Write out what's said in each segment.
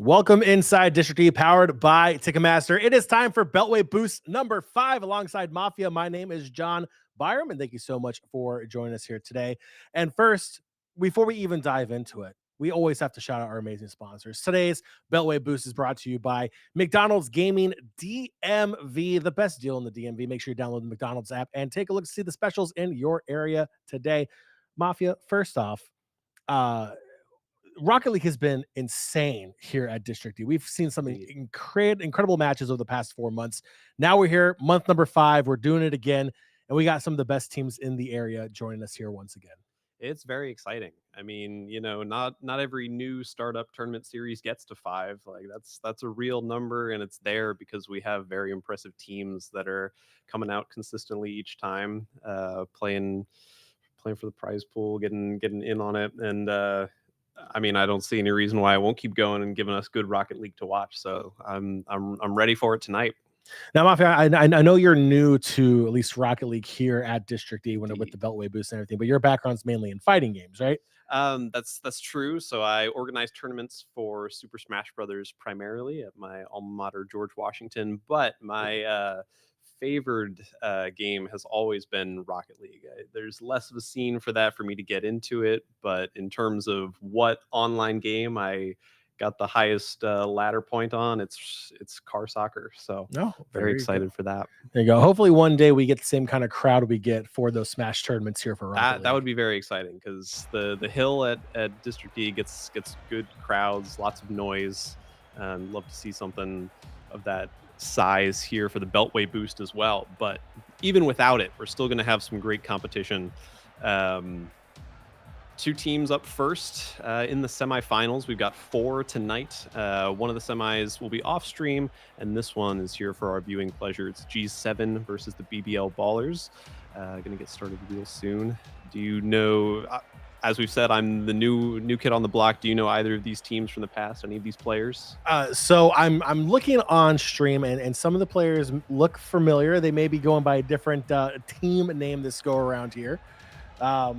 Welcome inside District E, powered by Ticketmaster. It is time for Beltway Boost number 5 alongside Mafia. My name is John Byram, and thank you so much for joining us here today. And first, before we even dive into it, we always have to shout out our amazing sponsors. Today's Beltway Boost is brought to you by McDonald's Gaming DMV, the best deal in the DMV. Make sure you download the McDonald's app and take a look to see the specials in your area today. Mafia, first off, Rocket League has been insane here at District E. We've seen some incredible matches over the past 4 months. Now we're here, month number 5. We're doing it again, and we got some of the best teams in the area joining us here once again. It's very exciting. I mean, not every new startup tournament series gets to 5. Like that's a real number, and it's there because we have very impressive teams that are coming out consistently each time, playing for the prize pool, getting in on it, and I mean, I don't see any reason why I won't keep going and giving us good Rocket League to watch. So I'm ready for it tonight. Now, Mafia, I know you're new to at least Rocket League here at District E with the Beltway Boost and everything, but your background's mainly in fighting games, right? That's true. So I organize tournaments for Super Smash Brothers primarily at my alma mater, George Washington. But my favored game has always been Rocket League. There's less of a scene for that for me to get into it, but in terms of what online game I got the highest ladder point on, it's car soccer. So very excited for that. There you go. Hopefully one day we get the same kind of crowd we get for those Smash tournaments here for Rocket League. That would be very exciting because the hill at District E gets good crowds, lots of noise, and love to see something of that size here for the Beltway Boost as well. But even without it, we're still going to have some great competition. 2 teams up first in the semifinals. We've got 4 tonight. One of the semis will be off stream, and this one is here for our viewing pleasure. It's G7 versus the BBL Ballers. Going to get started real soon. Do you know? As we've said, I'm the new kid on the block. Do you know either of these teams from the past? Any of these players? So I'm looking on stream, and some of the players look familiar. They may be going by a different team name this go around here. But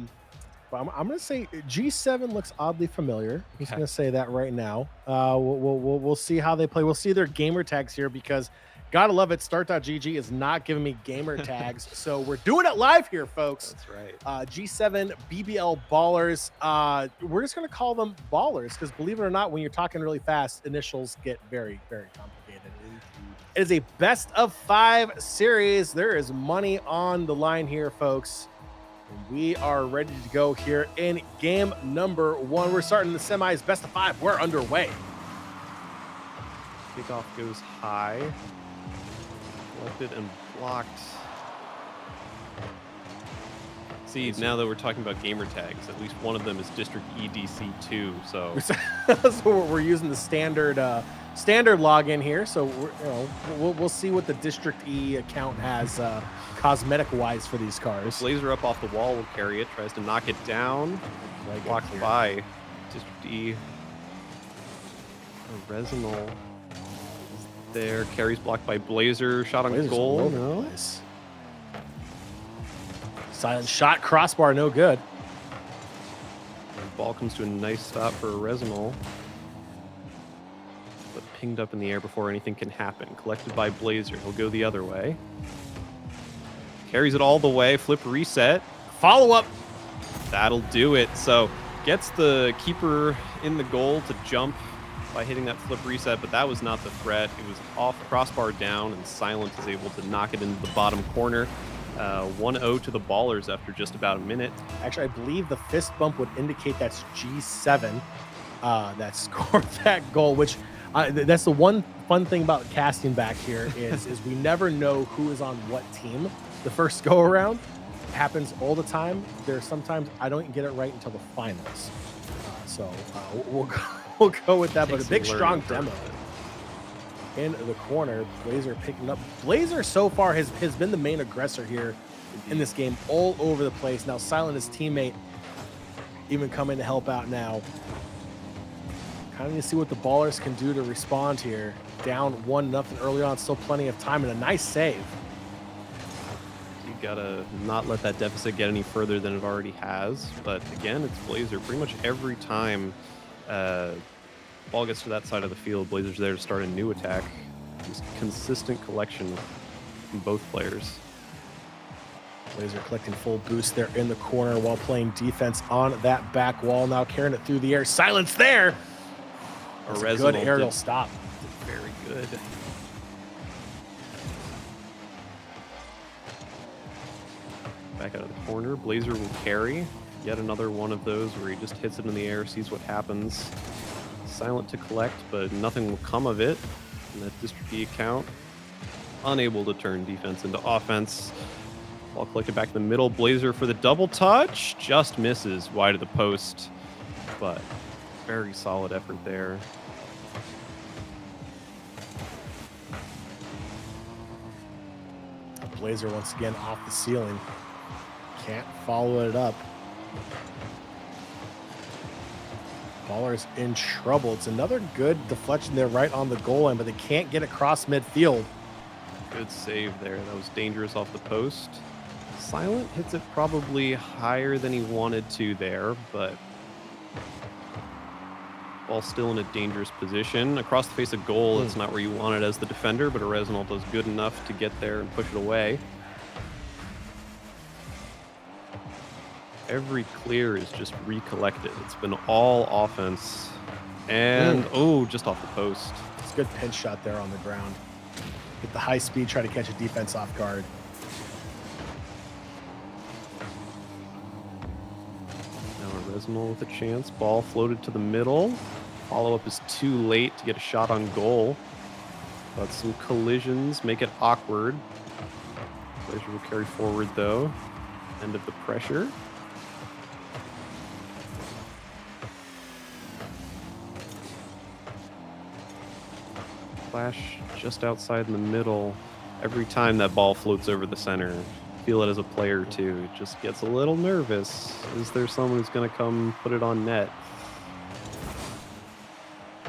I'm going to say G7 looks oddly familiar. I'm just going to say that right now. We'll see how they play. We'll see their gamer tags here because gotta love it. Start.gg is not giving me gamer tags. So we're doing it live here, folks. That's right. G7 BBL Ballers. We're just going to call them Ballers because believe it or not, when you're talking really fast, initials get very, very complicated. It is a best of 5 series. There is money on the line here, folks. We are ready to go here in game number 1. We're starting the semis, best of 5. We're underway. Kickoff goes high. Collected and blocked. See, now that we're talking about gamer tags, at least one of them is District EDC2. So we're using the standard login here. So we'll see what the District E account has cosmetic wise for these cars. Blazer up off the wall will carry it, tries to knock it down. Blocked by District E. Resinal is there. Carries blocked by Blazer. Shot on goal. No. Nice. Silent shot, crossbar, no good. And ball comes to a nice stop for Resinal. But pinged up in the air before anything can happen. Collected by Blazer. He'll go the other way. Carries it all the way. Flip reset. Follow up. That'll do it. So gets the keeper in the goal to jump by hitting that flip reset, but that was not the threat. It was off, crossbar down, and Silent is able to knock it into the bottom corner. 1-0 to the Ballers after just about a minute. Actually, I believe the fist bump would indicate that's G7 that scored that goal, which that's the one fun thing about casting back here is we never know who is on what team. The first go around happens all the time. There's sometimes I don't get it right until the finals. So we'll go with that. But a big strong demo in the corner. Blazer picking up. Blazer so far has been the main aggressor here in this game, all over the place. Now Silent, his teammate, even coming to help out now. Kind of need to see what the Ballers can do to respond here. Down 1-0 early on, still plenty of time, and a nice save. You gotta not let that deficit get any further than it already has. But again, it's Blazer. Pretty much every time Ball gets to that side of the field, Blazers there to start a new attack. Just consistent collection from both players. Blazer collecting full boost there in the corner while playing defense on that back wall. Now carrying it through the air. Silence there. That's a good aerial stop. Very good. Back out of the corner. Blazer will carry. Yet another one of those where he just hits it in the air, sees what happens. Silent to collect, but nothing will come of it. And that District E account, unable to turn defense into offense. Ball collected back in the middle. Blazer for the double touch. Just misses wide of the post. But very solid effort there. Blazer once again off the ceiling. Can't follow it up. Baller's in trouble. It's another good deflection there right on the goal line, but they can't get across midfield. Good save there. That was dangerous off the post. Silent hits it probably higher than he wanted to there, but ball still in a dangerous position. Across the face of goal, it's not where you want it as the defender, but Reznal does good enough to get there and push it away. Every clear is just recollected. It's been all offense. And, oh, just off the post. It's a good pinch shot there on the ground. Get the high speed, try to catch a defense off guard. Now Reznal with a chance. Ball floated to the middle. Follow-up is too late to get a shot on goal. But some collisions make it awkward. Blazer will carry forward, though. End of the pressure. Flash just outside in the middle. Every time that ball floats over the center, feel it as a player too. It just gets a little nervous. Is there someone who's going to come put it on net?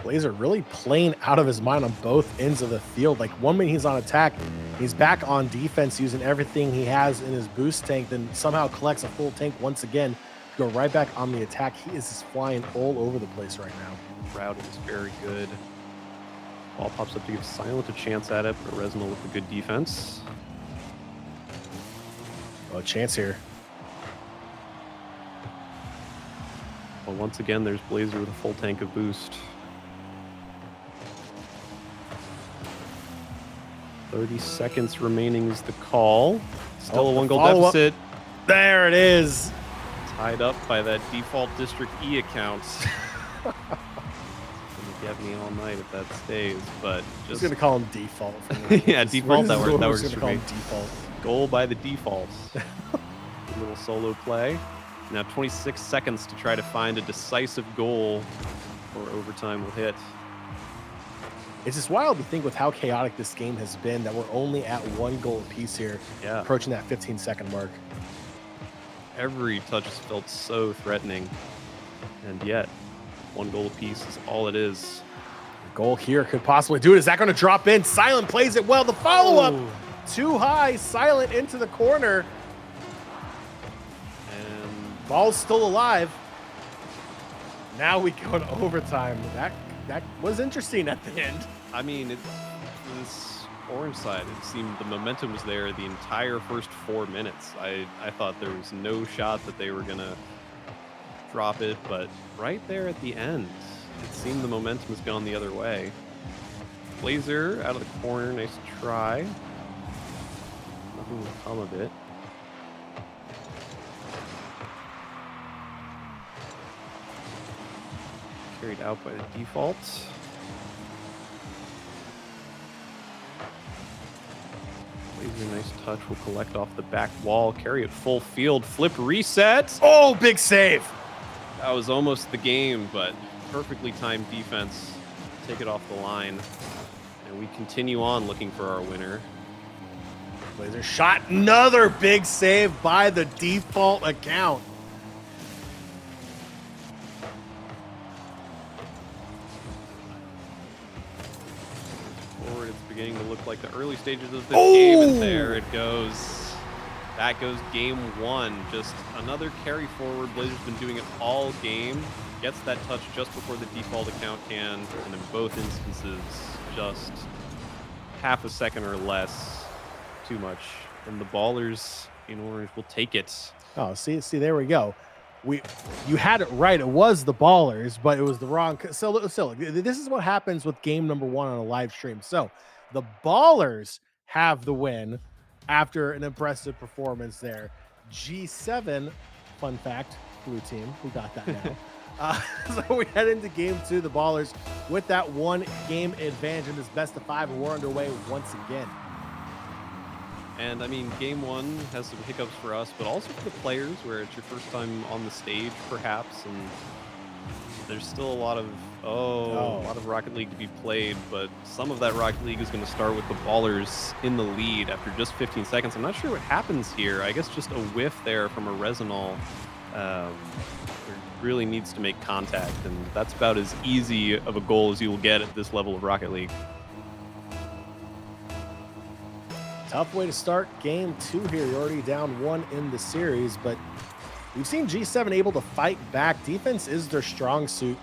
Blazer really playing out of his mind on both ends of the field. Like one minute he's on attack, he's back on defense using everything he has in his boost tank, then somehow collects a full tank once again to go right back on the attack. He is just flying all over the place right now. Routing is very good. Ball pops up to give Silent a chance at it, but Reznal with a good defense. Oh, a chance here. Well, once again, there's Blazer with a full tank of boost. 30 seconds remaining is the call. Still a one-goal deficit. There it is. Tied up by that default District E account. Get me all night if that stays, but just gonna call him default. yeah, default. That works for me. Default. Goal by the default. A little solo play. Now 26 seconds to try to find a decisive goal, or overtime will hit. It's just wild to think with how chaotic this game has been that we're only at one goal apiece here, approaching that 15-second mark. Every touch has felt so threatening, and yet one goal apiece is all it is. The goal here could possibly do it. Is that going to drop in? Silent plays it well. The follow-up too high. Silent into the corner. And ball's still alive. Now we go to overtime. That was interesting at the end. I mean, this orange side, it seemed the momentum was there the entire first 4 minutes. I thought there was no shot that they were going to drop it, but right there at the end, it seemed the momentum has gone the other way. Blazer out of the corner, nice try. Nothing will come of it. Carried out by the default. Blazer, nice touch, will collect off the back wall, carry it full field, flip reset. Oh, big save. That was almost the game, but perfectly timed defense. Take it off the line. And we continue on looking for our winner. Blazer shot, another big save by the default account. Forward, it's beginning to look like the early stages of this game, and there it goes. That goes game one. Just another carry forward. Blazer's been doing it all game. gets that touch just before the default account can, and in both instances, just half a second or less too much. And the ballers in orange will take it. Oh, see, there we go. You had it right. It was the ballers, but it was the wrong. So this is what happens with game number 1 on a live stream. So the ballers have the win after an impressive performance there. G7, fun fact, blue team, we got that now. So we head into game 2. The ballers with that 1 game advantage in this best of 5, and we're underway once again. And I mean, game 1 has some hiccups for us, but also for the players, where it's your first time on the stage, perhaps, and there's still a lot of Rocket League to be played. But some of that Rocket League is going to start with the ballers in the lead after just 15 seconds. I'm not sure what happens here. I guess just a whiff there from a Resinol really needs to make contact, and that's about as easy of a goal as you will get at this level of Rocket League. Tough way to start game 2 here. You're already down 1 in the series, but we've seen G7 able to fight back. Defense is their strong suit.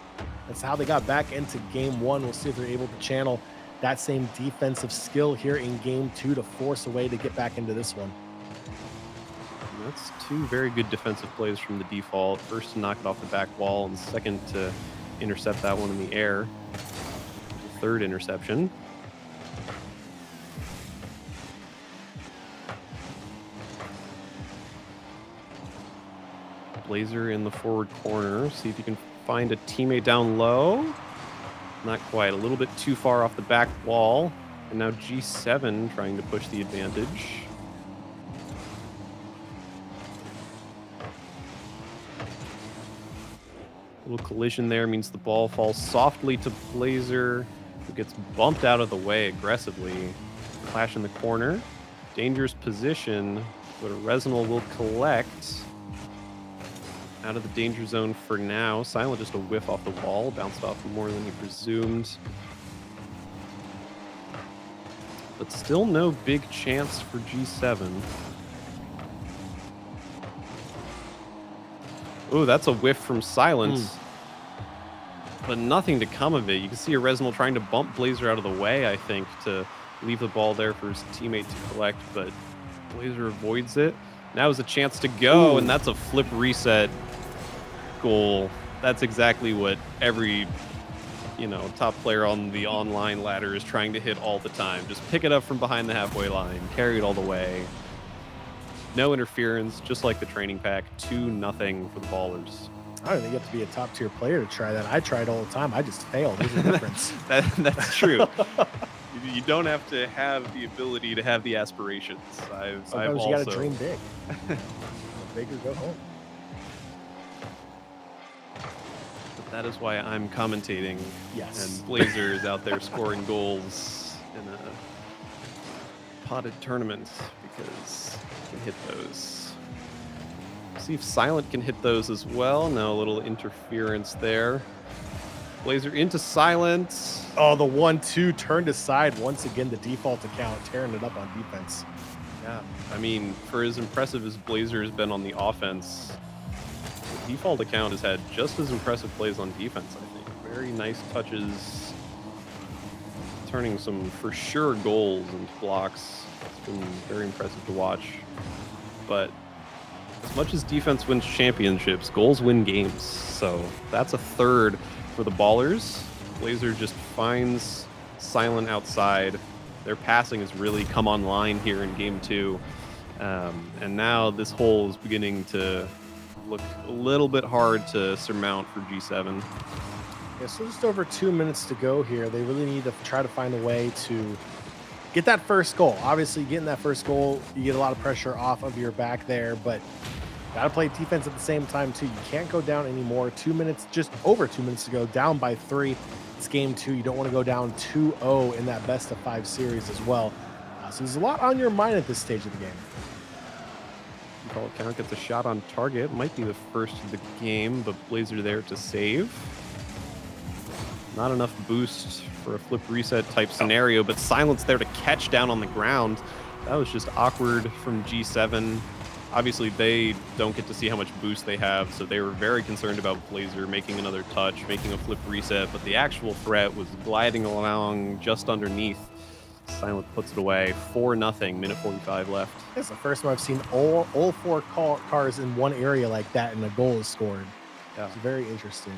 That's how they got back into game 1. We'll see if they're able to channel that same defensive skill here in game 2 to force a way to get back into this one. And that's 2 very good defensive plays from the default. First to knock it off the back wall, and second to intercept that one in the air. The 3rd interception. Blazer in the forward corner. See if you can find a teammate down low. Not quite. A little bit too far off the back wall. And now G7 trying to push the advantage. A little collision there means the ball falls softly to Blazer, who gets bumped out of the way aggressively. Clash in the corner. Dangerous position, but Resinol will collect. Out of the danger zone for now. Silent just a whiff off the wall, bounced off more than he presumed. But still no big chance for G7. Oh, that's a whiff from Silence. But nothing to come of it. You can see a Resinol trying to bump Blazer out of the way, I think, to leave the ball there for his teammate to collect, but Blazer avoids it. Now is a chance to go, and that's a flip reset goal. That's exactly what every, top player on the online ladder is trying to hit all the time. Just pick it up from behind the halfway line, carry it all the way. No interference, just like the training pack. 2-0 for the ballers. I don't think you have to be a top tier player to try that. I tried all the time. I just failed. There's a difference. That's true. You don't have to have the ability to have the aspirations. Sometimes you got to dream big. Big or go home. But that is why I'm commentating. Yes. And Blazer is out there scoring goals in a potted tournament because he can hit those. See if Silent can hit those as well. Now a little interference there. Blazer into Silent. Oh, the 1-2 turned aside once again. The default account tearing it up on defense. Yeah, I mean, for as impressive as Blazer has been on the offense, the default account has had just as impressive plays on defense, I think. Very nice touches, turning some for sure goals into blocks. It's been very impressive to watch. But as much as defense wins championships, goals win games. So that's a 3rd for the ballers. Blazer just finds Silent outside. Their passing has really come online here in game 2. And now this hole is beginning to look a little bit hard to surmount for G7. Yeah, so just over 2 minutes to go here. They really need to try to find a way to get that first goal. Obviously, getting that first goal, you get a lot of pressure off of your back there, but got to play defense at the same time, too. You can't go down anymore. 2 minutes, just over 2 minutes to go, down by 3. It's game 2. You don't want to go down 2-0 in that best of 5 series as well. So there's a lot on your mind at this stage of the game. Call count gets a shot on target. Might be the first of the game, but Blazer there to save. Not enough boost for a flip reset type scenario, but Silence there to catch down on the ground. That was just awkward from G7. obviously they don't get to see how much boost they have, so they were very concerned about Blazer making another touch, making a flip reset, but the actual threat was gliding along just underneath. Silent puts it away. 4-0, minute 45 left. It's the first time I've seen all four cars in one area like that, and a goal is scored. Yeah. It's very interesting.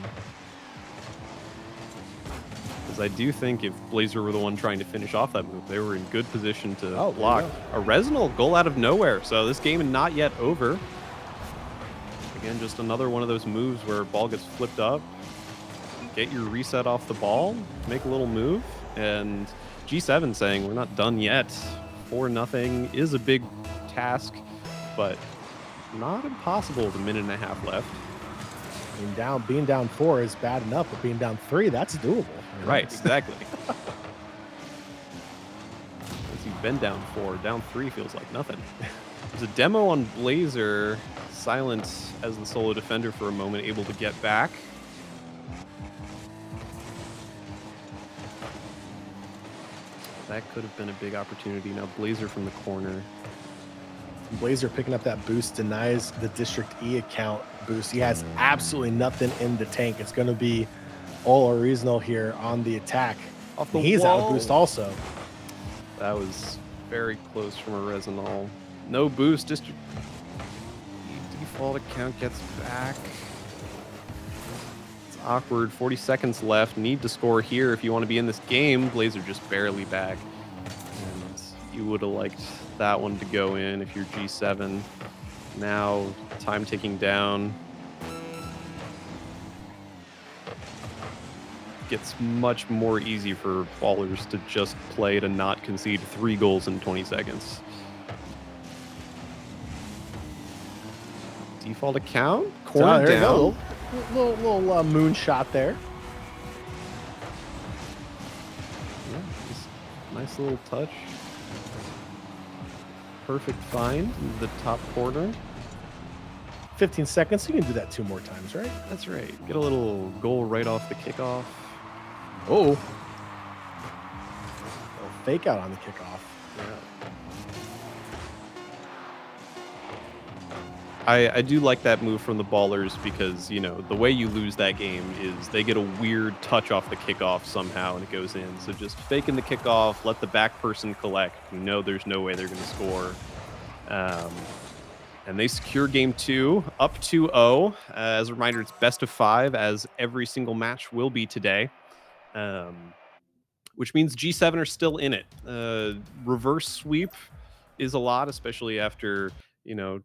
Because I do think if Blazer were the one trying to finish off that move, they were in good position to Oh, block a Resinal goal out of nowhere. So this game is not yet over. Again, just another one of those moves where ball gets flipped up. Get your reset off the ball, make a little move, and G7 saying we're not done yet. 4-0 is a big task, but not impossible with a minute and a half left. Being down 4 is bad enough, but being down 3, that's doable. Right, exactly. Once you've been down 4, down 3 feels like nothing. There's a demo on Blazer. Silent as the solo defender for a moment, able to get back. That could have been a big opportunity. Now Blazer from the corner. Blazer picking up that boost denies the District E account boost. He has absolutely nothing in the tank. It's going to be all original here on the attack. He's out of boost also. That was very close from a Resinal. No boost. District default account gets back. It's awkward. 40 seconds left. Need to score here if you want to be in this game. Blazer just barely back. And you would have liked that one to go in if you're G7. Now time ticking down. Gets much more easy for ballers to just play to not concede 3 goals in 20 seconds. Default account, corner down. Little moon shot there. Yeah, just nice little touch. Perfect find in the top corner. 15 seconds, you can do that 2 more times, right? That's right. Get a little goal right off the kickoff. Oh. A fake out on the kickoff. Yeah. I do like that move from the ballers because, you know, the way you lose that game is they get a weird touch off the kickoff somehow and it goes in. So just faking the kickoff, let the back person collect. You know there's no way they're going to score. And they secure game 2, up 2-0. As a reminder, it's best of 5, as every single match will be today. Which means G7 are still in it. Reverse sweep is a lot, especially after, you know,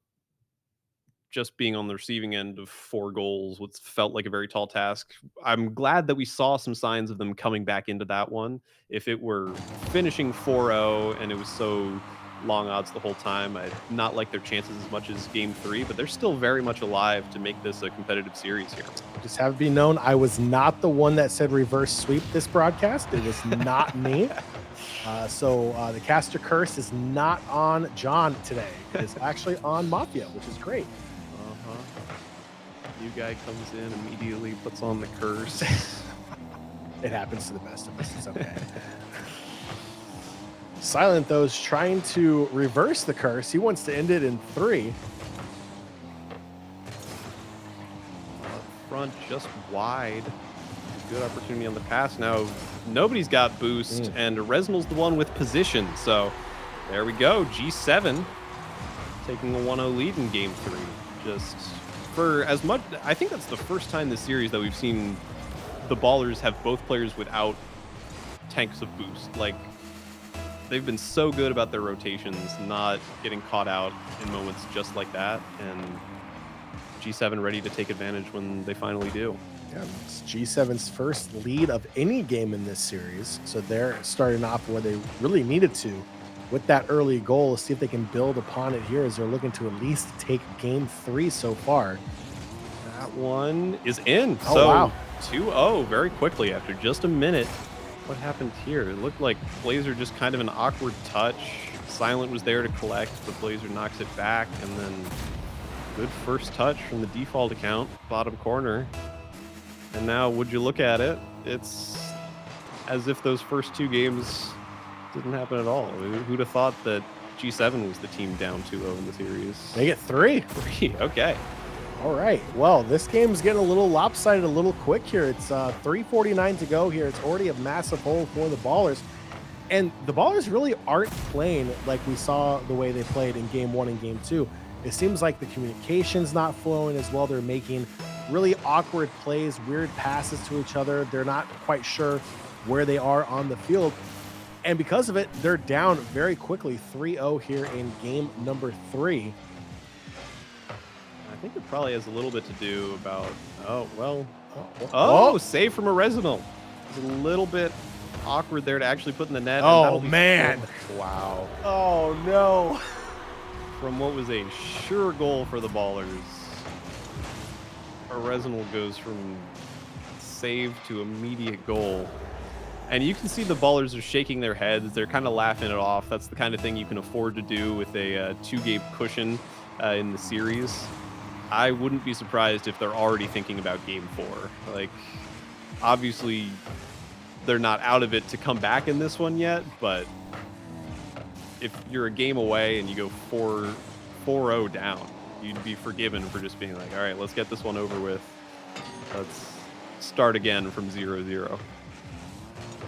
just being on the receiving end of 4 goals, what felt like a very tall task. I'm glad that we saw some signs of them coming back into that one. If it were finishing 4-0 and it was so long odds the whole time, I'd not like their chances as much as game 3, but they're still very much alive to make this a competitive series here. Just have it be known, I was not the one that said reverse sweep this broadcast. It was not me. So the caster curse is not on John today. It is actually on Mafia, which is great. New guy comes in, immediately puts on the curse. It happens to the best of us. It's okay. Silent, though, is trying to reverse the curse. He wants to end it in 3. Up front, just wide. Good opportunity on the pass. Now, nobody's got boost, and Resinal's the one with position. So there we go. G7 taking a 1-0 lead in game 3. Just for as much, I think that's the first time this series that we've seen the ballers have both players without tanks of boost. Like, they've been so good about their rotations, not getting caught out in moments just like that, and G7 ready to take advantage when they finally do. Yeah, it's G7's first lead of any game in this series, so they're starting off where they really needed to with that early goal. See if they can build upon it here, as they're looking to at least take game 3 so far. That one is in. Oh, so wow. 2-0 very quickly after just a minute. What happened here? It looked like Blazer just kind of an awkward touch. Silent was there to collect, but Blazer knocks it back, and then good first touch from the default account, bottom corner. And now, would you look at it? It's as if those first 2 games didn't happen at all. Who'd have thought that G7 was the team down 2-0 in the series. They get 3. 3. Okay. All right. Well, this game's getting a little lopsided a little quick here. It's 3:49 to go here. It's already a massive hole for the Ballers. And the Ballers really aren't playing like we saw the way they played in game 1 and game 2. It seems like the communication's not flowing as well. They're making really awkward plays, weird passes to each other. They're not quite sure where they are on the field. And because of it, they're down very quickly, 3-0 here in game number 3. I think it probably has a little bit to do about, Oh, save from a Resinal. It's a little bit awkward there to actually put in the net. Oh, man. Wow. Oh, no. From what was a sure goal for the Ballers, a Resinal goes from save to immediate goal. And you can see the Ballers are shaking their heads. They're kind of laughing it off. That's the kind of thing you can afford to do with a 2-game cushion in the series. I wouldn't be surprised if they're already thinking about game 4. Like, obviously, they're not out of it to come back in this one yet, but if you're a game away and you go 4-0 down, you'd be forgiven for just being like, all right, let's get this one over with. Let's start again from 0-0.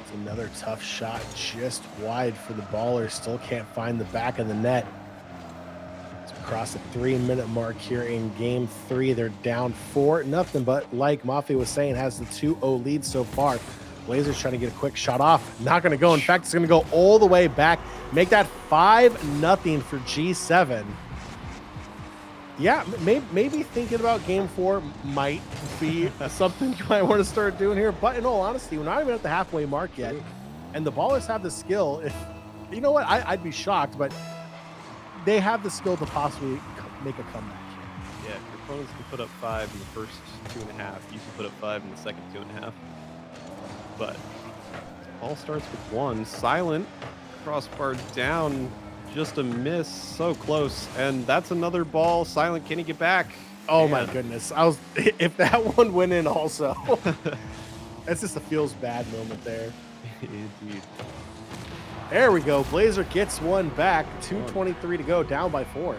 It's another tough shot just wide for the Ballers. Still can't find the back of the net. Across the 3-minute mark here in game 3. They're down 4-0, but like Mafi was saying, has the 2-0 lead so far. Blazers trying to get a quick shot off. Not going to go. In fact, it's going to go all the way back. Make that 5-0 for G7. Yeah, maybe thinking about game 4 might be something you might want to start doing here. But in all honesty, we're not even at the halfway mark yet. And the Ballers have the skill. You know what? I'd be shocked, but they have the skill to possibly make a comeback here. Yeah, your opponents can put up 5 in the first 2.5. You can put up 5 in the second 2.5. But ball starts with 1. Silent, crossbar down, just a miss, so close. And that's another ball. Silent, can he get back? Oh my goodness. If that one went in also. That's just a feels bad moment there. Indeed. There we go. Blazer gets one back. 2:23 to go, down by 4.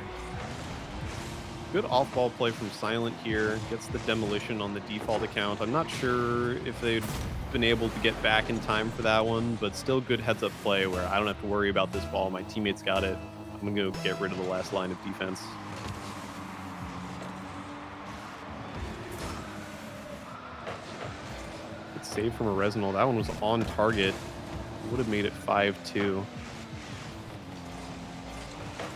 Good off-ball play from Silent here. Gets the demolition on the default account. I'm not sure if they'd been able to get back in time for that one, but still good heads-up play where I don't have to worry about this ball. My teammates got it. I'm going to get rid of the last line of defense. Good save from a Resinal. That one was on target. Would have made it 5-2.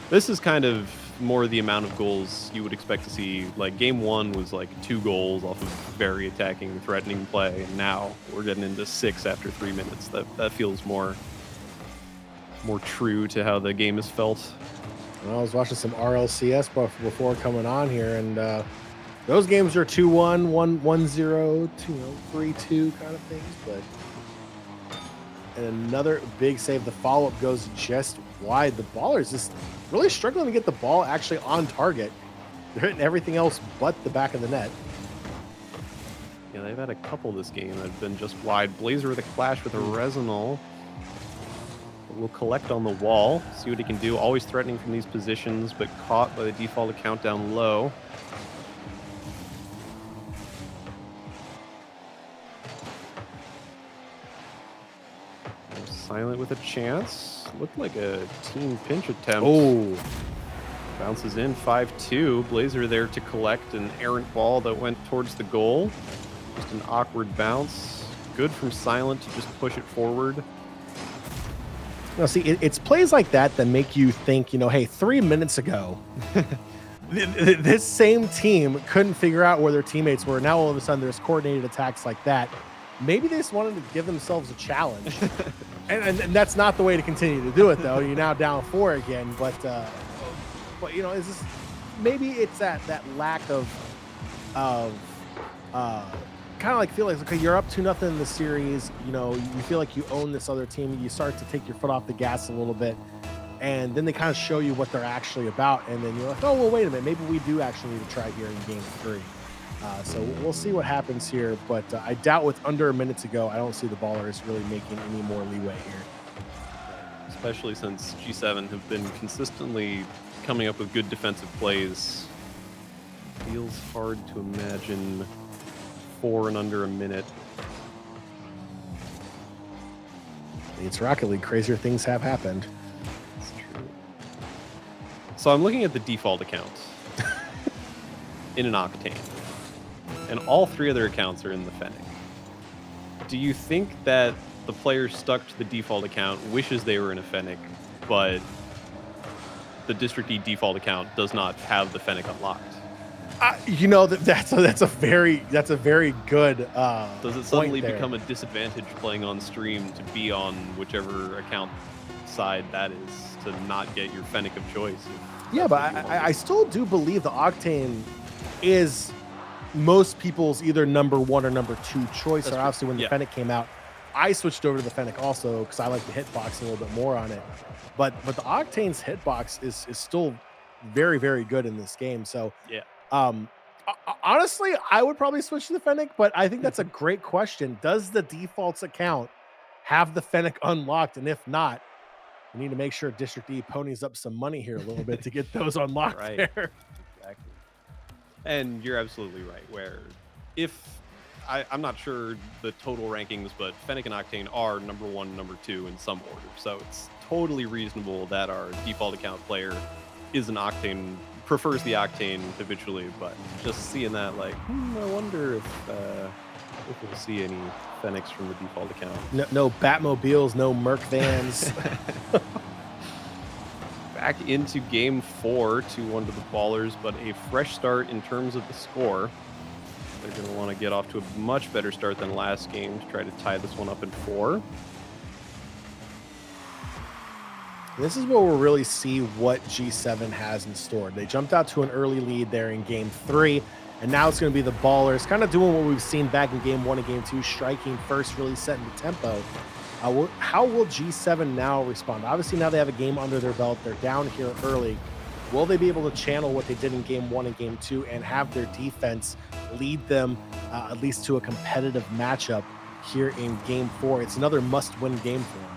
This is kind of more the amount of goals you would expect to see. Like game 1 was like 2 goals off of very attacking, threatening play, and now we're getting into 6 after 3 minutes. That feels more true to how the game is felt. Well, I was watching some RLCS before coming on here, and those games are 2-1, 1-0, 2-0, 3-2 kind of things, but. And another big save. The follow-up goes just wide. The Ballers just really struggling to get the ball actually on target. They're hitting everything else but the back of the net. Yeah, they've had a couple this game that have been just wide. Blazer with a clash with a Resinal. Will collect on the wall, see what he can do. Always threatening from these positions, but caught by the default account down low. Silent with a chance. Looked like a team pinch attempt. Oh. Bounces in 5-2. Blazer there to collect an errant ball that went towards the goal. Just an awkward bounce. Good from Silent to just push it forward. Now, see, it's plays like that that make you think, hey, 3 minutes ago, this same team couldn't figure out where their teammates were. Now, all of a sudden, there's coordinated attacks like that. Maybe they just wanted to give themselves a challenge. and that's not the way to continue to do it, though. You're now down 4 again. But is this, maybe it's that lack of kind of like feel like, okay, you're up 2-0 in the series. You feel like you own this other team. You start to take your foot off the gas a little bit. And then they kind of show you what they're actually about. And then you're like, oh, well, wait a minute. Maybe we do actually need to try here in game 3. So we'll see what happens here, but I doubt with under a minute to go, I don't see the Ballers really making any more leeway here. especially since G7 have been consistently coming up with good defensive plays. Feels hard to imagine 4 in under a minute. It's Rocket League. Crazier things have happened. That's true. So I'm looking at the default account in an Octane, and all 3 other accounts are in the Fennec. Do you think that the player stuck to the default account wishes they were in a Fennec, but the District E default account does not have the Fennec unlocked? You know, that's a very good Does it suddenly become a disadvantage playing on stream to be on whichever account side that is, to not get your Fennec of choice? Yeah, but I still do believe the Octane is most people's either number 1 or number 2 choice. Or obviously when the Fennec came out, I switched over to the Fennec also because I like the hitbox a little bit more on it. But the Octane's hitbox is still very, very good in this game. So yeah. Honestly, I would probably switch to the Fennec, but I think that's a great question. Does the defaults account have the Fennec unlocked? And if not, we need to make sure District E ponies up some money here a little bit to get those unlocked there. Exactly. And you're absolutely right, where if I'm not sure the total rankings, but Fennec and Octane are number 1, number 2 in some order. So it's totally reasonable that our default account player is an Octane, prefers the Octane habitually, but just seeing that, like, I wonder if we'll see any Fennecs from the default account. No Batmobiles, no Merc vans. Back into game 4, 2-1 to the Ballers, but a fresh start in terms of the score. They're going to want to get off to a much better start than last game to try to tie this one up in 4. This is where we'll really see what G7 has in store. They jumped out to an early lead there in game 3, and now it's going to be the Ballers kind of doing what we've seen back in game 1 and game 2, striking first, really setting the tempo. How will G7 now respond? Obviously, now they have a game under their belt. They're down here early. Will they be able to channel what they did in game 1 and game 2 and have their defense lead them at least to a competitive matchup here in game 4? It's another must-win game for them.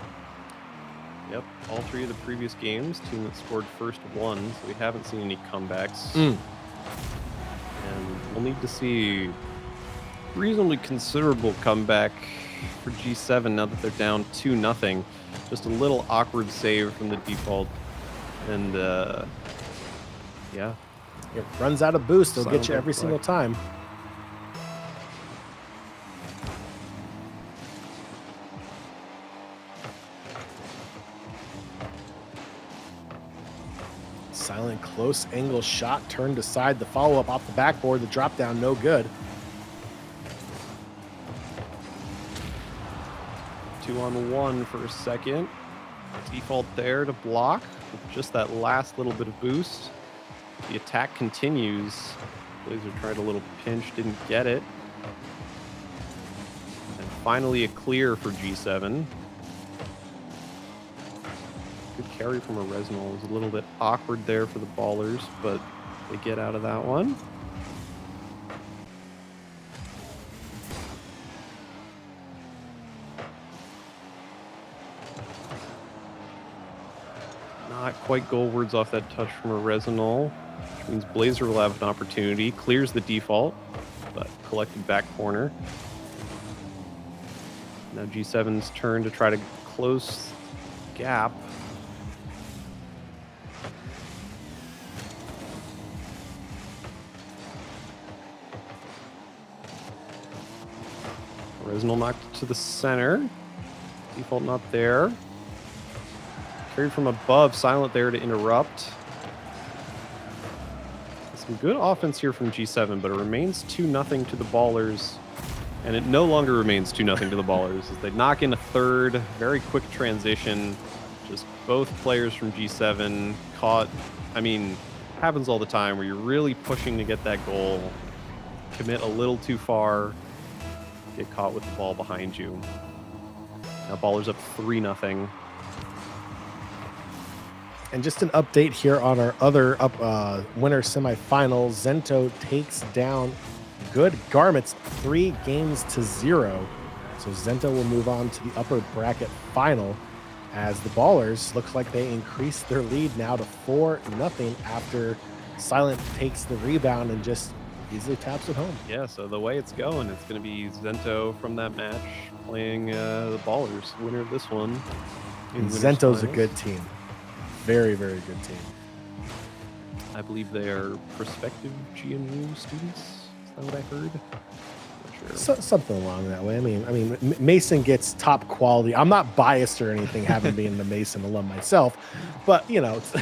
Yep, all 3 of the previous games, team that scored first won, so we haven't seen any comebacks. And we'll need to see reasonably considerable comeback for G7 now that they're down 2-0. Just a little awkward save from the default, and yeah, it runs out of boost. They'll get you every single time. Silent close angle shot turned aside. The follow-up off the backboard. The drop down, no good. 2-on-1 for a second. Default there to block with just that last little bit of boost. The attack continues. Blazer tried a little pinch, didn't get it. And finally a clear for G7. Good carry from a Resnal. It was a little bit awkward there for the Ballers, but they get out of that one. Not quite goalwards off that touch from a Resnal, which means Blazer will have an opportunity. Clears the default, but collected back corner. Now G7's turn to try to close the gap. Resnal knocked it to the center. Default not there. Carried from above, Silent there to interrupt. Some good offense here from G7, but it remains 2-0 to the Ballers. And it no longer remains 2-0 to the Ballers as they knock in a third. Very quick transition. Just both players from G7 caught. I mean, happens all the time where you're really pushing to get that goal. Commit a little too far. Get caught with the ball behind you. Now Ballers up 3-0. And just an update here on our other winner semifinals. Zento takes down Good Garments 3-0. So Zento will move on to the upper bracket final as the Ballers looks like they increase their lead now to 4-0 after Silent takes the rebound and just easily taps it home. Yeah, so the way it's going, it's going to be Zento from that match playing the Ballers, winner of this one. And winners Zento's a finals. good team. Very, very good team. I believe they are prospective GMU students. Is that what I heard? Not sure. Something along that way. I mean, Mason gets top quality. I'm not biased or anything, having been a Mason alum myself, but it's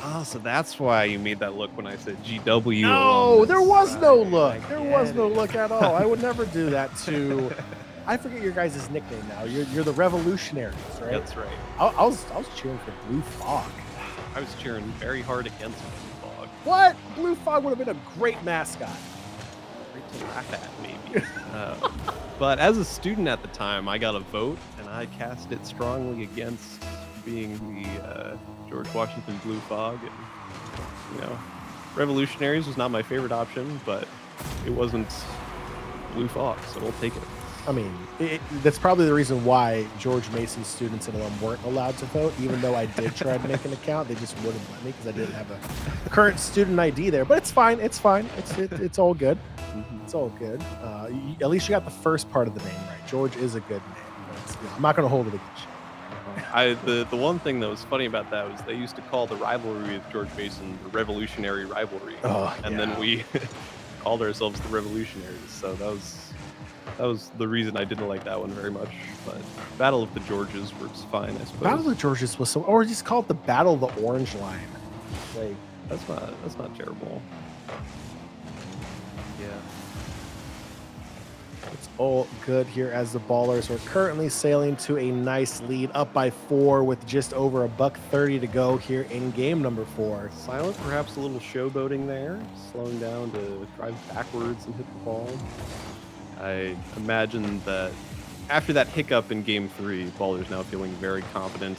Oh, so that's why you made that look when I said GW. no, there was no look. I There was get no it. look at all. I would never do that to. I forget your guys' nickname now. You're the Revolutionaries, right? That's right. I was cheering for Blue Fog. I was cheering very hard against Blue Fog. What? Blue Fog would have been a great mascot. Great to laugh at, maybe. But as a student at the time, I got a vote, and I cast it strongly against being the George Washington Blue Fog. And, Revolutionaries was not my favorite option, but it wasn't Blue Fog, so we'll take it. I mean, that's probably the reason why George Mason students and alum weren't allowed to vote, even though I did try to make an account. They just wouldn't let me because I didn't have a current student ID there. But it's fine. It's fine. It's all good. It's all good. At least you got the first part of the name right. George is a good name. But, I'm not going to hold it against you. The one thing that was funny about that was they used to call the rivalry with George Mason the Revolutionary Rivalry. And then we called ourselves the Revolutionaries. So that was the reason I didn't like that one very much. But Battle of the Georges works fine, I suppose. Battle of the Georges was or just call it the Battle of the Orange Line. Like that's not terrible. Yeah. It's all good here as the Ballers are currently sailing to a nice lead, up by 4 with just over $1:30 to go here in game number 4. Silent, perhaps a little showboating there, slowing down to drive backwards and hit the ball. I imagine that after that hiccup in game 3, Ballers now feeling very confident.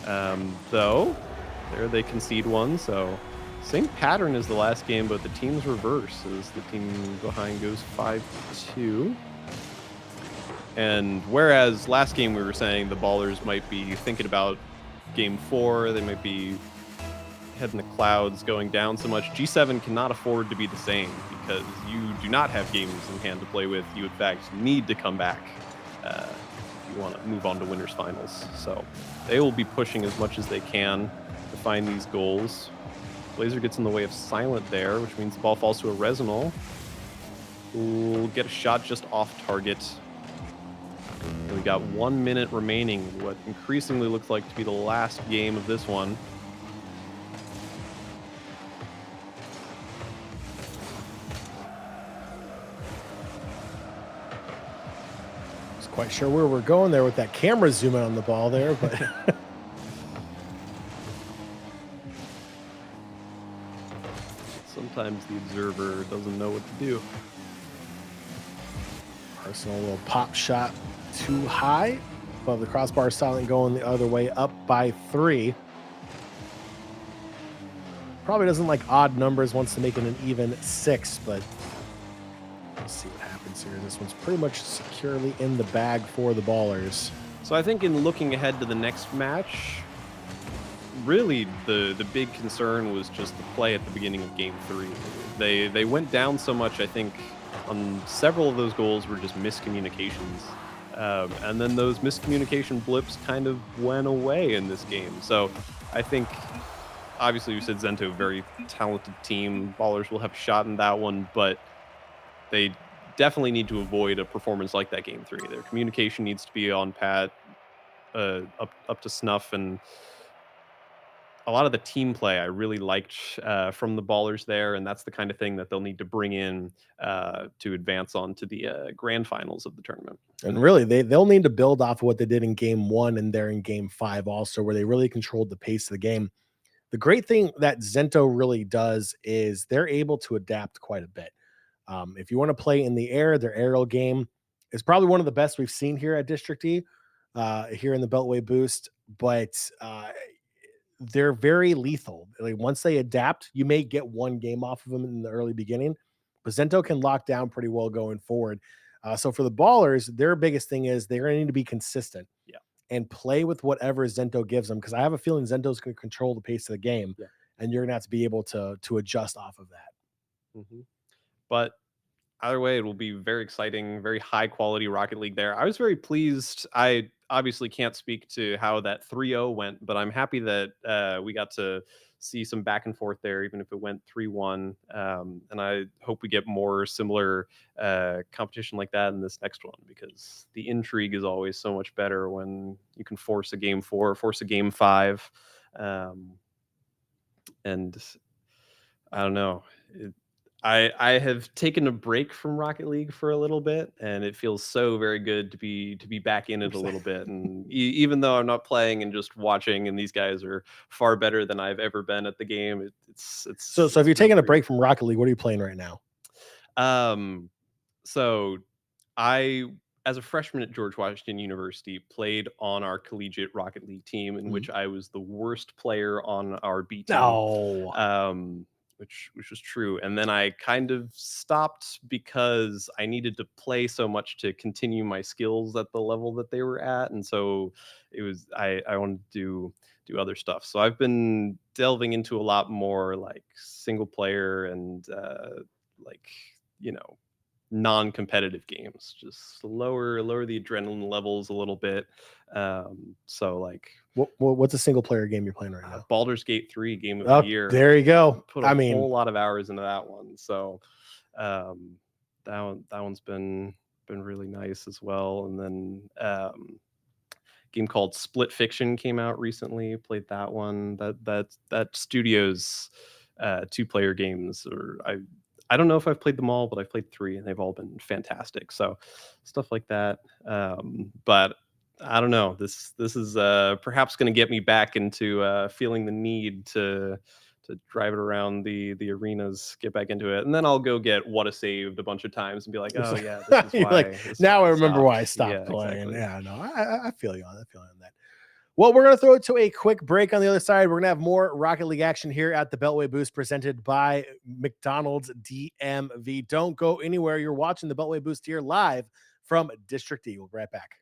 Though, there they concede one, so same pattern as the last game, but the team's reverse as the team behind goes 5-2. And whereas last game we were saying the Ballers might be thinking about game 4, they might be heading the clouds, going down so much, G7 cannot afford to be the same because you do not have games in hand to play with. You, in fact, need to come back if you want to move on to winners finals. So they will be pushing as much as they can to find these goals. Blazer gets in the way of Silent there, which means the ball falls to a Resinal, who will get a shot just off target. And we got 1 minute remaining, what increasingly looks like to be the last game of this one. Quite sure where we're going there with that camera zooming on the ball there, but sometimes the observer doesn't know what to do. Personal little pop shot too high above the crossbar. Silent going the other way, up by 3. Probably doesn't like odd numbers, wants to make it an even 6, but let's see what happens here. This one's pretty much securely in the bag for the Ballers. So I think in looking ahead to the next match, really the big concern was just the play at the beginning of game 3. They went down so much, I think, on several of those goals were just miscommunications. And then those miscommunication blips kind of went away in this game. So I think, obviously you said Zento, very talented team. Ballers will have a shot in that one, but they definitely need to avoid a performance like that game 3. Their communication needs to be on pat, up to snuff, and a lot of the team play I really liked from the Ballers there, and that's the kind of thing that they'll need to bring in to advance on to the grand finals of the tournament. And really, they'll need to build off of what they did in game 1 and there in game 5 also, where they really controlled the pace of the game. The great thing that Zento really does is they're able to adapt quite a bit. If you want to play in the air, their aerial game is probably one of the best we've seen here at District E, here in the Beltway Boost. But they're very lethal. Like once they adapt, you may get one game off of them in the early beginning, but Zento can lock down pretty well going forward. So for the Ballers, their biggest thing is they're going to need to be consistent. Yeah. and play with whatever Zento gives them, because I have a feeling Zento's going to control the pace of the game, Yeah. and you're going to have to be able to adjust off of that. Mhm. But either way, it will be very exciting, very high quality Rocket League there. I was very pleased. I obviously can't speak to how that 3-0 went, but I'm happy that we got to see some back and forth there, even if it went 3-1. And I hope we get more similar competition like that in this next one, because the intrigue is always so much better when you can force a game 4, force a game 5. And I don't know. I have taken a break from Rocket League for a little bit, and it feels so very good to be back in it a little bit. And even though I'm not playing and just watching, and these guys are far better than I've ever been at the game, So if you're really taking a great. break from Rocket League, what are you playing right now? Um, so I, as a freshman at George Washington University, played on our collegiate Rocket League team, in Mhm. which I was the worst player on our B team, No. um, which was true. And then I kind of stopped because I needed to play so much to continue my skills at the level that they were at, and so it was I wanted to do other stuff. So I've been delving into a lot more like single player and like you know non-competitive games, just lower the adrenaline levels a little bit. So like What's a single player game you're playing right now? Baldur's Gate 3 game of the Oh, year. there you go. Put a I mean, whole lot of hours into that one. So um that one's been really nice as well. And then game called Split Fiction came out recently. Played that one. That studio's 2-player games, or I don't know if I've played them all, but I've played 3 and they've all been fantastic. So stuff like that. But I don't know. This is perhaps going to get me back into feeling the need to drive it around the arenas, get back into it, and then I'll go get What a Saved a bunch of times and be like, oh yeah, this is you're why. like, This is now why I I remember why stopped. I Yeah, stopped playing. exactly. Yeah, no, I feel you on that. I feel you on that. Well, we're going to throw it to a quick break. On the other side, we're going to have more Rocket League action here at the Beltway Boost, presented by McDonald's DMV. Don't go anywhere. You're watching the Beltway Boost here live from District E. We'll be right back.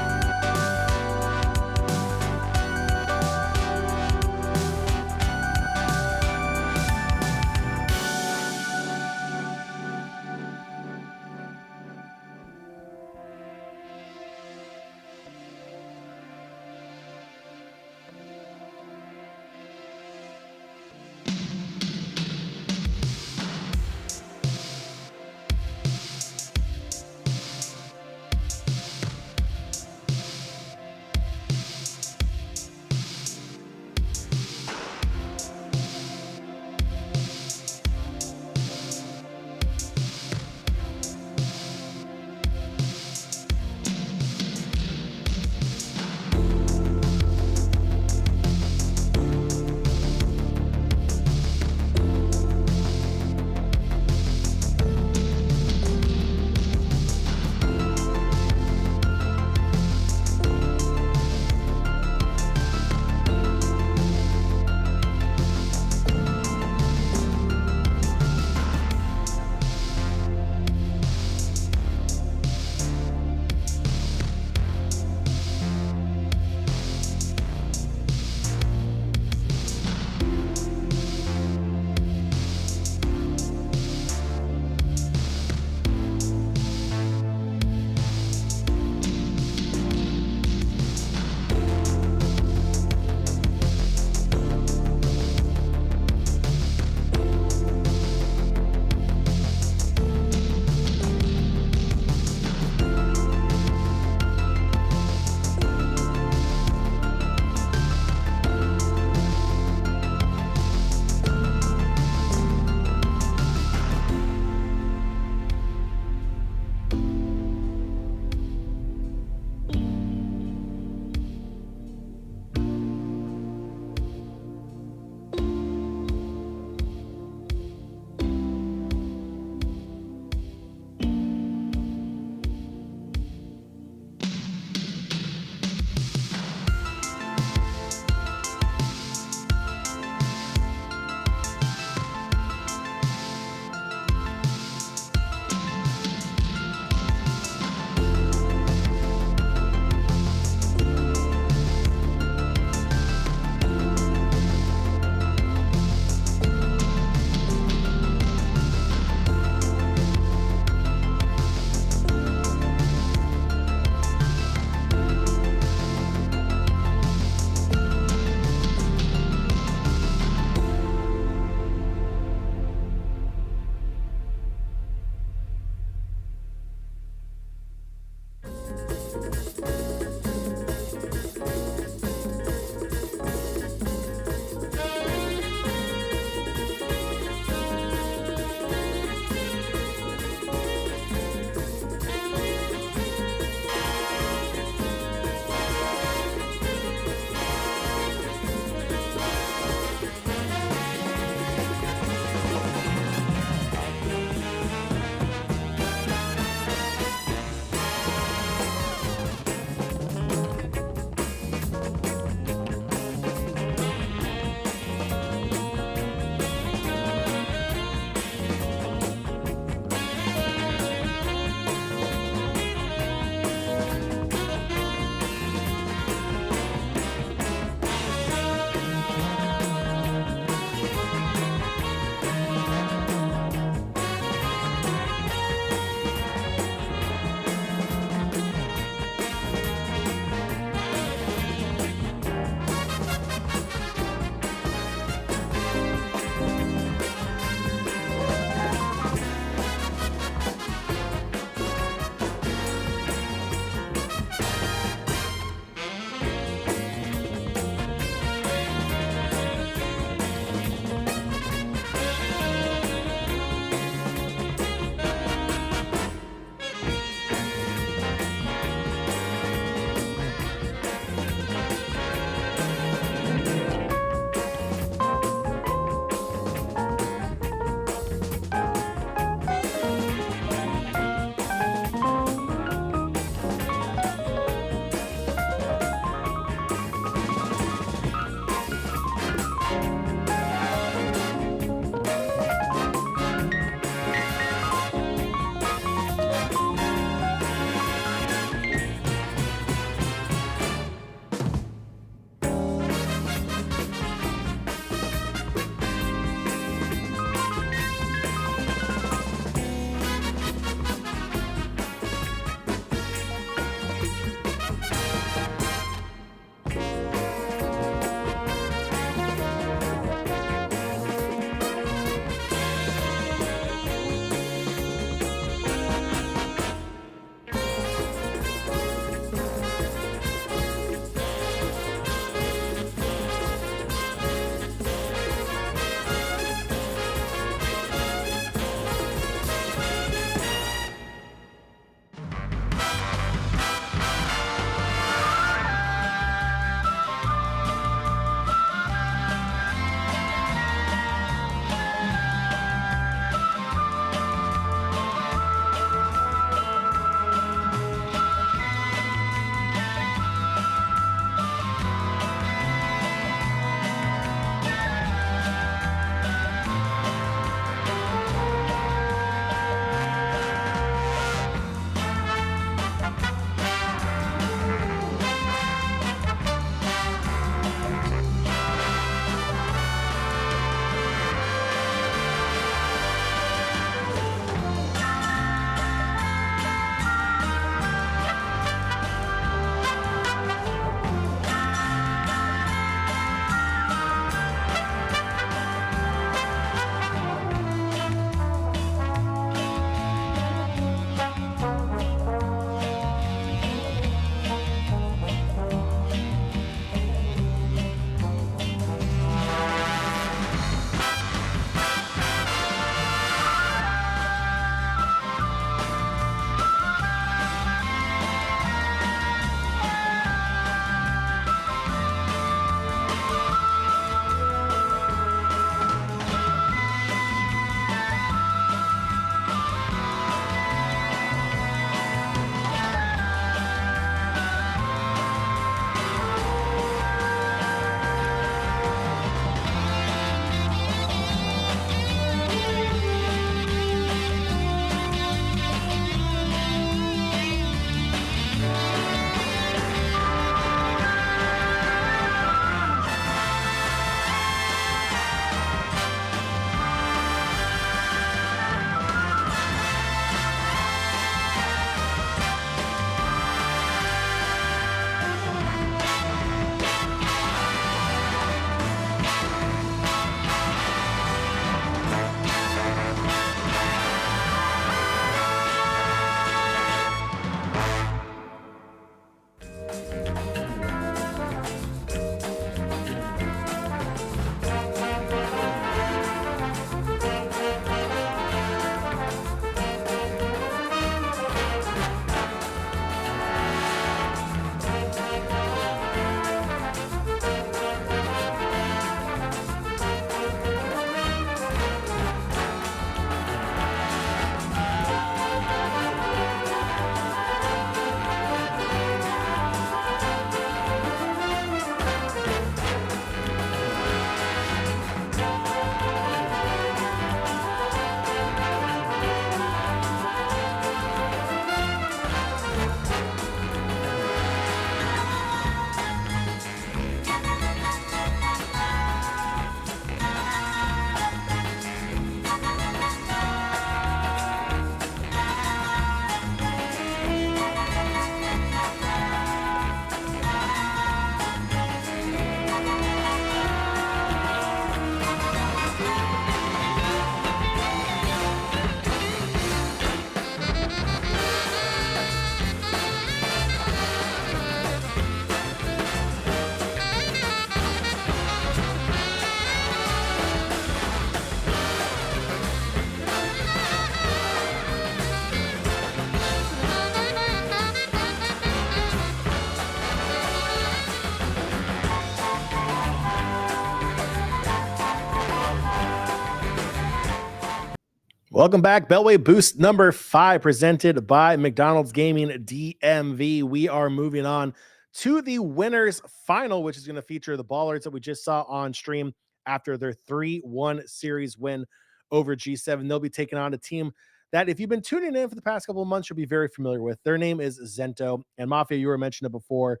Welcome back. Beltway Boost number 5, presented by McDonald's Gaming DMV. We are moving on to the winners final, which is going to feature the Ballards that we just saw on stream after their 3-1 series win over G7. They'll be taking on a team that, if you've been tuning in for the past couple of months, you'll be very familiar with. Their name is Zento. And Mafia, you were mentioning it before.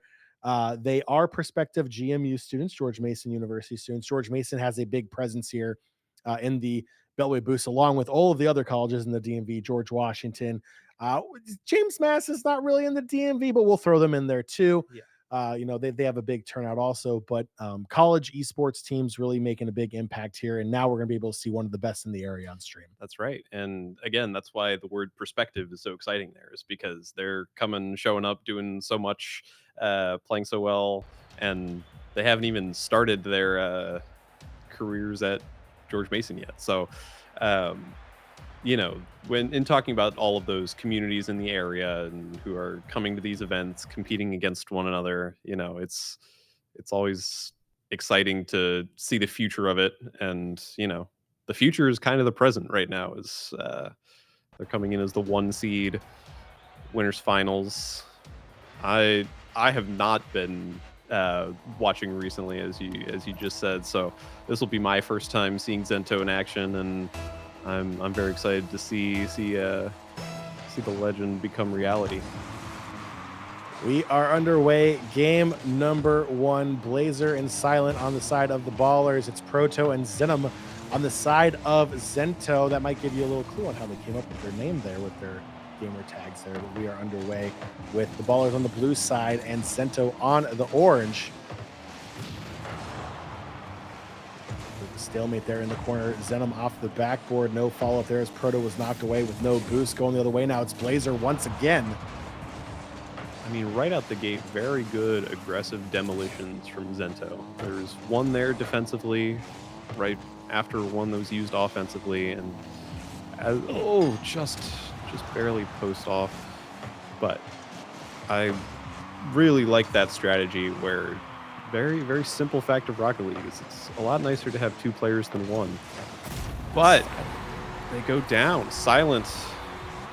They are prospective GMU students, George Mason University students. George Mason has a big presence here in the Beltway Boost, along with all of the other colleges in the DMV, George Washington. James Mass is not really in the DMV, but we'll throw them in there too. Yeah. They have a big turnout also, but college esports teams really making a big impact here. And now we're going to be able to see one of the best in the area on stream. That's right. And again, that's why the word perspective is so exciting there, is because they're showing up, doing so much, playing so well, and they haven't even started their careers at George Mason yet. So, when in talking about all of those communities in the area and who are coming to these events, competing against one another, it's always exciting to see the future of it. And, the future is kind of the present right now, is they're coming in as the 1 seed, winners finals. I have not been watching recently, as you just said, so this will be my first time seeing Zento in action, and I'm very excited to see the legend become reality. We are underway. Game number 1, Blazer and Silent on the side of the Ballers. It's Proto and Zenom on the side of Zento. That might give you a little clue on how they came up with their name there, with their gamer tags there. But we are underway with the Ballers on the blue side and Zento on the orange. Stalemate there in the corner. Zenom off the backboard. No follow-up there as Proto was knocked away with no boost. Going the other way now. It's Blazer once again. I mean, right out the gate, very good aggressive demolitions from Zento. There's one there defensively, right after one that was used offensively, and just barely post off. But I really like that strategy, where very, very simple fact of Rocket League is it's a lot nicer to have 2 players than 1. But they go down. Silent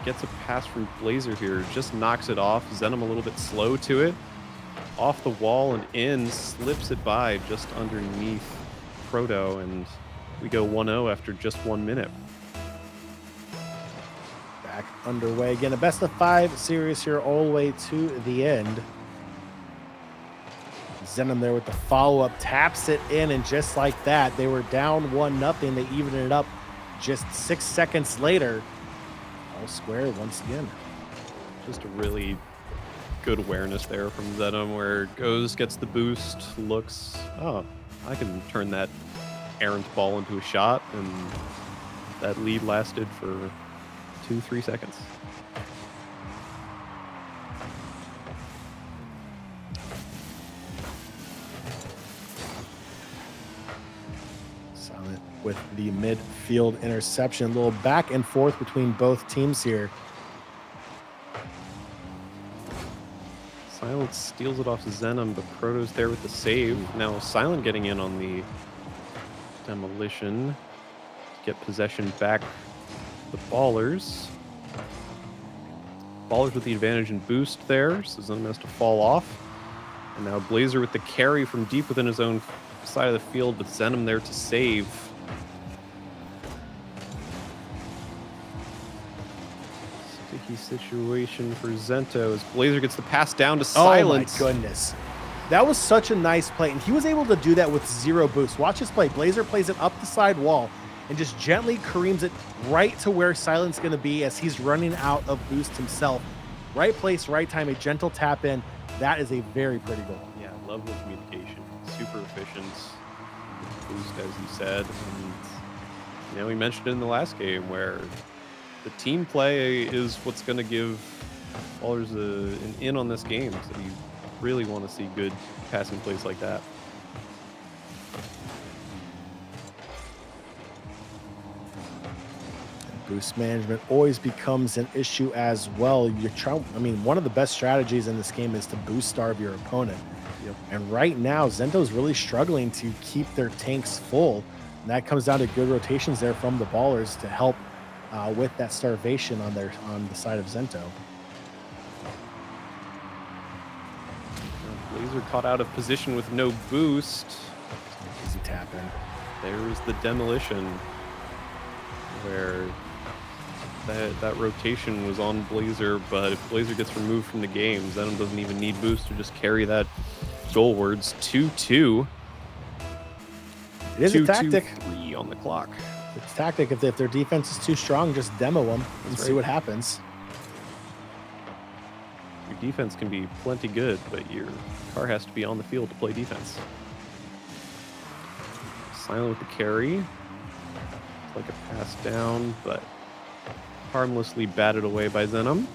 gets a pass from Blazer here, just knocks it off. Zenom a little bit slow to it. Off the wall and in, slips it by just underneath Proto, and we go 1-0 after just 1 minute. Back underway again. A best of 5 series here all the way to the end. Zenom there with the follow-up, taps it in, and just like that, they were down 1-0. They evened it up just 6 seconds later. All square once again. Just a really good awareness there from Zenom, where goes, gets the boost, looks, oh, I can turn that errant ball into a shot, and that lead lasted for 2-3 seconds. Silent with the midfield interception. A little back and forth between both teams here. Silent steals it off Zenom, but Proto's there with the save. Now Silent getting in on the demolition to get possession back. The Ballers. Ballers with the advantage and boost there, so Zenom has to fall off. And now Blazer with the carry from deep within his own side of the field, but Zenom there to save. Sticky situation for Zento as Blazer gets the pass down to Silent. Oh my goodness. That was such a nice play, and he was able to do that with 0 boost. Watch this play. Blazer plays it up the side wall and just gently careens it right to where Silent's going to be as he's running out of boost himself. Right place, right time, a gentle tap in. That is a very pretty goal. Yeah, level of communication. Super efficient boost, as you said. And, we mentioned it in the last game where the team play is what's going to give Ballers an in on this game. So you really want to see good passing plays like that. Boost management always becomes an issue as well. One of the best strategies in this game is to boost starve your opponent. Yep. And right now, Zento's really struggling to keep their tanks full. And that comes down to good rotations there from the Ballers to help with that starvation on the side of Zento. Blazer caught out of position with no boost. Easy tap in. There's the demolition, where that rotation was on Blazer, but if Blazer gets removed from the game, Zenom doesn't even need boost to just carry that goalwards. 2-2. It is a tactic. 3 on the clock. It's a tactic. If their defense is too strong, just demo them and see what happens. Your defense can be plenty good, but your car has to be on the field to play defense. Silent with the carry. It's like a pass down, but harmlessly batted away by Zenom.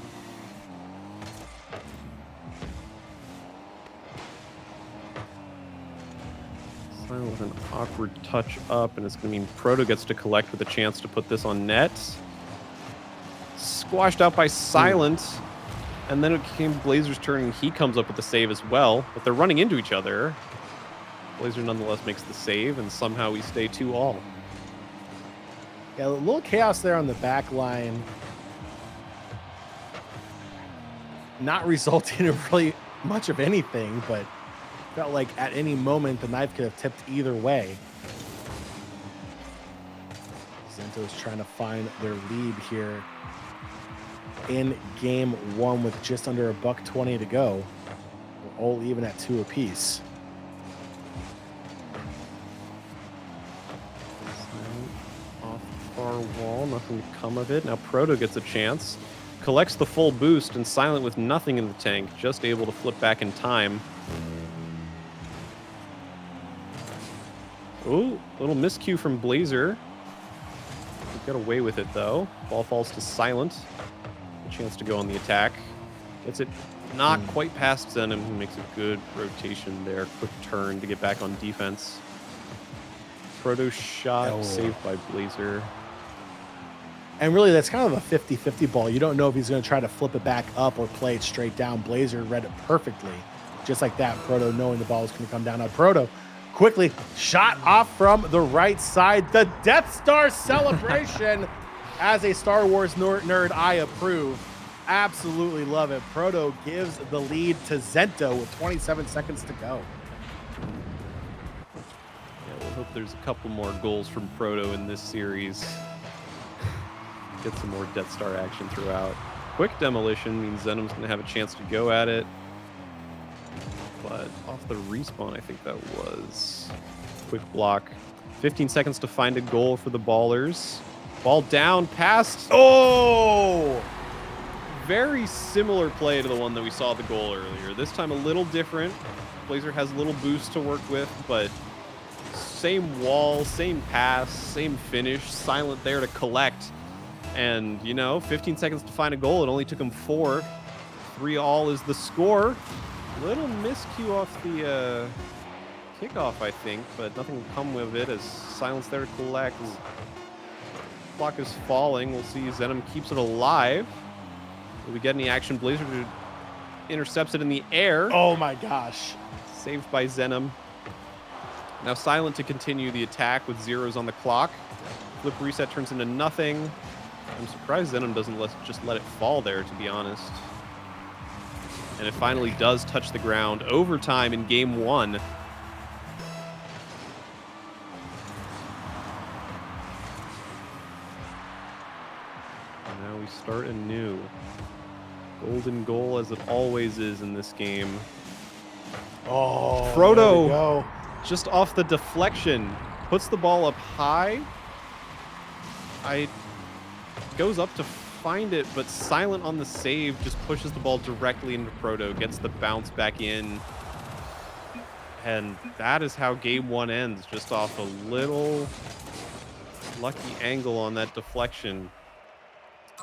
Silent with an awkward touch up, and it's going to mean Proto gets to collect with a chance to put this on net. Squashed out by Silent. And then it came Blazer's turn, and he comes up with the save as well. But they're running into each other. Blazer nonetheless makes the save, and somehow we stay 2-all. Yeah, a little chaos there on the back line. Not resulting in really much of anything, but felt like at any moment the knife could have tipped either way. Zento's trying to find their lead here in game one with just under $120 to go. We're all even at 2 apiece. Off the far wall, nothing to come of it. Now Proto gets a chance. Collects the full boost, and Silent with nothing in the tank, just able to flip back in time. Ooh, little miscue from Blazer. We got away with it though. Ball falls to Silent. A chance to go on the attack. Gets it not quite past Zenom, who makes a good rotation there. Quick turn to get back on defense. Proto shot saved by Blazer. And really, that's kind of a 50-50 ball. You don't know if he's going to try to flip it back up or play it straight down. Blazer read it perfectly. Just like that, Proto knowing the ball was going to come down. Now Proto quickly shot off from the right side. The Death Star celebration. As a Star Wars nerd, I approve. Absolutely love it. Proto gives the lead to Zento with 27 seconds to go. Yeah, we'll hope there's a couple more goals from Proto in this series. Get some more Death Star action throughout. Quick demolition means Zenom's going to have a chance to go at it. But off the respawn, I think that was. Quick block. 15 seconds to find a goal for the Ballers. Ball down, past. Oh! Very similar play to the one that we saw the goal earlier. This time a little different. Blazer has a little boost to work with, but same wall, same pass, same finish. Silent there to collect. And, 15 seconds to find a goal. It only took him 4. 3-all is the score. Little miscue off the kickoff, I think, but nothing will come with it as Silence there to collect. Clock is falling. We'll see Zenom keeps it alive. Will we get any action? Blazer intercepts it in the air. Oh my gosh. Saved by Zenom. Now Silent to continue the attack with zeros on the clock. Flip reset turns into nothing. I'm surprised Zenom doesn't just let it fall there, to be honest. And it finally does touch the ground. Overtime in game 1. Now we start anew. Golden goal as it always is in this game. Oh, Proto just off the deflection. Puts the ball up high. Goes up to find it, but Silent on the save just pushes the ball directly into Proto, gets the bounce back in. And that is how game 1 ends, just off a little lucky angle on that deflection.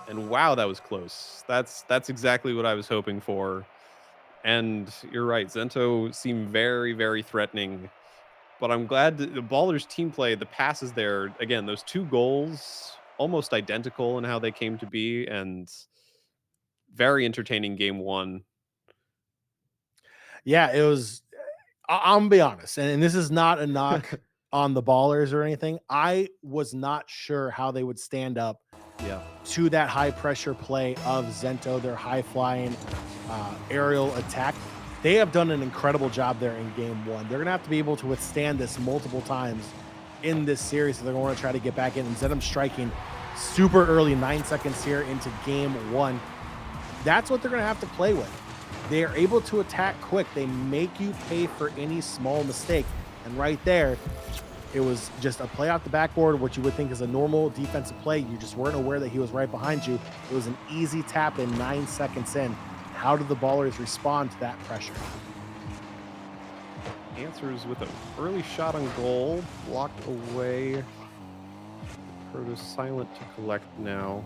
And wow, that was close. That's exactly what I was hoping for. And you're right, Zento seemed very, very threatening. But I'm glad the Ballers team play, the passes there, again, those 2 goals, almost identical in how they came to be, and very entertaining game 1. Yeah, it was. I'm gonna be honest, and this is not a knock on the Ballers or anything. I was not sure how they would stand up Yeah. to that high pressure play of Zento, their high flying aerial attack. They have done an incredible job there in game one. They're going to have to be able to withstand this multiple times in this series. So they're going to try to get back in. And Zenom striking super early, 9 seconds here into game one. That's what they're going to have to play with. They are able to attack quick. They make you pay for any small mistake. And right there, it was just a play off the backboard, what you would think is a normal defensive play. You just weren't aware that he was right behind you. It was an easy tap in 9 seconds in. How did the ballers respond to that pressure? Answers with an early shot on goal, blocked away. Proto silent to collect now.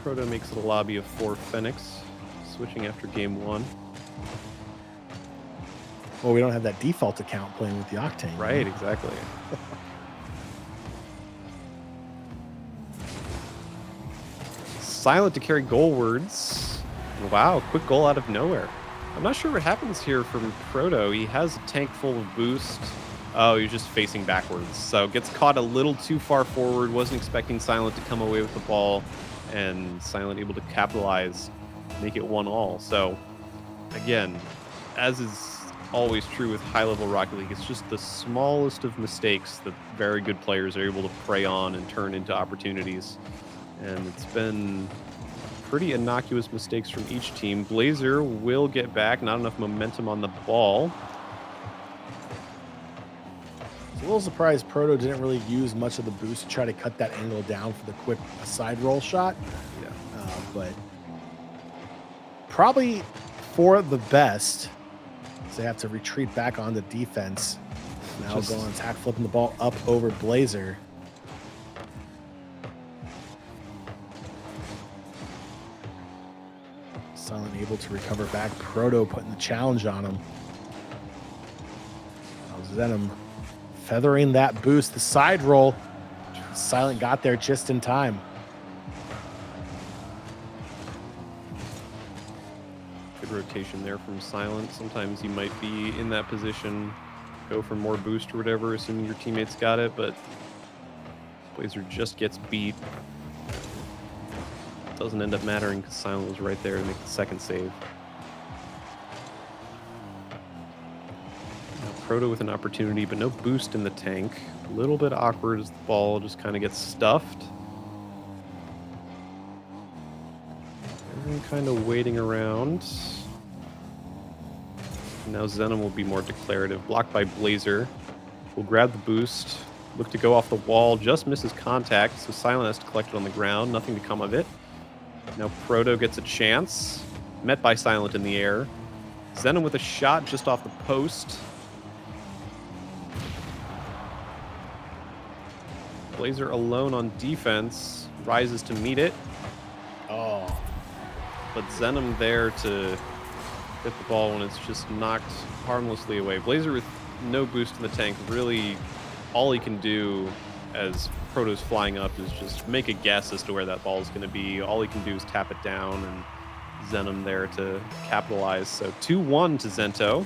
Proto makes it a lobby of 4 Phoenix, switching after game 1. Well, we don't have that default account playing with the Octane. Right, exactly. Silent to carry goalwards. Wow, quick goal out of nowhere. I'm not sure what happens here from Proto. He has a tank full of boost. Oh, he's just facing backwards. So gets caught a little too far forward. Wasn't expecting Silent to come away with the ball. And Silent able to capitalize, make it 1-1. So, again, as is always true with high-level Rocket League, it's just the smallest of mistakes that very good players are able to prey on and turn into opportunities. And it's been pretty innocuous mistakes from each team. Blazer will get back, not enough momentum on the ball. A little surprised Proto didn't really use much of the boost to try to cut that angle down for the quick side roll shot. Yeah. But probably for the best. So they have to retreat back on the defense. Now go on attack, flipping the ball up over Blazer. Silent able to recover back. Proto putting the challenge on him. Zenom feathering that boost. The side roll. Silent got there just in time. Good rotation there from Silent. Sometimes you might be in that position, go for more boost or whatever, assuming your teammates got it, but Blazer just gets beat. Doesn't end up mattering because Silent was right there to make the second save. Proto with an opportunity, but no boost in the tank. A little bit awkward as the ball just kind of gets stuffed. Everyone kind of waiting around. Now Zenom will be more declarative. Blocked by Blazer. Will grab the boost. Look to go off the wall. Just misses contact, so Silent has to collect it on the ground. Nothing to come of it. Now Proto gets a chance. Met by Silent in the air. Zenom with a shot just off the post. Blazer alone on defense, rises to meet it. Oh. But Zenom there to hit the ball when it's just knocked harmlessly away. Blazer with no boost in the tank, really all he can do as Proto's flying up is just make a guess as to where that ball is going to be. All he can do is tap it down, and Zenom there to capitalize. So 2-1 to Zento.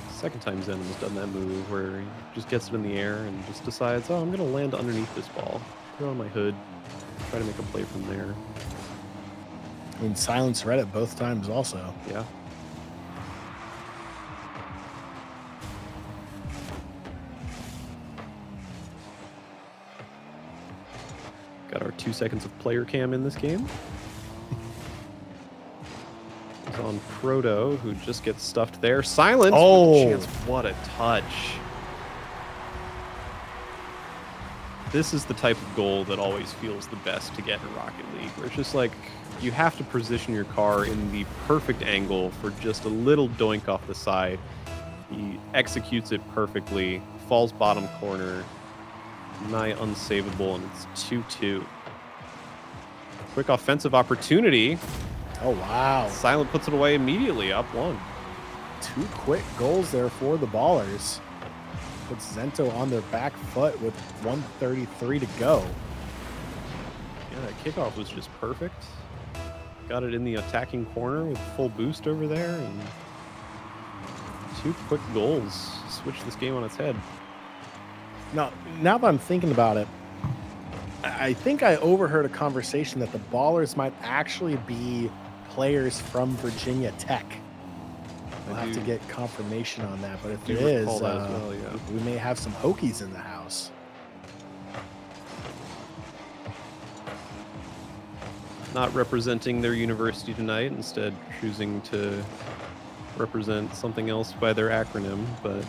Second time Zenom's done that move where he just gets it in the air and just decides, oh, I'm going to land underneath this ball. Put it on my hood. Try to make a play from there. I mean, Silence read it both times also. Yeah. Got our 2 seconds of player cam in this game. It's on Proto, who just gets stuffed there. Silence. Oh. With a chance. What a touch. This is the type of goal that always feels the best to get in Rocket League, where it's just like you have to position your car in the perfect angle for just a little doink off the side. He executes it perfectly, falls bottom corner, nigh unsavable, and it's 2-2. Quick offensive opportunity. Oh, wow. Silent puts it away immediately, up 1. 2 quick goals there for the Ballers. puts Zento on their back foot with 1:33 to go. Yeah, that kickoff was just perfect. Got it in the attacking corner with full boost over there, and 2 quick goals switched this game on its head. Now that I'm thinking about it, I think I overheard a conversation that the Ballers might actually be players from Virginia Tech. We'll have to get confirmation on that, but if it is, that as well, yeah. we may have some Hokies in the house. Not representing their university tonight, instead choosing to represent something else by their acronym, but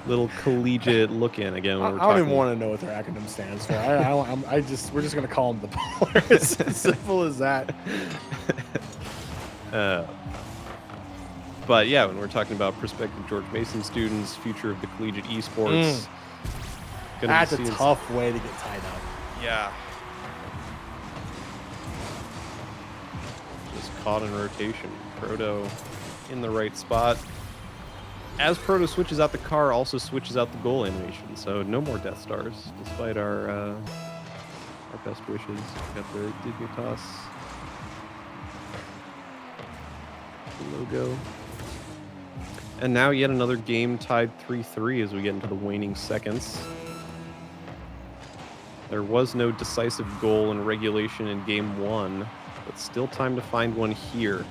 little collegiate look in again. I don't even want to know what their acronym stands for. We're just gonna call them the Ballers. Simple as that. But yeah, when we're talking about prospective George Mason students, future of the collegiate esports, that's a tough way to get tied up. Yeah. Just caught in rotation. Proto in the right spot. As Proto switches out the car, also switches out the goal animation. So no more Death Stars, despite our best wishes. Got the Dignitas logo. And now yet another game tied 3-3 as we get into the waning seconds. There was no decisive goal in regulation in game 1, but still time to find one here.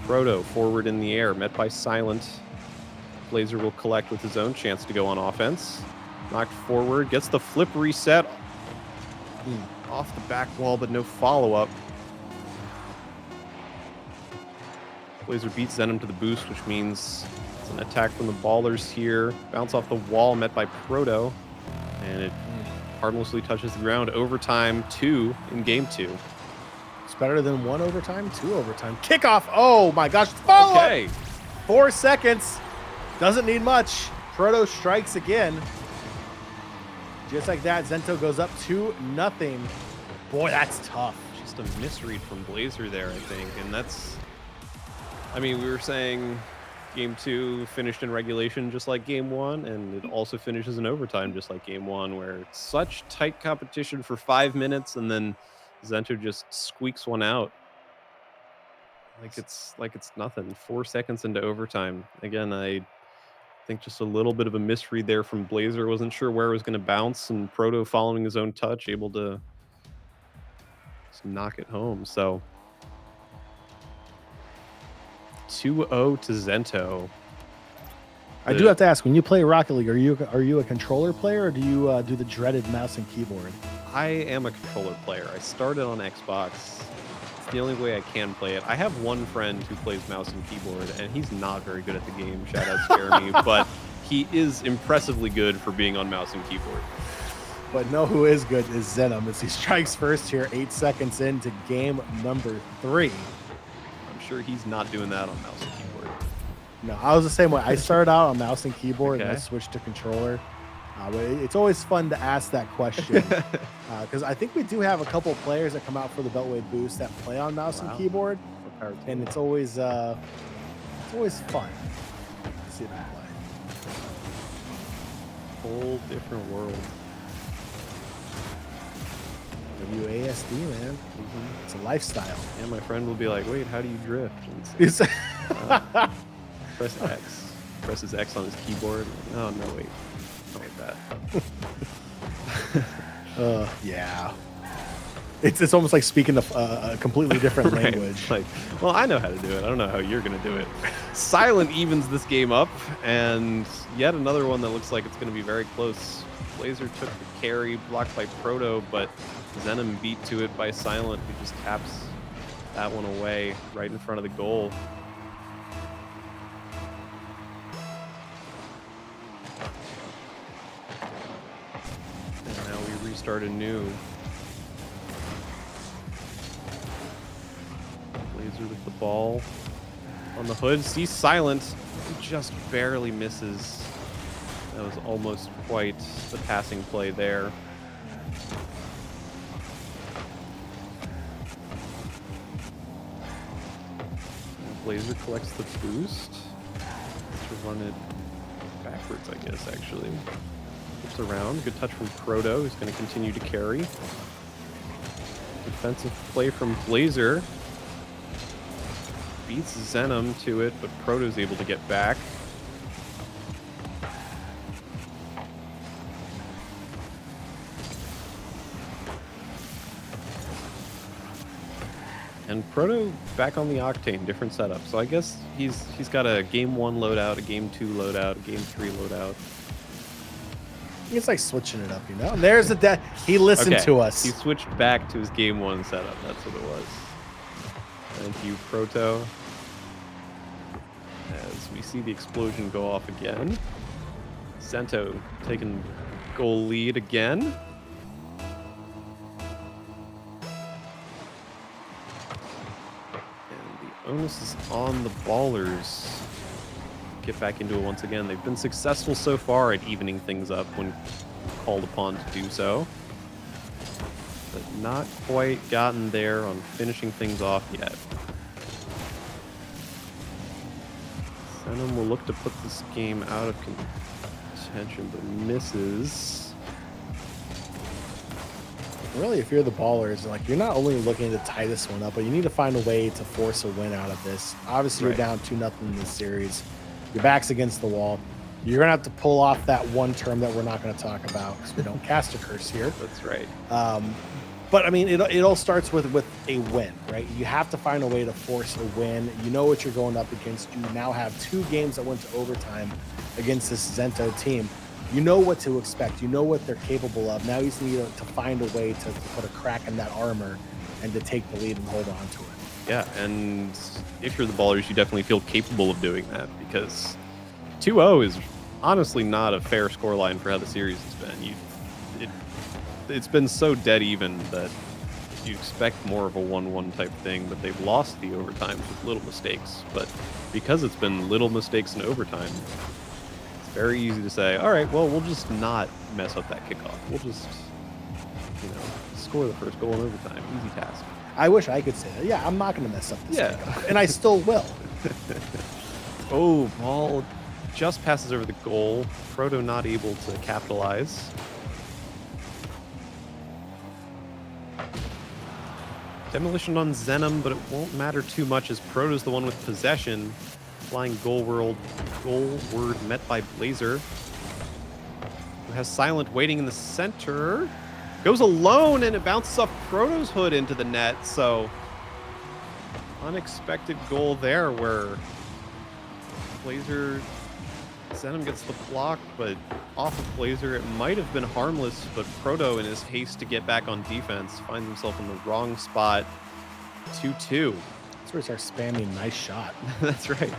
Proto forward in the air, met by Silent. Blazer will collect with his own chance to go on offense. Knocked forward, gets the flip reset. Off the back wall, but no follow-up. Blazer beats Zenom to the boost, which means it's an attack from the Ballers here. Bounce off the wall, met by Proto. And it harmlessly touches the ground. Overtime 2 in game 2. It's better than 1 overtime, 2 overtime. Kickoff. Oh my gosh. Follow up. 4 seconds. Doesn't need much. Proto strikes again. Just like that, Zento goes up 2-0. Boy, that's tough. Just a misread from Blazer there, I think. And that's, I mean, we were saying game 2 finished in regulation just like game 1, and it also finishes in overtime just like game 1, where it's such tight competition for 5 minutes, and then Zento just squeaks one out. Like it's nothing. 4 seconds into overtime. Again, I think just a little bit of a misread there from Blazer. Wasn't sure where it was going to bounce, and Proto following his own touch, able to just knock it home. So 2-0 to Zento. I do have to ask, when you play Rocket League, are you a controller player, or do you do the dreaded mouse and keyboard? I am a controller player. I started on Xbox. It's the only way I can play it. I have one friend who plays mouse and keyboard, and he's not very good at the game. Shout out to Jeremy, but he is impressively good for being on mouse and keyboard. But know who is good is Zenom, as he strikes first here, 8 seconds into game number 3. I'm sure he's not doing that on mouse and keyboard. No, I was the same way. I started out on mouse and keyboard, Okay. and I switched to controller. But it's always fun to ask that question, because I think we do have a couple of players that come out for the Beltway boost that play on mouse and keyboard, and it's always fun to see them play. Whole different world. WASD, man. It's a lifestyle. And my friend will be like, "Wait, how do you drift?" And It's press X. Presses X on his keyboard. Oh no, wait. Not like that. Yeah. It's almost like speaking a completely different Right. language. Like, well, I know how to do it. I don't know how you're going to do it. Silent evens this game up, and yet another one that looks like it's going to be very close. Blazer took the carry, blocked by Proto, but Zenom beat to it by Silent, who just taps that one away right in front of the goal. And now we restart anew. Blazer with the ball on the hood. Sees Silent. He just barely misses. That was almost quite the passing play there. Blazer collects the boost. run it backwards, I guess, actually. Flips around. Good touch from Proto, who's going to continue to carry. Defensive play from Blazer. Beats Zenom to it, but Proto's able to get back. And Proto back on the Octane, different setup. So I guess he's got a game 1 loadout, a game 2 loadout, a game 3 loadout. It's like switching it up, you know? There's a he listened to us. He switched back to his game 1 setup. That's what it was. Thank you, Proto. As we see the explosion go off again. Zento taking goal lead again. Onus is on the Ballers. Get back into it once again. They've been successful so far at evening things up when called upon to do so, but not quite gotten there on finishing things off yet. Zenom will look to put this game out of contention, but misses. Really, if you're the Ballers, like, you're not only looking to tie this one up, but you need to find a way to force a win out of this. Obviously, you're down 2-0 in this series. Your back's against the wall. You're going to have to pull off that one term that we're not going to talk about because we don't cast a curse here. That's right. But, I mean, it all starts with a win, right? You have to find a way to force a win. You know what you're going up against. You now have 2 games that went to overtime against this Zento team. You know what to expect. You know what they're capable of. Now you just need to find a way to put a crack in that armor and to take the lead and hold on to it. Yeah, and if you're the Ballers, you definitely feel capable of doing that because 2-0 is honestly not a fair scoreline for how the series has been. It's been so dead even that you expect more of a 1-1 type thing, but they've lost the overtimes with little mistakes. But because it's been little mistakes in overtime, very easy to say, all right, well, we'll just not mess up that kickoff. We'll just, score the first goal in overtime. Easy task. I wish I could say that. Yeah, I'm not going to mess up this kickoff, and I still will. Oh, ball just passes over the goal. Proto not able to capitalize. Demolition on Zenom, but it won't matter too much as Proto's the one with possession. Flying goal word met by Blazer, who has Silent waiting in the center. Goes alone, and it bounces off Proto's hood into the net, so unexpected goal there where Blazer, Zenom gets the block, but off of Blazer. It might have been harmless, but Proto, in his haste to get back on defense, finds himself in the wrong spot. 2-2. That's where he starts spamming nice shot. That's right.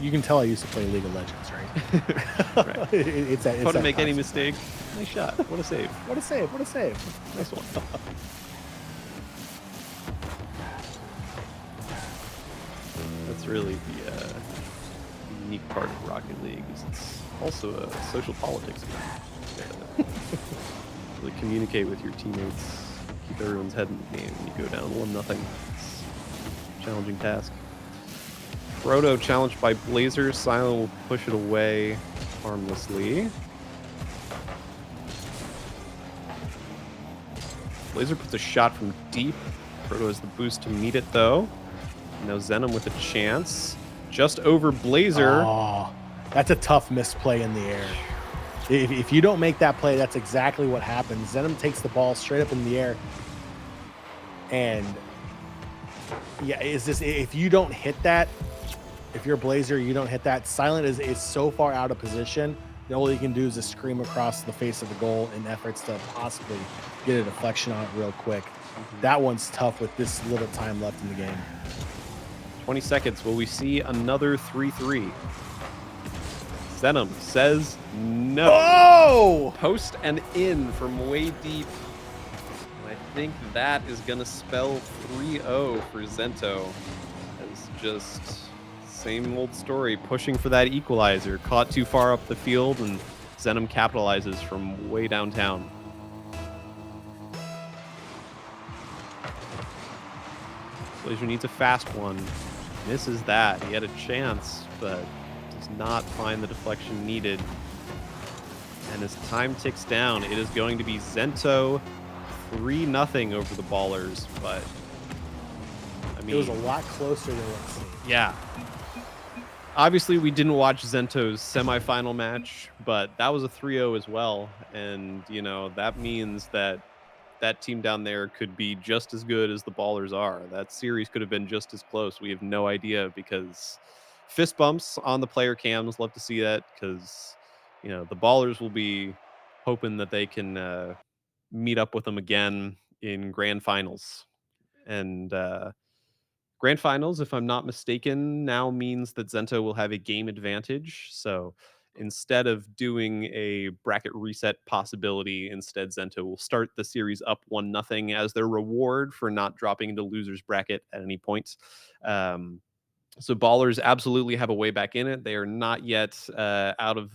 You can tell I used to play League of Legends, right? Right. It's How to make any mistake. Nice shot. What a save. What a save. What a save. Nice one. That's really the unique part of Rocket League. Is it's also a social politics game. Really communicate with your teammates. Keep everyone's head in the game when you go down 1-0. It's a challenging task. Proto challenged by Blazer. Silent will push it away harmlessly. Blazer puts a shot from deep. Proto has the boost to meet it though. Now Zenom with a chance. Just over Blazer. Oh, that's a tough misplay in the air. If you don't make that play, that's exactly what happens. Zenom takes the ball straight up in the air. And yeah, if you don't hit that, if you're Blazer, you don't hit that. Silent is so far out of position. All you can do is just scream across the face of the goal in efforts to possibly get a deflection on it real quick. That one's tough with this little time left in the game. 20 seconds. Will we see another 3-3? Zenom says no. Oh! Post and in from way deep. And I think that is going to spell 3-0 for Zento. As just same old story, pushing for that equalizer. Caught too far up the field, and Zenom capitalizes from way downtown. Blazer needs a fast one. Misses that. He had a chance, but does not find the deflection needed. And as time ticks down, it is going to be Zento 3-0 over the Ballers. But I It was a mean, lot closer than it seemed. yeah. Obviously, we didn't watch Zento's semifinal match, but that was a 3-0 as well. And, that means that that team down there could be just as good as the Ballers are. That series could have been just as close. We have no idea because fist bumps on the player cams. Love to see that because, the Ballers will be hoping that they can meet up with them again in grand finals. And grand finals, if I'm not mistaken, now means that Zento will have a game advantage. So instead of doing a bracket reset possibility, instead Zento will start the series up 1-0 as their reward for not dropping into losers bracket at any point. So Ballers absolutely have a way back in it. They are not yet out of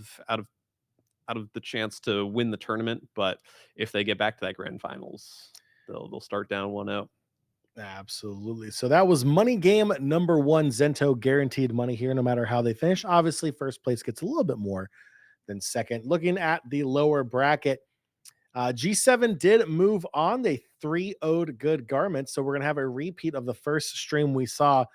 the chance to win the tournament, but if they get back to that grand finals, they'll start down 1-0. Absolutely. So that was money game number one. Zento guaranteed money here, no matter how they finish. Obviously, first place gets a little bit more than second. Looking at the lower bracket, G7 did move on. They 3-0'd Good Garments. So we're going to have a repeat of the first stream we saw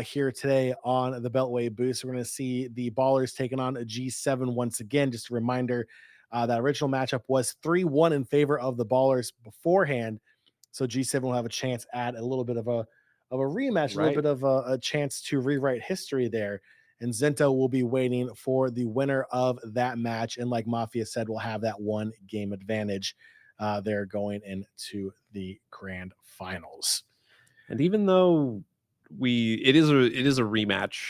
here today on the Beltway boost. We're going to see the Ballers taking on a G7 once again. Just a reminder, that original matchup was 3-1 in favor of the Ballers beforehand. So G7 will have a chance at a little bit of a rematch, a little Right. bit of a chance to rewrite history there. And Zento will be waiting for the winner of that match. And like Mafia said, we'll have that one game advantage. They're going into the grand finals. And even though it is a rematch,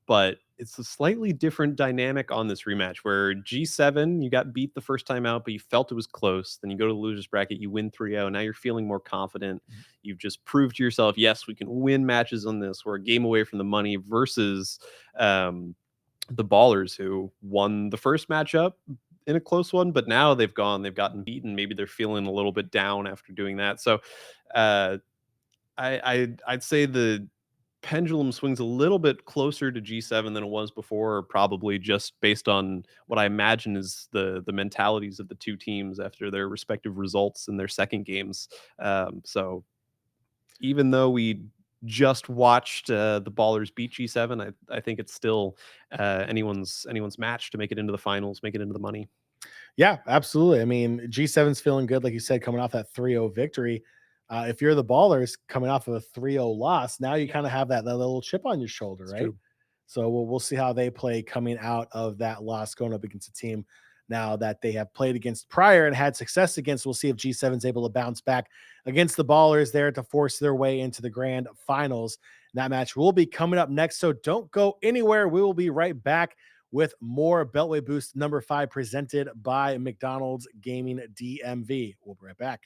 but it's a slightly different dynamic on this rematch where G7, you got beat the first time out, but you felt it was close. Then you go to the losers bracket, you win 3-0. Now you're feeling more confident. You've just proved to yourself, yes, we can win matches on this. We're a game away from the money versus the Ballers who won the first matchup in a close one, but now they've gotten beaten. Maybe they're feeling a little bit down after doing that. So I'd say the pendulum swings a little bit closer to G7 than it was before, probably just based on what I imagine is the mentalities of the two teams after their respective results in their second games. So even though we just watched the Ballers beat G7, I think it's still anyone's match to make it into the finals, make it into the money. Yeah, absolutely. I mean, G7's feeling good, like you said, coming off that 3-0 victory. If you're the Ballers coming off of a 3-0 loss, now you kind of have that little chip on your shoulder, It's right? true. So we'll see how they play coming out of that loss, going up against a team now that they have played against prior and had success against. We'll see if G7's able to bounce back against the Ballers there to force their way into the grand finals. That match will be coming up next. So don't go anywhere. We will be right back with more Beltway Boost number 5 presented by McDonald's Gaming DMV. We'll be right back.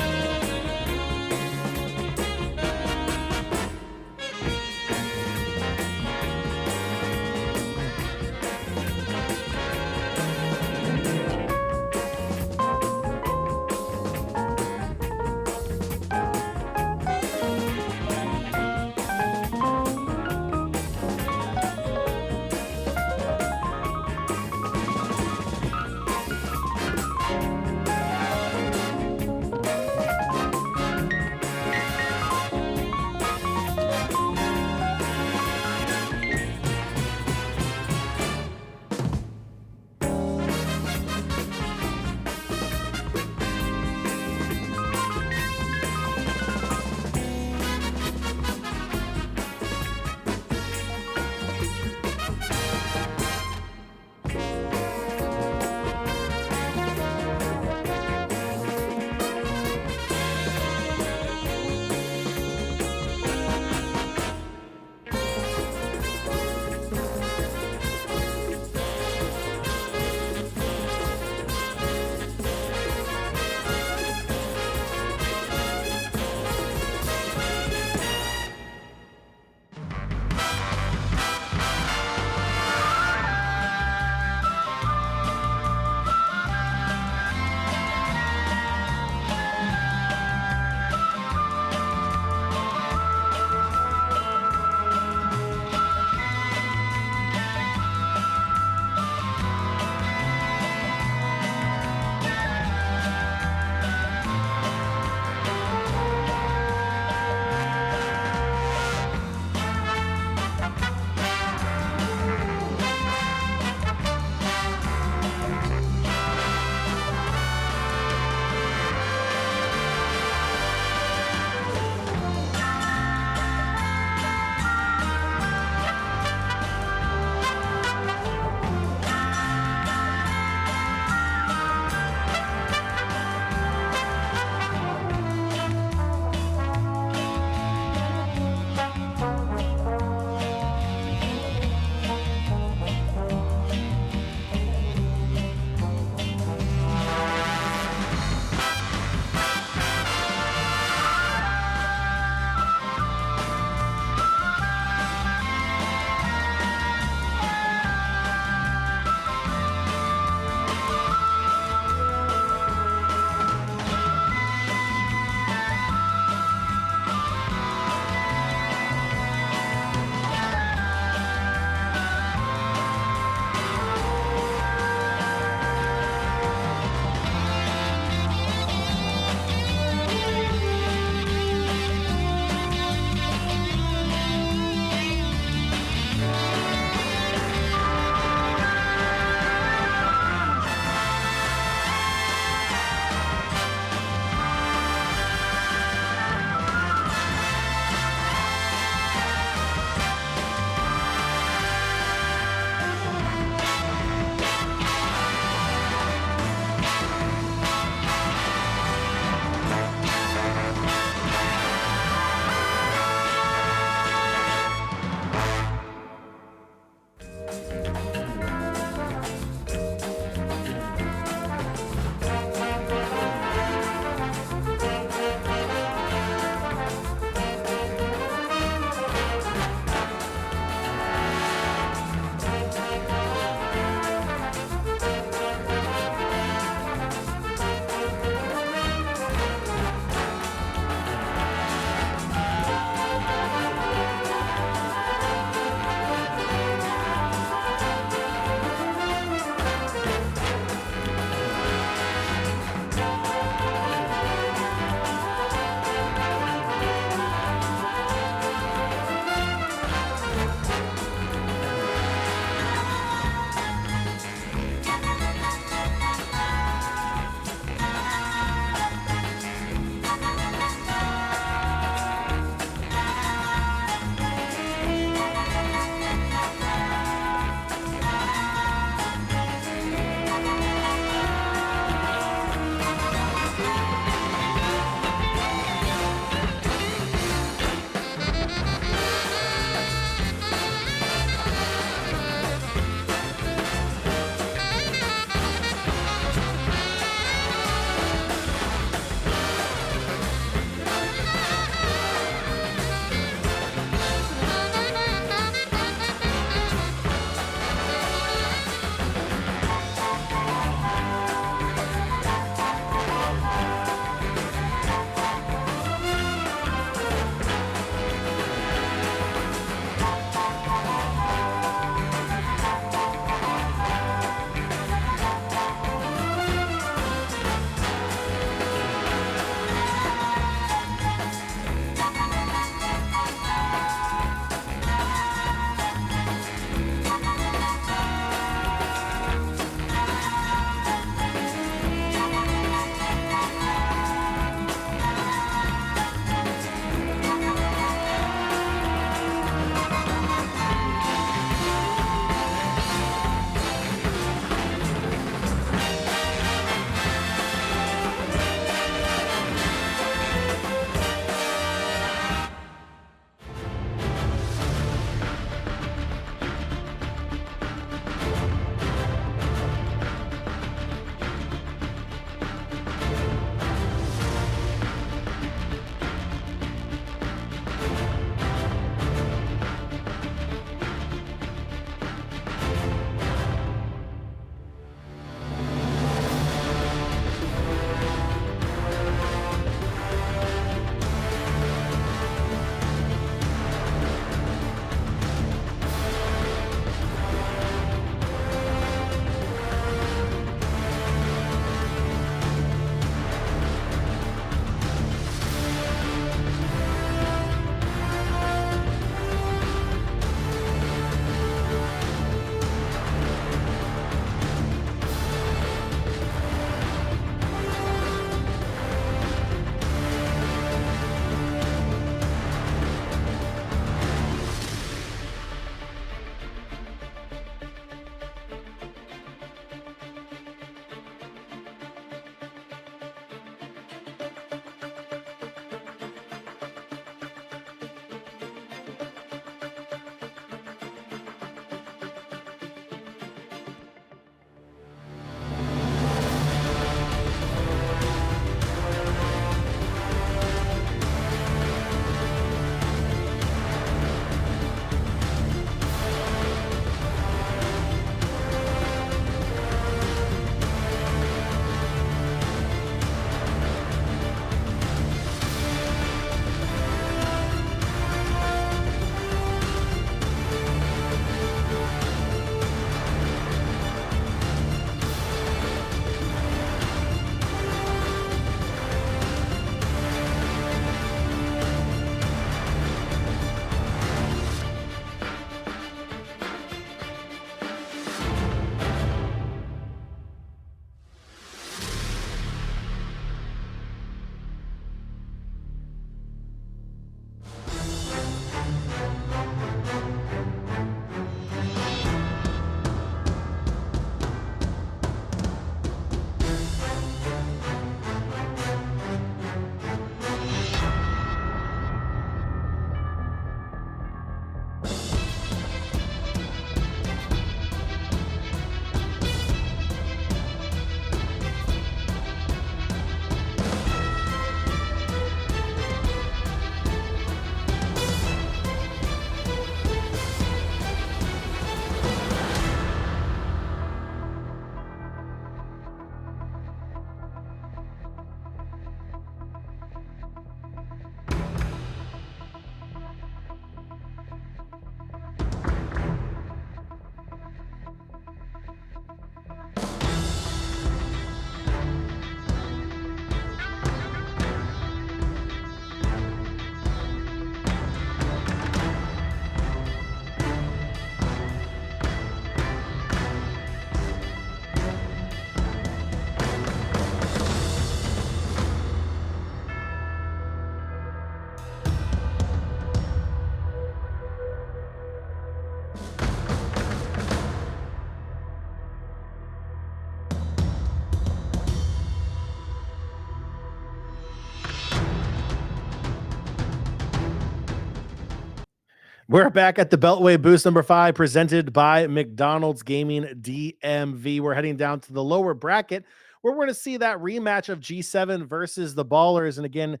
We're back at the Beltway boost number 5, presented by McDonald's Gaming DMV. We're heading down to the lower bracket where we're going to see that rematch of G7 versus the Ballers. And again,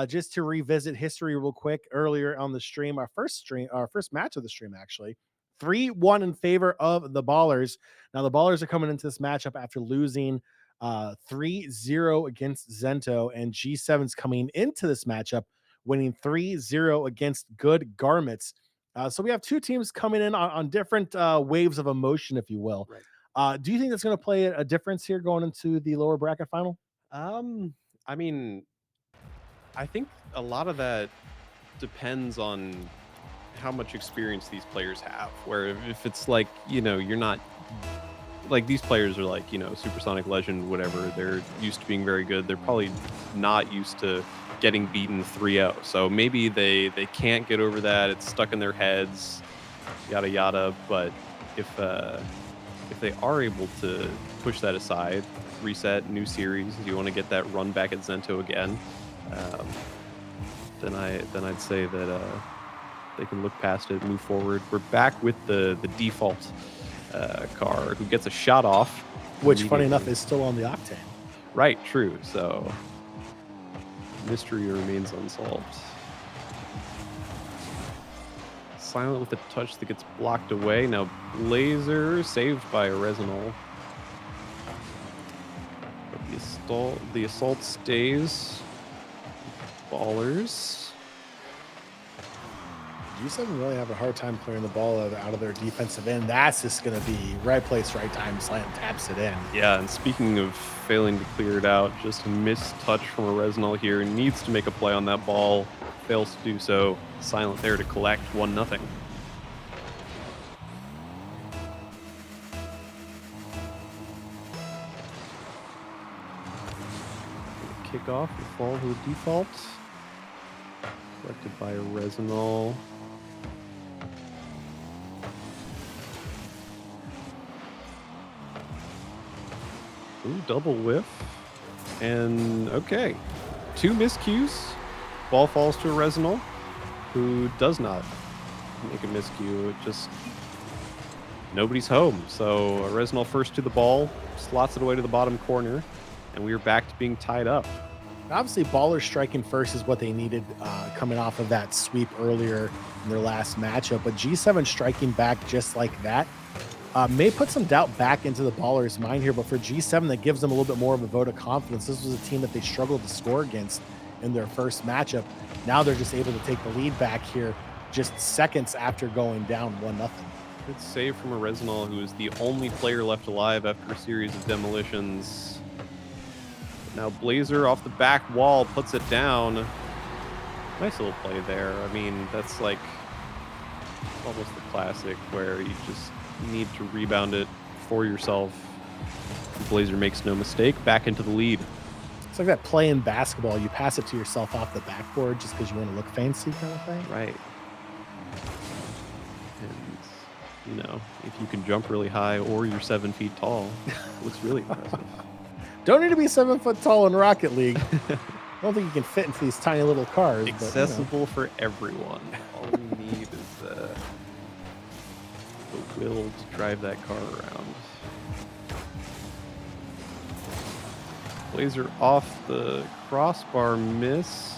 just to revisit history real quick, earlier on the stream, our first match of the stream, actually, 3-1 in favor of the Ballers. Now the Ballers are coming into this matchup after losing 3-0 against Zento, and G7's coming into this matchup winning 3-0 against Good Garments. So we have two teams coming in on different waves of emotion, if you will. Right. Do you think that's going to play a difference here going into the lower bracket final? I mean, I think a lot of that depends on how much experience these players have. Where if it's like, you're not like, these players are like, Supersonic Legend, whatever, they're used to being very good. They're probably not used to getting beaten 3-0. So maybe they can't get over that. It's stuck in their heads, yada yada. But if they are able to push that aside, reset, new series, you want to get that run back at Zento again, then I'd say that they can look past it, move forward. We're back with the default car who gets a shot off, which funny enough is still on the Octane. Right, true. So mystery remains unsolved. Silent with a touch that gets blocked away. Now Blazer saved by Resinol. But the assault stays. Ballers. G7 really have a hard time clearing the ball out of their defensive end. That's just going to be right place, right time. Slant taps it in. Yeah, and speaking of failing to clear it out, just a missed touch from a Resinol here. Needs to make a play on that ball. Fails to do so. Silent there to collect 1-0. Kickoff will fall to the default. Collected by Resinol. Ooh, double whiff. And okay. 2 miscues. Ball falls to a Resinol, who does not make a miscue. It just nobody's home. So a Resinol first to the ball, slots it away to the bottom corner, and we are back to being tied up. Obviously, Ballers striking first is what they needed coming off of that sweep earlier in their last matchup. But G7 striking back just like that may put some doubt back into the Ballers' mind here. But for G7, that gives them a little bit more of a vote of confidence. This was a team that they struggled to score against in their first matchup. Now they're just able to take the lead back here just seconds after going down 1-0. Good save from a Resinol, who is the only player left alive after a series of demolitions. Now Blazer off the back wall puts it down. Nice little play there. I mean, that's like almost the classic where you just need to rebound it for yourself. Blazer makes no mistake, back into the lead. It's like that play in basketball. You pass it to yourself off the backboard just because you want to look fancy kind of thing. Right. And, if you can jump really high or you're 7 feet tall, it looks really impressive. Don't need to be 7 foot tall in Rocket League. I don't think you can fit into these tiny little cars. Accessible for everyone. All we need is the will to drive that car around. Blazer off the crossbar miss.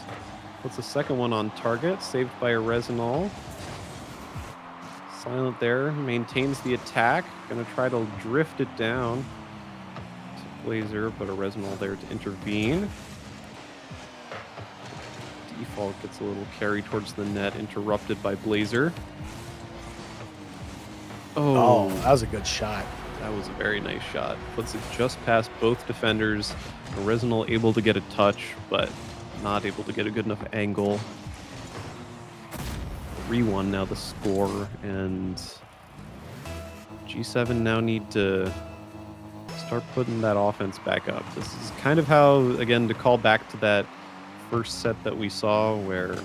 Puts the second one on target. Saved by a Resinol. Silent there. Maintains the attack. Gonna try to drift it down to Blazer, but a Resinol there to intervene. Default gets a little carry towards the net, interrupted by Blazer. Oh, that was a good shot. That was a very nice shot. Puts it just past both defenders. Resinol able to get a touch, but not able to get a good enough angle. 3-1 now the score, and G7 now need to start putting that offense back up. This is kind of how, again, to call back to that first set that we saw where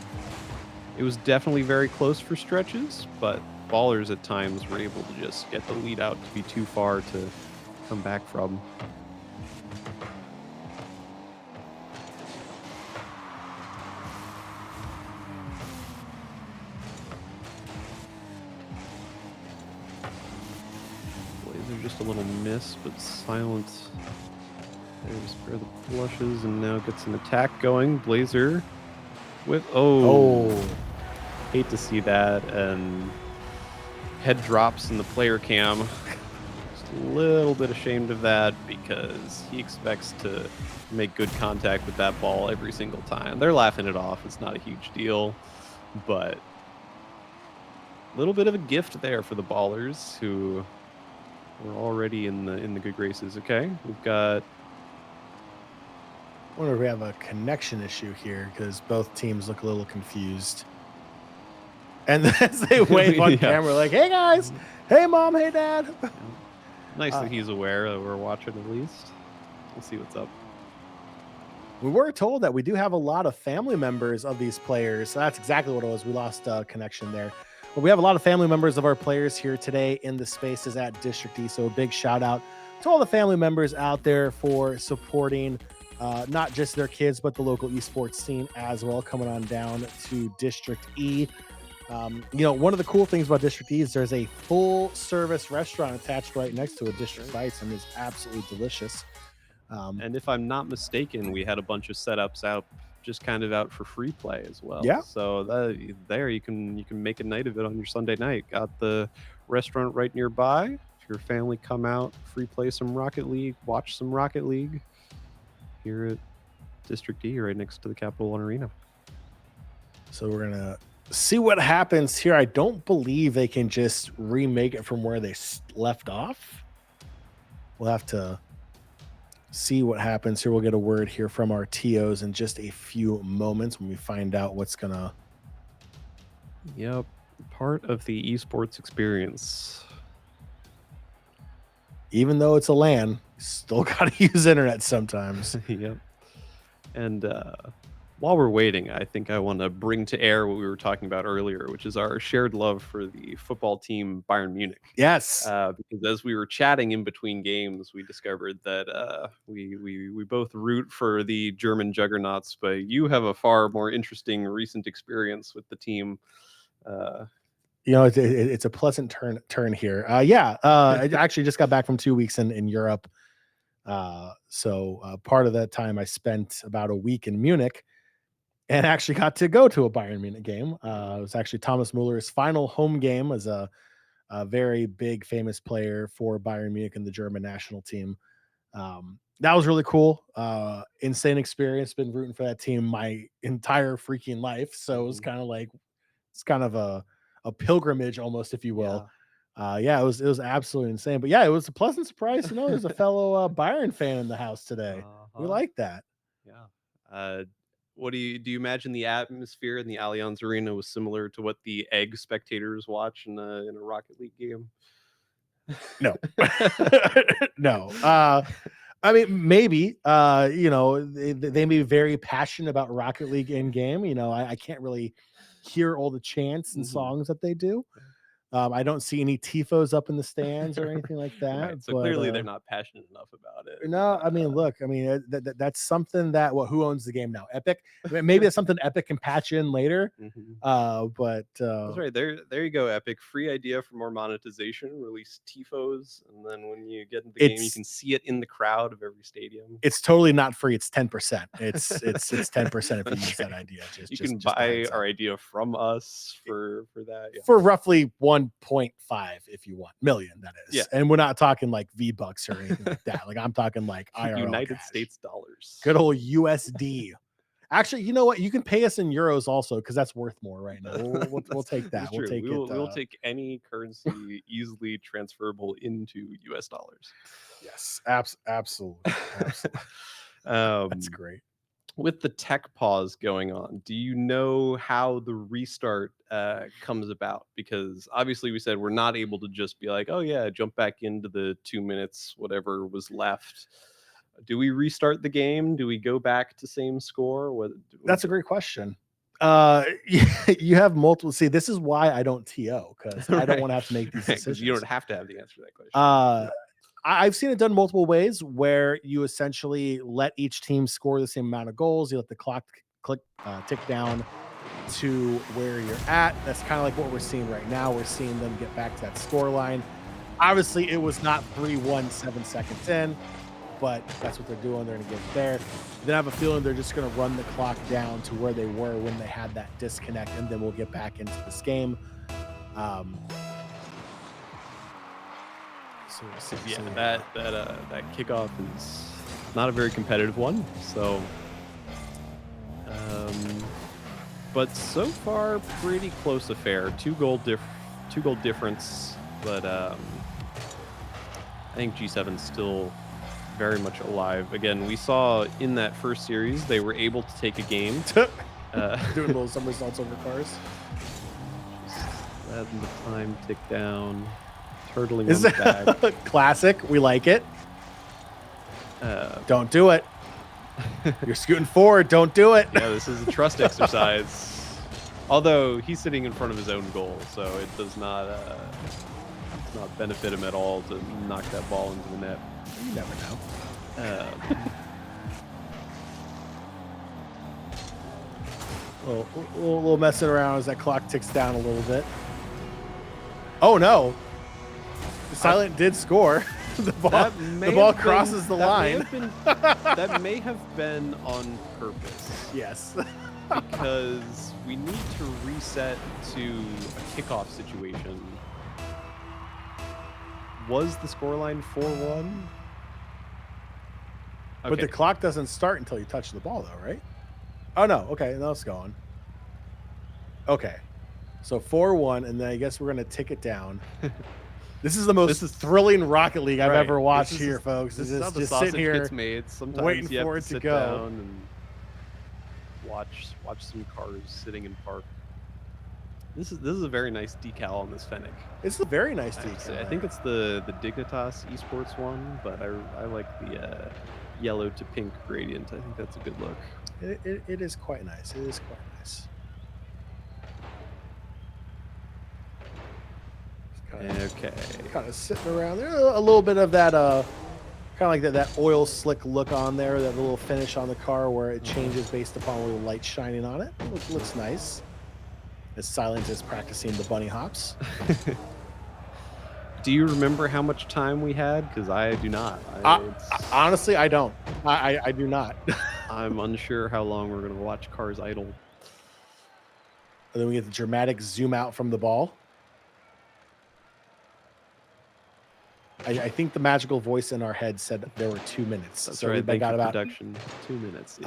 it was definitely very close for stretches, but Ballers at times were able to just get the lead out to be too far to come back from. just a little miss, but silent. There's spare the blushes, and now gets an attack going. Blazer with hate to see that, and head drops in the player cam. Just a little bit ashamed of that because he expects to make good contact with that ball every single time. They're laughing it off. It's not a huge deal, but a little bit of a gift there for the ballers who were already in the good graces. Okay, we've got. I wonder if we have a connection issue here because both teams look a little confused. And as they wave on camera, like, "Hey guys, hey mom, hey dad." Yeah. Nice that he's aware that we're watching at least. We'll see what's up. We were told that we do have a lot of family members of these players. So that's exactly what it was. We lost connection there. But we have a lot of family members of our players here today in the spaces at District E. So a big shout out to all the family members out there for supporting not just their kids, but the local esports scene as well, coming on down to District E. One of the cool things about District E is there's a full service restaurant attached right next to a District Bites, and it's absolutely delicious. And if I'm not mistaken, we had a bunch of setups out, just kind of out for free play as well. Yeah. So there you can make a night of it on your Sunday night. Got the restaurant right nearby. If your family come out, free play some Rocket League, watch some Rocket League here at District E, right next to the Capital One Arena. So we're gonna see what happens here. I don't believe they can just remake it from where they left off. We'll have to see what happens here. We'll get a word here from our TOs in just a few moments when we find out what's gonna. Yep, part of the esports experience. Even though it's a LAN, still got to use internet sometimes. Yep. And while we're waiting, I think I want to bring to air what we were talking about earlier, which is our shared love for the football team Bayern Munich. Yes. Because as we were chatting in between games, we discovered that we both root for the German juggernauts, but you have a far more interesting recent experience with the team. It's a pleasant turn here. I actually just got back from 2 weeks in Europe. So part of that time I spent about a week in Munich and actually got to go to a Bayern Munich game. It was actually Thomas Muller's final home game as a very big, famous player for Bayern Munich and the German national team. That was really cool. Insane experience. Been rooting for that team my entire freaking life. So it was kind of like, it's kind of a pilgrimage almost, if you will. It was absolutely insane. But yeah, it was a pleasant surprise. There's a fellow Bayern fan in the house today. We like that. Yeah. What do you imagine the atmosphere in the Allianz Arena was similar to what the egg spectators watch in a Rocket League game? No. No. I mean, maybe, they may be very passionate about Rocket League in game. I can't really hear all the chants and songs that they do. I don't see any tifos up in the stands or anything like that. Right, so clearly they're not passionate enough about it. No, I mean, look, that's something that who owns the game now? Epic. Maybe that's something Epic can patch in later. But that's right. There you go, Epic. Free idea for more monetization. Release tifos, and then when you get into the game, you can see it in the crowd of every stadium. It's totally not free. It's 10%. It's 10% if you use that idea. You can buy our idea from us for that. Yeah. For roughly 1.5 if you want million, that is. Yeah. And we're not talking like V-Bucks or anything like that. Like I'm talking like IRL United cash. States dollars. Good old USD. Actually, you know what? You can pay us in euros also because that's worth more right now. We'll take that. We'll take it. We'll take any currency easily transferable into US dollars. Yes, absolutely. That's great. With the tech pause going on, do you know how the restart comes about? Because obviously we said we're not able to just be like, oh yeah, jump back into the 2 minutes, whatever was left. Do we restart the game? Do we go back to same score? That's a great question. You have multiple. See, this is why I don't TO, because I don't want to have to make these decisions. You don't have to have the answer to that question. I've seen it done multiple ways where you essentially let each team score the same amount of goals. You let the clock tick down to where you're at. That's kind of like what we're seeing right now. We're seeing them get back to that score line. Obviously, it was not 3-1 7 seconds in, but that's what they're doing. They're going to get it there. Then I have a feeling they're just going to run the clock down to where they were when they had that disconnect, and then we'll get back into this game. Um, Yeah, that kickoff is not a very competitive one. So, but so far pretty close affair. Two goal difference, but I think G7's still very much alive. Again, we saw in that first series they were able to take a game, doing little somersaults over cars. Just letting the time tick down. Turtling on the back. Classic. We like it. Don't do it. You're scooting forward. Don't do it. Yeah, this is a trust exercise. Although he's sitting in front of his own goal, so it does not benefit him at all to knock that ball into the net. You never know. A little messing around as that clock ticks down a little bit. Oh no! Silent did score. The ball crosses the line. That may have been on purpose. Yes. Because we need to reset to a kickoff situation. Was the scoreline 4-1? Okay. But the clock doesn't start until you touch the ball, though, right? Oh, no. Okay, now it's going. Okay. So 4-1, and then I guess we're going to tick it down. This is the most thrilling Rocket League I've ever watched here, folks. This is how the sausage gets made. Sometimes waiting you have for to it to sit go. down and watch some cars sitting in park. This is a very nice decal on this Fennec. It's a very nice decal. I think it's the Dignitas Esports one, but I like the yellow to pink gradient. I think that's a good look. It is quite nice. It is quite nice. Okay. Kind of sitting around there. A little bit of that, kind of like that oil slick look on there, that little finish on the car where it changes based upon where the light's shining on it. It looks nice. As Silent is practicing the bunny hops. Do you remember how much time we had? Because I do not. Honestly, I don't. I do not. I'm unsure how long we're going to watch cars idle. And then we get the dramatic zoom out from the ball. I think the magical voice in our head said there were 2 minutes. That's so right. we got about production 2 minutes.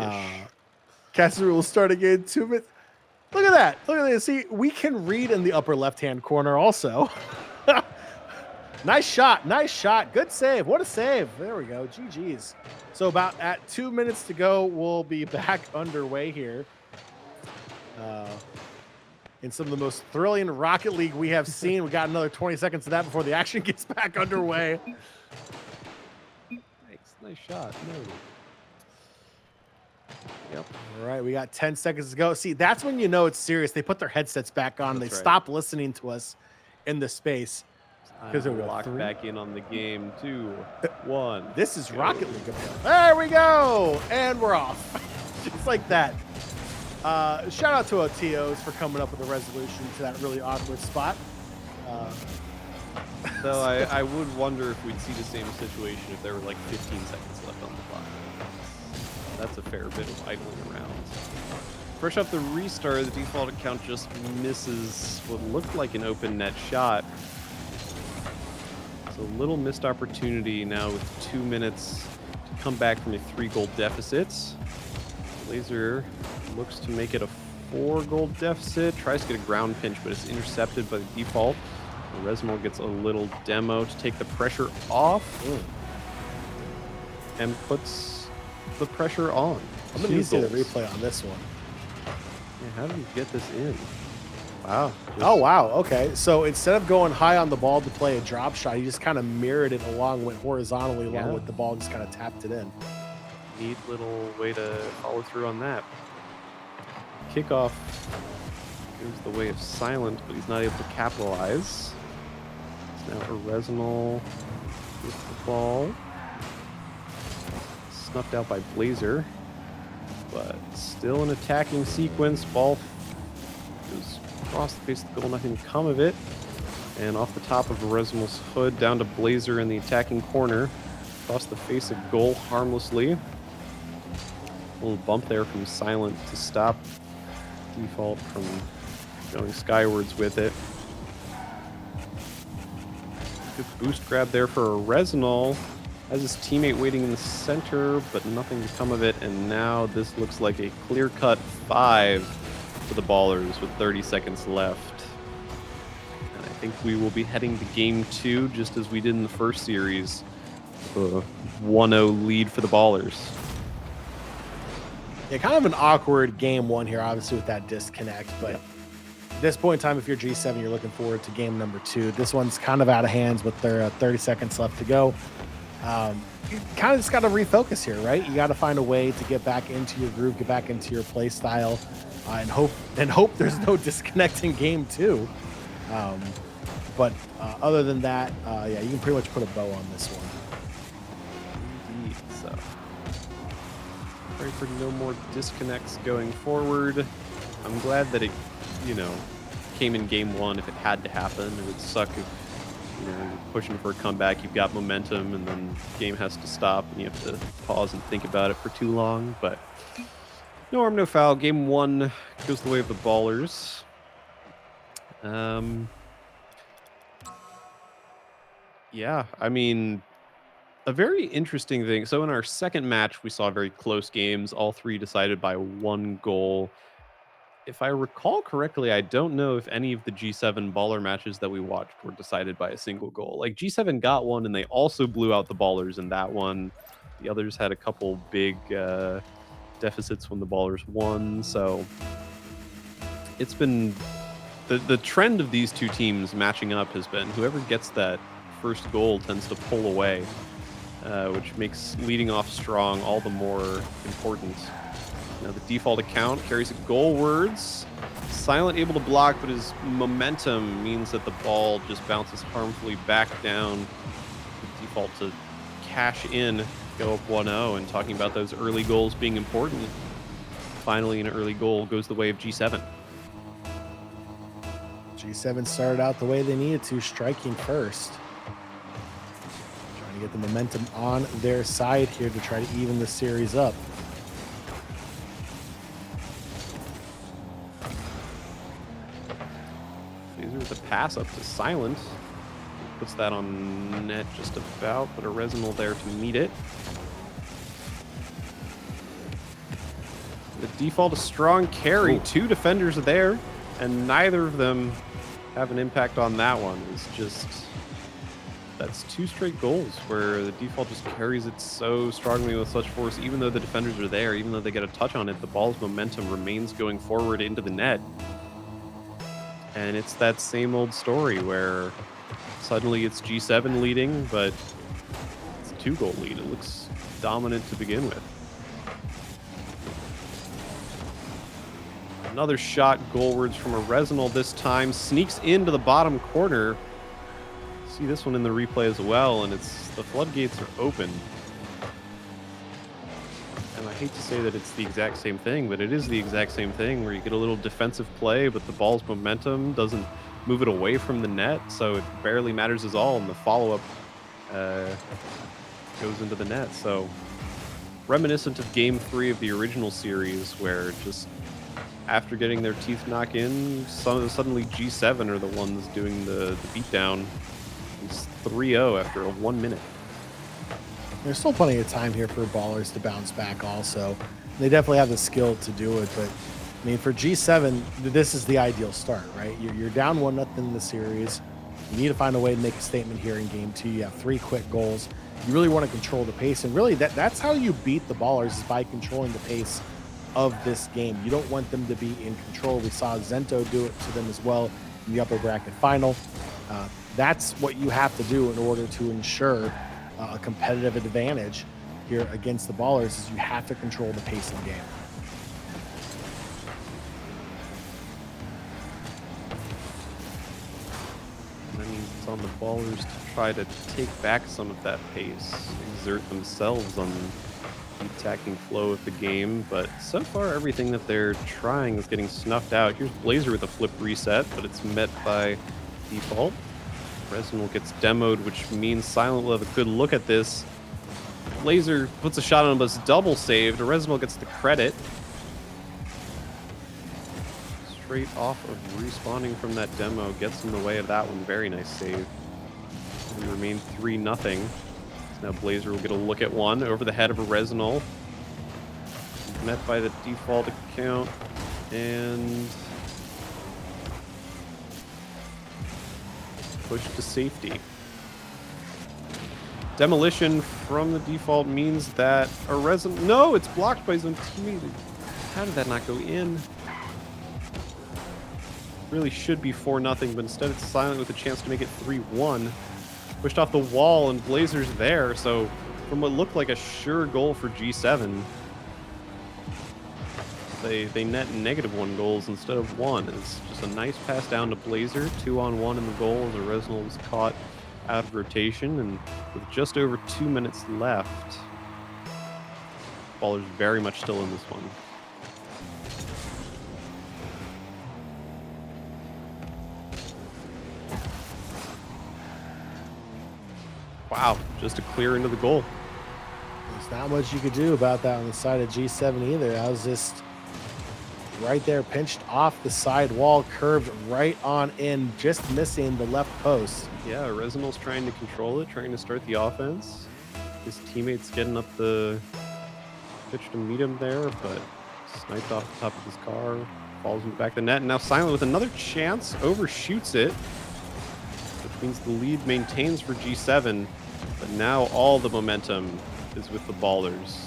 Caster will start again 2 minutes. Look at that. Look at that. See, we can read in the upper left-hand corner also. Nice shot. Nice shot. Good save. What a save. There we go. GG's. So about at 2 minutes to go, we'll be back underway here. In some of the most thrilling Rocket League we have seen. We got another 20 seconds of that before the action gets back underway. Nice shot. No. Yep. All right, we got 10 seconds to go. See, that's when you know it's serious. They put their headsets back on. They stop listening to us in the space. Because they're locked back in on the game. 2, 1. This is Rocket League. There we go. And we're off. Just like that. Shout out to OTOs for coming up with a resolution to that really awkward spot. Though I would wonder if we'd see the same situation if there were like 15 seconds left on the clock. That's a fair bit of idling around. First off the restart, the default account just misses what looked like an open net shot. It's a little missed opportunity now with 2 minutes to come back from a 3-goal deficit. Laser looks to make it a 4-goal deficit. Tries to get a ground pinch, but it's intercepted by the default. Resmal gets a little demo to take the pressure off. And puts the pressure on. I'm going to see the replay on this one. Yeah, how did he get this in? Wow. Oh, wow. Okay. So instead of going high on the ball to play a drop shot, he just kind of mirrored it along, went horizontally along with the ball, just kind of tapped it in. Neat little way to follow through on that. Kickoff goes the way of Silent, but he's not able to capitalize. It's now Resmal with the ball. Snuffed out by Blazer, but still an attacking sequence. Ball goes across the face of the goal, nothing to come of it. And off the top of Reznal's hood, down to Blazer in the attacking corner. Across the face of goal harmlessly. A little bump there from Silent to stop Default from going skywards with it. Good boost grab there for Reznal. Has his teammate waiting in the center, but nothing to come of it. And now this looks like a clear-cut 5 for the Ballers with 30 seconds left. And I think we will be heading to game 2, just as we did in the first series. A 1-0 lead for the Ballers. Yeah, kind of an awkward game 1 here, obviously, with that disconnect. But at this point in time, if you're G7, you're looking forward to game number 2. This one's kind of out of hands with their 30 seconds left to go. You kind of just got to refocus here, right? You got to find a way to get back into your groove, get back into your play style, and hope there's no disconnect in game 2. But other than that, yeah, you can pretty much put a bow on this one. Indeed. So pray for no more disconnects going forward. I'm glad that it, came in game 1 if it had to happen. It would suck if, you're pushing for a comeback, you've got momentum, and then the game has to stop, and you have to pause and think about it for too long. But no harm, no foul. Game 1 goes the way of the Ballers. Yeah, I mean, a very interesting thing. So in our second match, we saw very close games, all 3 decided by 1 goal. If I recall correctly, I don't know if any of the G7 Baller matches that we watched were decided by a single goal. Like, G7 got one, and they also blew out the Ballers in that one. The others had a couple big deficits when the Ballers won. So it's been the trend of these 2 teams matching up has been whoever gets that first goal tends to pull away, which makes leading off strong all the more important. Now the default account carries it goalwards. Silent able to block, but his momentum means that the ball just bounces harmfully back down. The default to cash in, go up 1-0, and talking about those early goals being important. Finally, an early goal goes the way of G7. G7 started out the way they needed to, striking first. Trying to get the momentum on their side here to try to even the series up. With a pass up to Silent. Puts that on net just about, but a Reznal there to meet it. The default, a strong carry. Ooh. 2 defenders are there, and neither of them have an impact on that one. It's just, that's 2 straight goals where the default just carries it so strongly with such force. Even though the defenders are there, even though they get a touch on it, the ball's momentum remains going forward into the net. And it's that same old story where suddenly it's G7 leading, but it's a 2-goal lead. It looks dominant to begin with. Another shot goalwards from a Reznal this time. Sneaks into the bottom corner. See this one in the replay as well, and it's the floodgates are open. And I hate to say that it's the exact same thing, but it is the exact same thing where you get a little defensive play, but the ball's momentum doesn't move it away from the net, so it barely matters at all, and the follow-up goes into the net. So reminiscent of Game 3 of the original series, where just after getting their teeth knocked in, suddenly G7 are the ones doing the beatdown. It's 3-0 after 1 minute. There's still plenty of time here for Ballers to bounce back also. They definitely have the skill to do it, but I mean, for G7, this is the ideal start, right? You're down 1-0 in the series. You need to find a way to make a statement here in game 2. You have 3 quick goals. You really want to control the pace, and really that's how you beat the Ballers, is by controlling the pace of this game. You don't want them to be in control. We saw Zento do it to them as well in the upper bracket final. That's what you have to do in order to ensure a competitive advantage here against the Ballers, is you have to control the pace of the game. That means it's on the Ballers to try to take back some of that pace, exert themselves on the attacking flow of the game, but so far everything that they're trying is getting snuffed out. Here's Blazer with a flip reset, but it's met by default. Resinal gets demoed, which means Silent will have a good look at this. Blazer puts a shot on him, but it's double saved. Resinal gets the credit. Straight off of respawning from that demo, gets in the way of that one. Very nice save. And remain 3-0. So now Blazer will get a look at one over the head of a Resinal. Met by the default account. And push to safety. Demolition from the default means that a Resinal... No, it's blocked by his own teammate. How did that not go in? Really should be 4-0, but instead it's Silent with a chance to make it 3-1. Pushed off the wall, and Blazer's there, so from what looked like a sure goal for G7, they net -1 goals instead of 1. It's just a nice pass down to Blazer, 2-on-1 in the goal as Resinal was caught out of rotation, and with just over 2 minutes left, Baller's very much still in this one. Wow, just a clear into the goal. There's not much you could do about that on the side of G7 either. I was just right there, pinched off the side wall, curved right on in, just missing the left post. Yeah, Resinal's trying to control it, trying to start the offense. His teammate's getting up the pitch to meet him there, but sniped off the top of his car, falls in the back of the net, and now Silent with another chance, overshoots it, which means the lead maintains for G7, but now all the momentum is with the Ballers.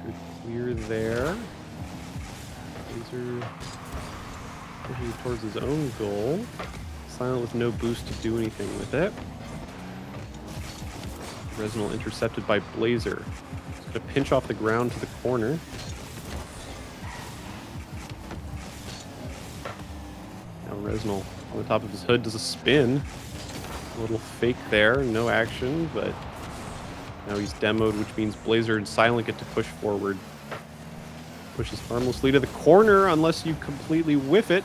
Good clear there. Blazer pushing towards his own goal. Silent with no boost to do anything with it. Resinal intercepted by Blazer. He's going to pinch off the ground to the corner. Now Resinal on the top of his hood does a spin. A little fake there, no action, but now he's demoed, which means Blazer and Silent get to push forward. Pushes harmlessly to the corner unless you completely whiff it.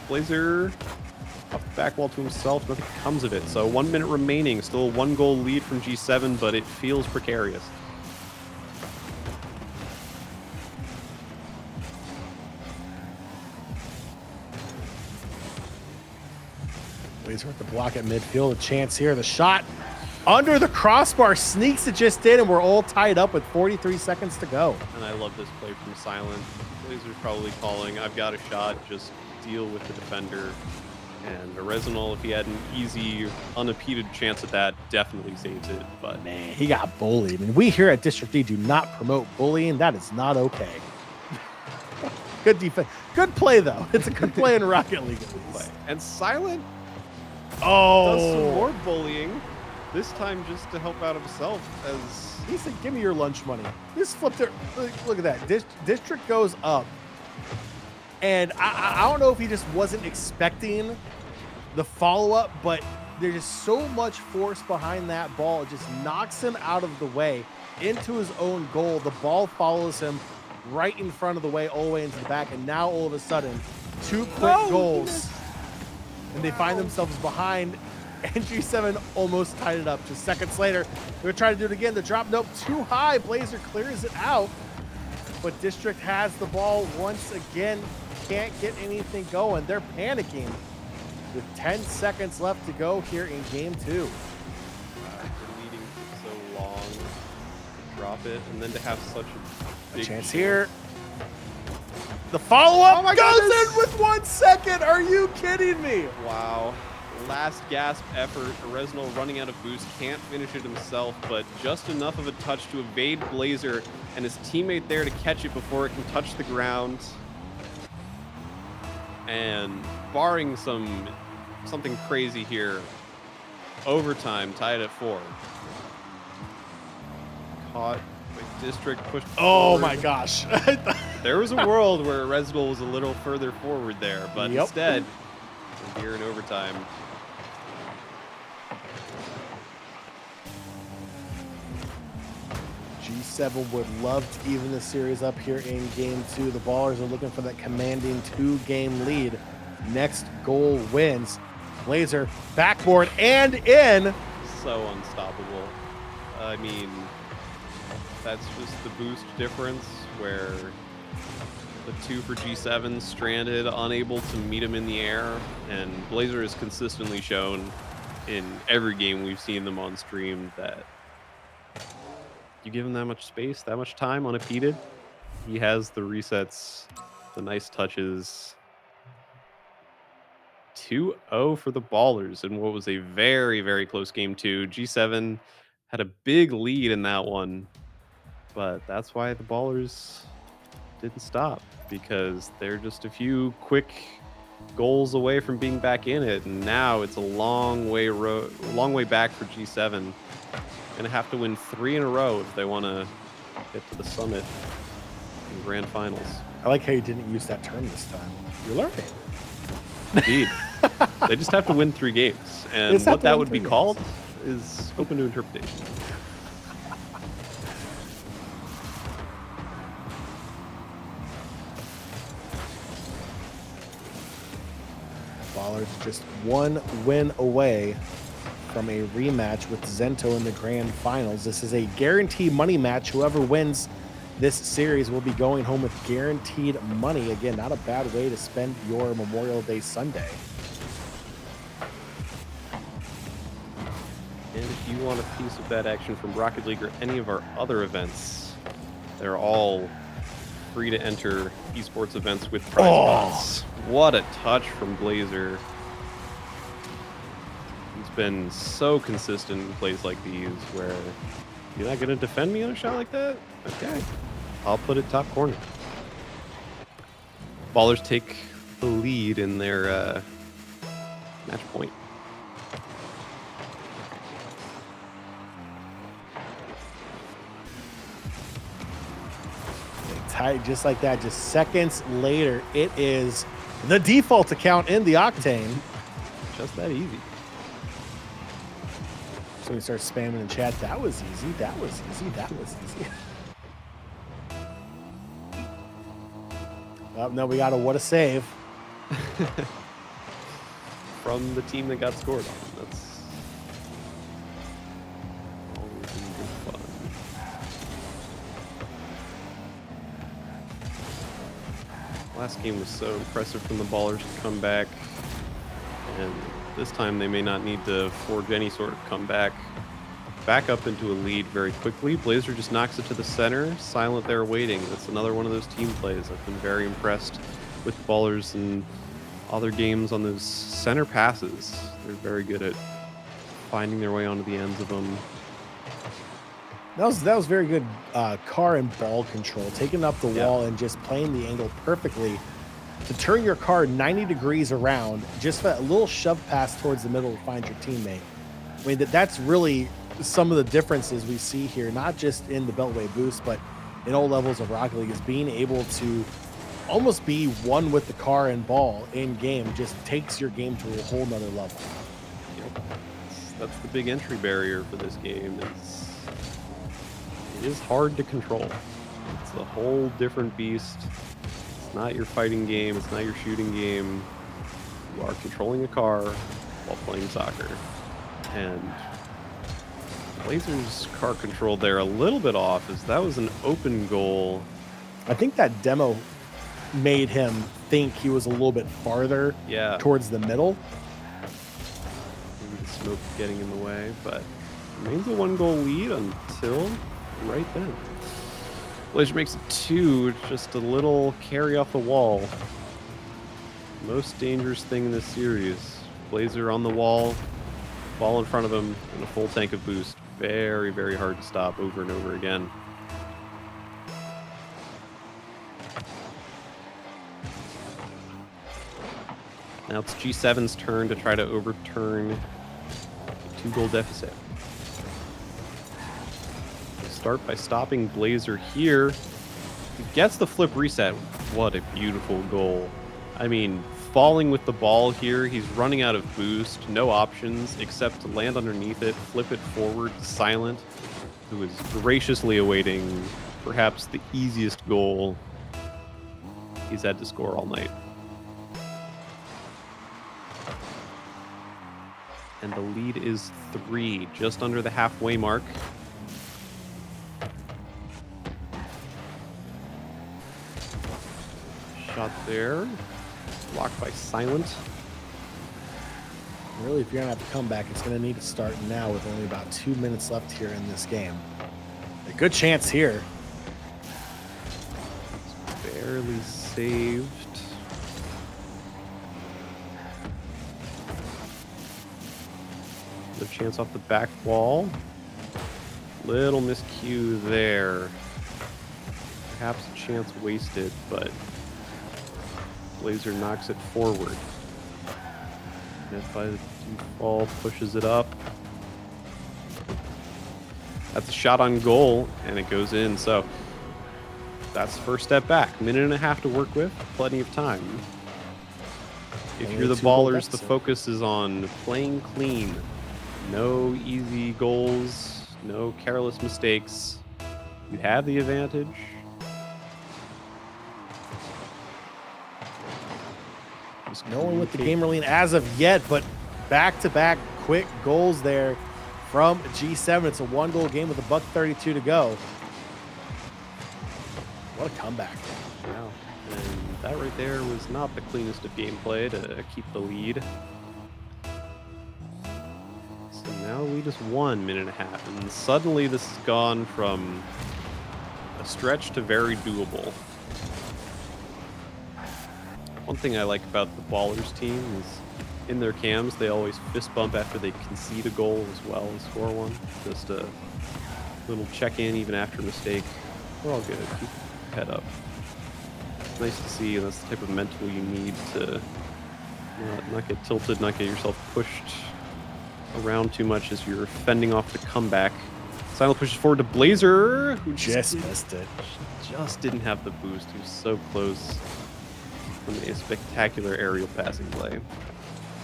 Blazer off the back wall to himself, nothing comes of it. So 1 minute remaining, still a 1-goal lead from G7, but it feels precarious. Blazer with the block at midfield, a chance here. The shot under the crossbar, sneaks it just in, and we're all tied up with 43 seconds to go. And I love this play from Silent. Blazer's probably calling, I've got a shot, just deal with the defender. And Resinal, if he had an easy, unimpeded chance at that, definitely saves it. But Man, he got bullied. And we here at District D do not promote bullying. That is not okay. Good defense. Good play, though. It's a good play in Rocket League, at least. And Silent Oh, does some more bullying, this time just to help out himself, as he said, give me your lunch money. This flipped it. Look at that. District goes up. And I don't know if he just wasn't expecting the follow-up, but there's just so much force behind that ball. It just knocks him out of the way into his own goal. The ball follows him right in front of the way, all the way into the back. And now all of a sudden, 2 quick goals. And they find themselves behind. And G7 almost tied it up. Just seconds later, they're going to try to do it again. The drop, nope, too high. Blazer clears it out. But District has the ball once again. Can't get anything going. They're panicking with 10 seconds left to go here in game 2. After leading for so long, to drop it, and then to have such a big Chance here. The follow-up goes in with 1 second. Are you kidding me? Wow. Last gasp effort. Resinal running out of boost, can't finish it himself, but just enough of a touch to evade Blazer and his teammate there to catch it before it can touch the ground. And barring something crazy here, overtime tied at 4. Caught by District, pushed Oh forward. my gosh. There was a world where Resinal was a little further forward there, but instead, we're here in overtime. G7 would love to even the series up here in game 2. The Ballers are looking for that commanding 2-game lead. Next goal wins. Blazer backboard and in. So unstoppable. I mean, that's just the boost difference where the 2 for G7 stranded, unable to meet him in the air, and Blazer has consistently shown in every game we've seen them on stream that you give him that much space, that much time unimpeded, he has the resets, the nice touches. 2-0 for the Ballers in what was a very, very close game 2. G7 had a big lead in that one, but that's why the Ballers didn't stop, because they're just a few quick goals away from being back in it, and now it's a long way back for G7. Gonna have to win 3 in a row if they want to get to the summit in grand finals. I like how you didn't use that term this time. You're learning. Indeed. They just have to win 3 games, and what that would be called is open to interpretation. Ballers just 1 win away from a rematch with Zento in the grand finals. This is a guaranteed money match. Whoever wins this series will be going home with guaranteed money. Again, not a bad way to spend your Memorial Day Sunday. And if you want a piece of that action from Rocket League or any of our other events, they're all free to enter esports events with prize spots. What a touch from Blazer. He's been so consistent in plays like these where you're not going to defend me on a shot like that? Okay. I'll put it top corner. Ballers take the lead in their match point. Tight, just like that. Just seconds later, it is the default account in the Octane. Just that easy. So we start spamming in chat. That was easy. That was easy. That was easy. Oh, no, we got a what a save. From the team that got scored on. That's always good fun. Last game was so impressive from the Ballers to come back, and this time they may not need to forge any sort of comeback. Back up into a lead very quickly. Blazer just knocks it to the center. Silent there waiting. That's another one of those team plays. I've been very impressed with the Ballers and other games on those center passes. They're very good at finding their way onto the ends of them. That was very good car and ball control, taking up the wall and just playing the angle perfectly to turn your car 90 degrees around, just that little shove pass towards the middle to find your teammate. I mean, that's really some of the differences we see here, not just in the Beltway boost, but in all levels of Rocket League, is being able to almost be one with the car and ball in game just takes your game to a whole nother level. Yep. That's the big entry barrier for this game. It is hard to control. It's a whole different beast. It's not your fighting game. It's not your shooting game. You are controlling a car while playing soccer. And Blazer's car control there a little bit off, as that was an open goal. I think that demo made him think he was a little bit farther towards the middle. Maybe the smoke getting in the way, but remains a 1-goal lead until right then. Blazer makes it 2, it's just a little carry off the wall. Most dangerous thing in this series. Blazer on the wall, ball in front of him, and a full tank of boost. Very, very hard to stop over and over again. Now it's G7's turn to try to overturn a 2-goal deficit. They start by stopping Blazer here. He gets the flip reset. What a beautiful goal. I mean, falling with the ball here, he's running out of boost, no options except to land underneath it, flip it forward, silent, who is graciously awaiting perhaps the easiest goal he's had to score all night. And the lead is 3, just under the halfway mark. Shot there, blocked by Silent. Really, if you're going to have to come back, it's going to need to start now with only about 2 minutes left here in this game. A good chance here. It's barely saved. The chance off the back wall. Little miscue there. Perhaps a chance wasted, but Blazer knocks it forward. Net by the default, pushes it up. That's a shot on goal, and it goes in. So that's the first step back. Minute and a half to work with, plenty of time. If Only you're the 2-goal Ballers, the deficit. focus is on playing clean. No easy goals, no careless mistakes. You have the advantage. No one with the gamer lean as of yet, but back-to-back quick goals there from G7. It's a 1-goal game with $1:32 to go. What a comeback. Wow. And that right there was not the cleanest of gameplay to keep the lead. So now we just 1 minute and a half, and suddenly this has gone from a stretch to very doable. One thing I like about the Ballers team is in their cams, they always fist bump after they concede a goal as well as score one. Just a little check-in even after a mistake. We're all good. Keep your head up. It's nice to see, and that's the type of mental you need to not get tilted, not get yourself pushed around too much as you're fending off the comeback. Silent pushes forward to Blazer, who Just missed it. just didn't have the boost. He was so close from a spectacular aerial passing play.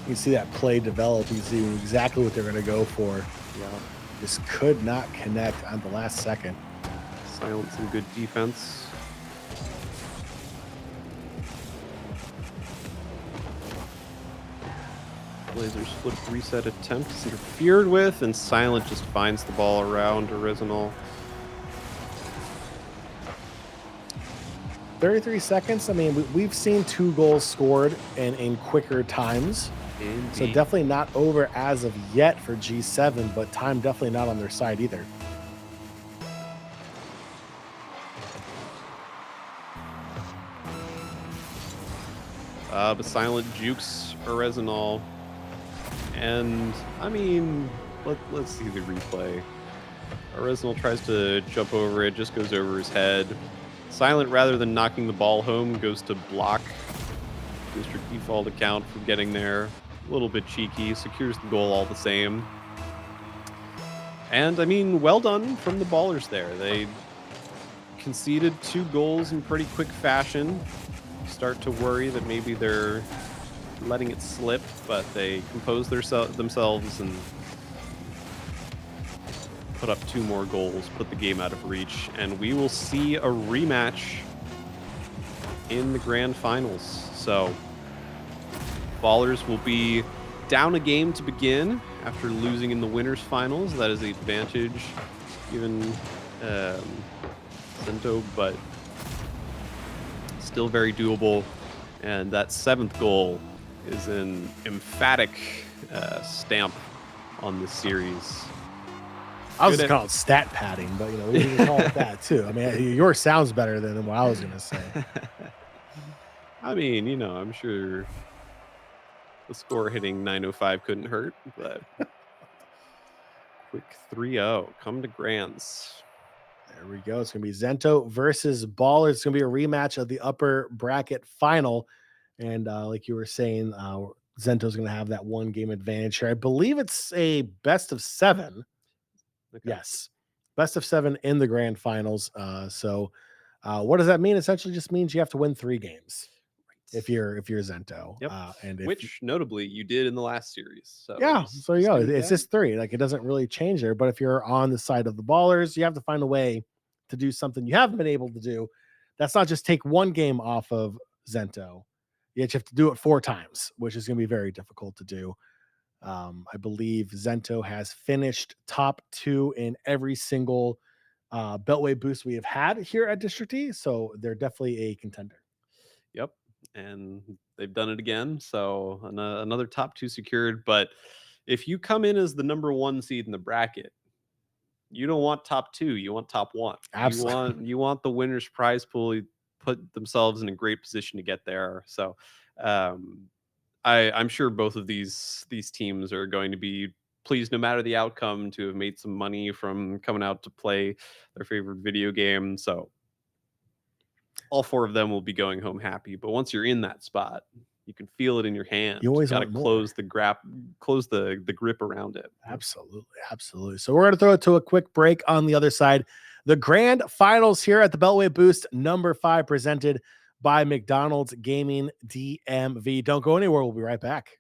You see that play develop. You see exactly what they're going to go for. Yeah. Just could not connect on the last second. Silent some good defense. Blazers flip reset attempt is interfered with, and Silent just finds the ball around Original. 33 seconds. I mean, we've seen 2 goals scored in quicker times. Indeed. So definitely not over as of yet for G7, but time definitely not on their side either. But Silent jukes Original. And, I mean, let's see the replay. Original tries to jump over it, just goes over his head. Silent, rather than knocking the ball home, goes to block district default account for getting there. A little bit cheeky, secures the goal all the same. And, I mean, well done from the Ballers there. They conceded 2 goals in pretty quick fashion. You start to worry that maybe they're letting it slip, but they composed themselves and put up 2 more goals, put the game out of reach, and we will see a rematch in the grand finals. So Ballers will be down a game to begin after losing in the winners finals. That is the advantage given Zento, but still very doable. And that 7th goal is an emphatic stamp on this series. I was going to call it stat padding, but we can call it that too. I mean, yours sounds better than what I was going to say. I mean, I'm sure the score hitting 905 couldn't hurt, but quick 3-0. Come to Grands. There we go. It's going to be Zento versus Ballers. It's going to be a rematch of the upper bracket final. And like you were saying, Zento's going to have that 1 game advantage here. I believe it's a best of 7. Okay. Yes. Best of 7 in the grand finals. So what does that mean? Essentially just means you have to win 3 games. if you're Zento. Yep. And if Which notably you did in the last series. So yeah, so you go. stick with It's that. just 3. Like, it doesn't really change there. But if you're on the side of the ballers, you have to find a way to do something you haven't been able to do. That's not just take one game off of Zento. You have to do it 4 times, which is going to be very difficult to do. I believe Zento has finished top 2 in every single Beltway boost we have had here at District E. So they're definitely a contender. Yep. And they've done it again. So another top 2 secured. But if you come in as the number 1 seed in the bracket, you don't want top 2. You want top 1. Absolutely. You want the winner's prize pool. Put themselves in a great position to get there. So I'm sure both of these teams are going to be pleased, no matter the outcome, to have made some money from coming out to play their favorite video game. So all 4 of them will be going home happy. But once you're in that spot, you can feel it in your hand. You always got to want more. close the grip around it. Absolutely. Absolutely. So we're going to throw it to a quick break on the other side. The grand finals here at the Beltway Boost number 5, presented by McDonald's Gaming DMV. Don't go anywhere. We'll be right back.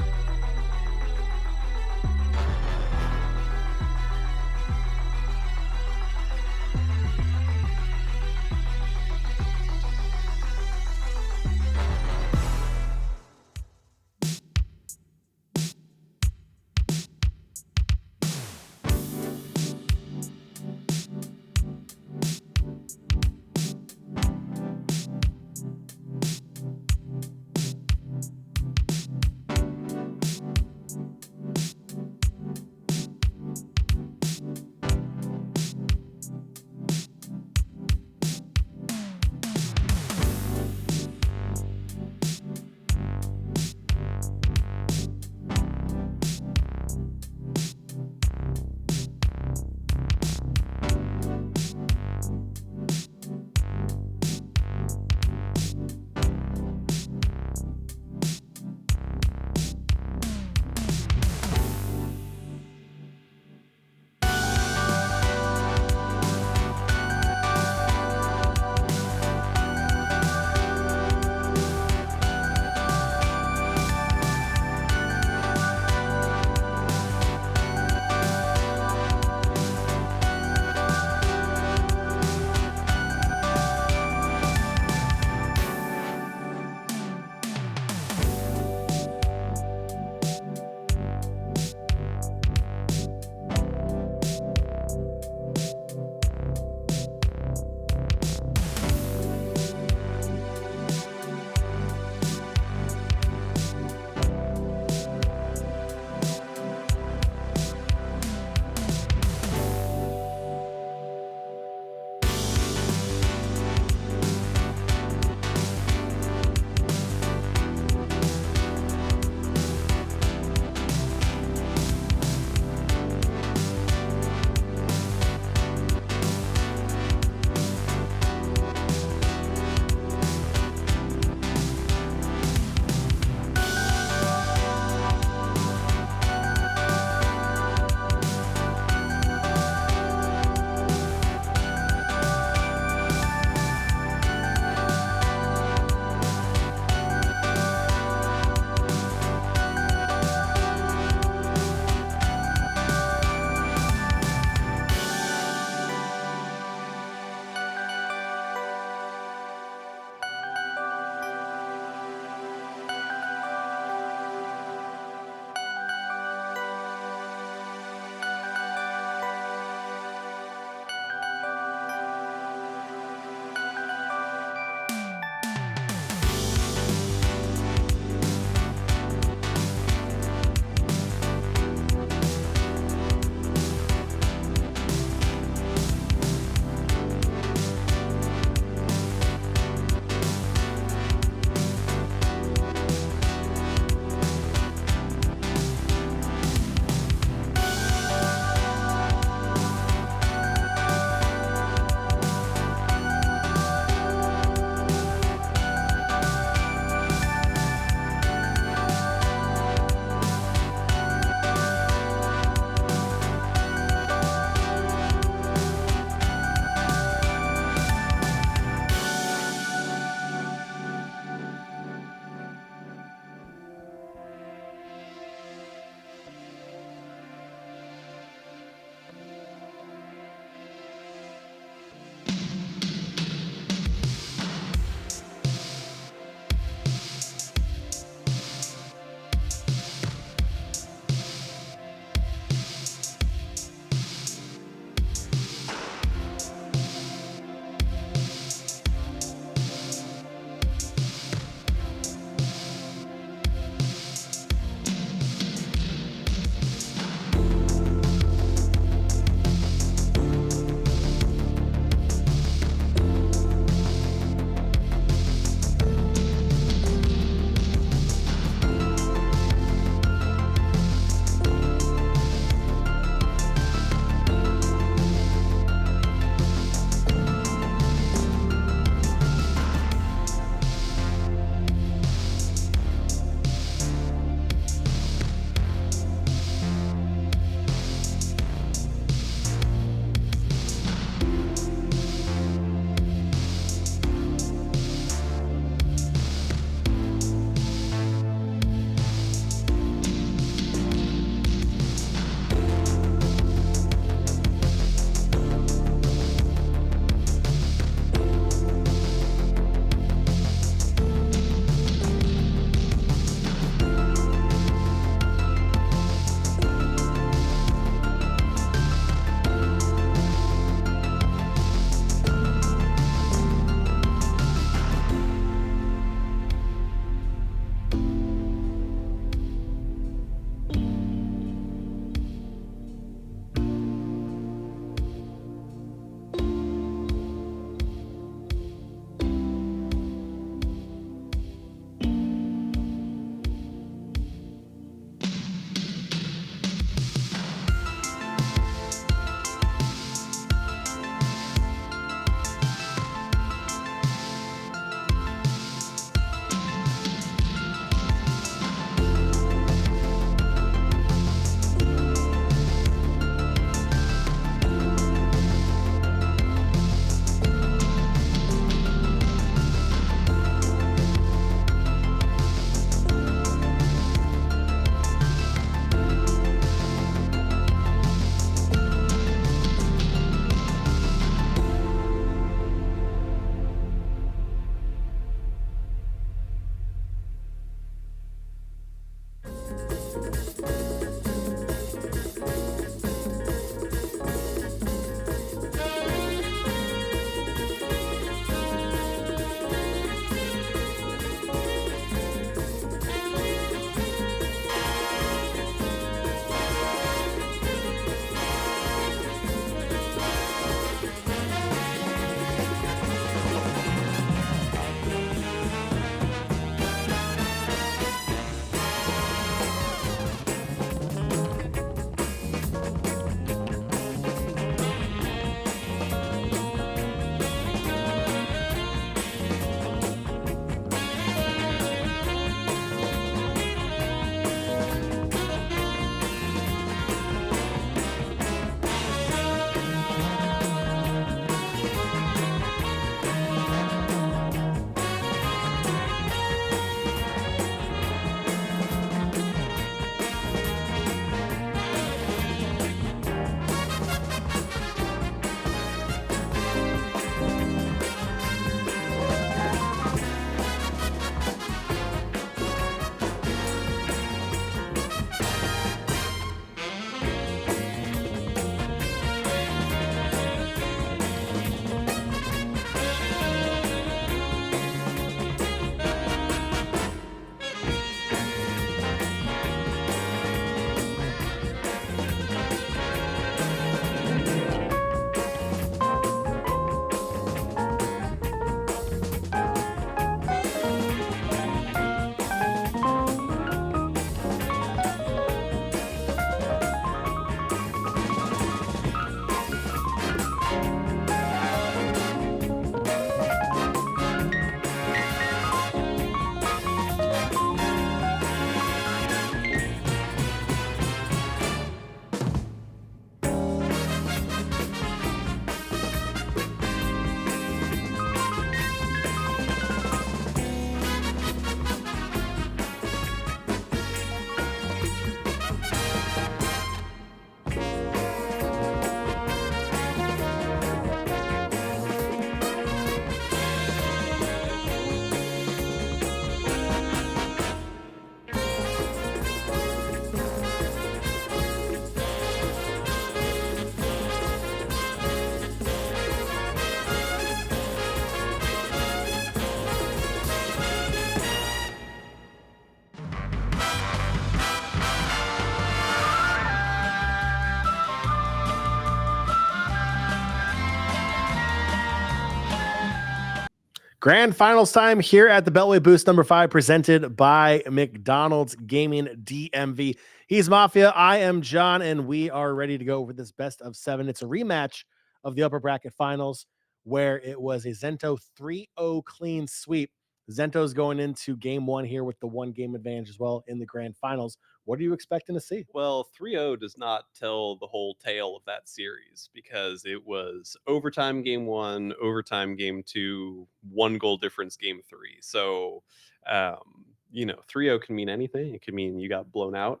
Grand finals time here at the Beltway boost number 5, presented by McDonald's Gaming DMV. He's Mafia. I am John, and we are ready to go with this best of 7. It's a rematch of the upper bracket finals where it was a Zento 3-0 clean sweep. Zento's going into game 1 here with the 1 game advantage as well in the grand finals. What are you expecting to see? Well, 3-0 does not tell the whole tale of that series because it was overtime game 1, overtime game 2, 1 goal difference game 3. So, 3-0 can mean anything. It can mean you got blown out,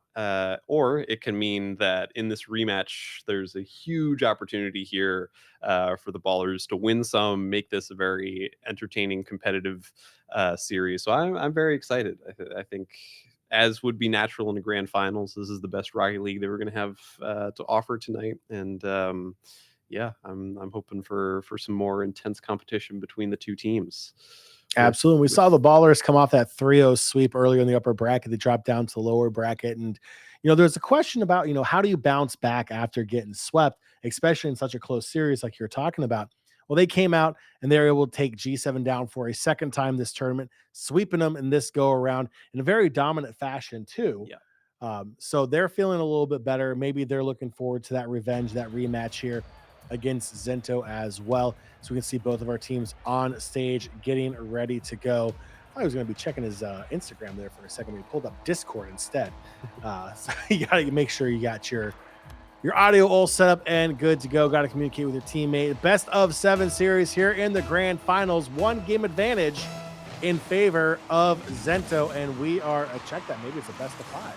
or it can mean that in this rematch, there's a huge opportunity here for the Ballers to win some, make this a very entertaining, competitive series. So I'm very excited. I think, as would be natural in the grand finals, this is the best Rocket League that we're going to have to offer tonight. And yeah, I'm hoping for some more intense competition between the two teams. Absolutely. We saw the Ballers come off that 3-0 sweep earlier in the upper bracket. They dropped down to the lower bracket. And, there's a question about, how do you bounce back after getting swept, especially in such a close series like you're talking about? Well, they came out and they were able to take G7 down for a second time this tournament, sweeping them in this go around in a very dominant fashion, too. Yeah. So they're feeling a little bit better. Maybe they're looking forward to that revenge, that rematch here against Zento as well. So we can see both of our teams on stage getting ready to go. I was going to be checking his Instagram there for a second. We pulled up Discord instead. So you got to make sure you got your audio all set up and good to go. Got to communicate with your teammate. Best of 7 series here in the grand finals. 1 game advantage in favor of Zento. And we are, check that, maybe it's a best of 5.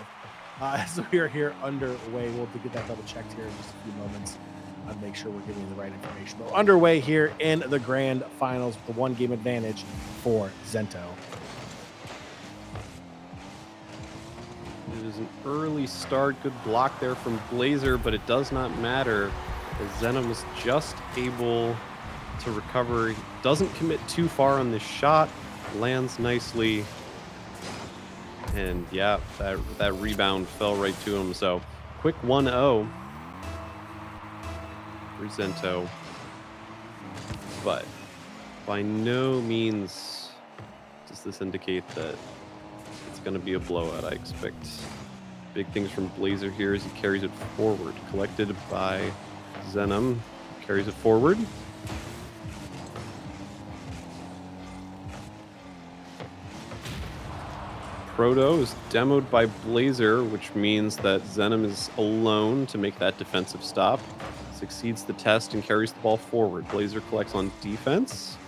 As we are here underway. We'll get that double checked here in just a few moments. I'll make sure we're giving you the right information. But underway here in the grand finals with the 1 game advantage for Zento. It is an early start. Good block there from Blazer, but it does not matter as Zenom is just able to recover. He doesn't commit too far on this shot. Lands nicely. And yeah, that rebound fell right to him. So quick 1-0 for Zento. But by no means does this indicate that it's going to be a blowout. I expect big things from Blazer here as he carries it forward. Collected by Zenom. Carries it forward. Proto is demoed by Blazer, which means that Zenom is alone to make that defensive stop. Succeeds the test and carries the ball forward. Blazer collects on defense.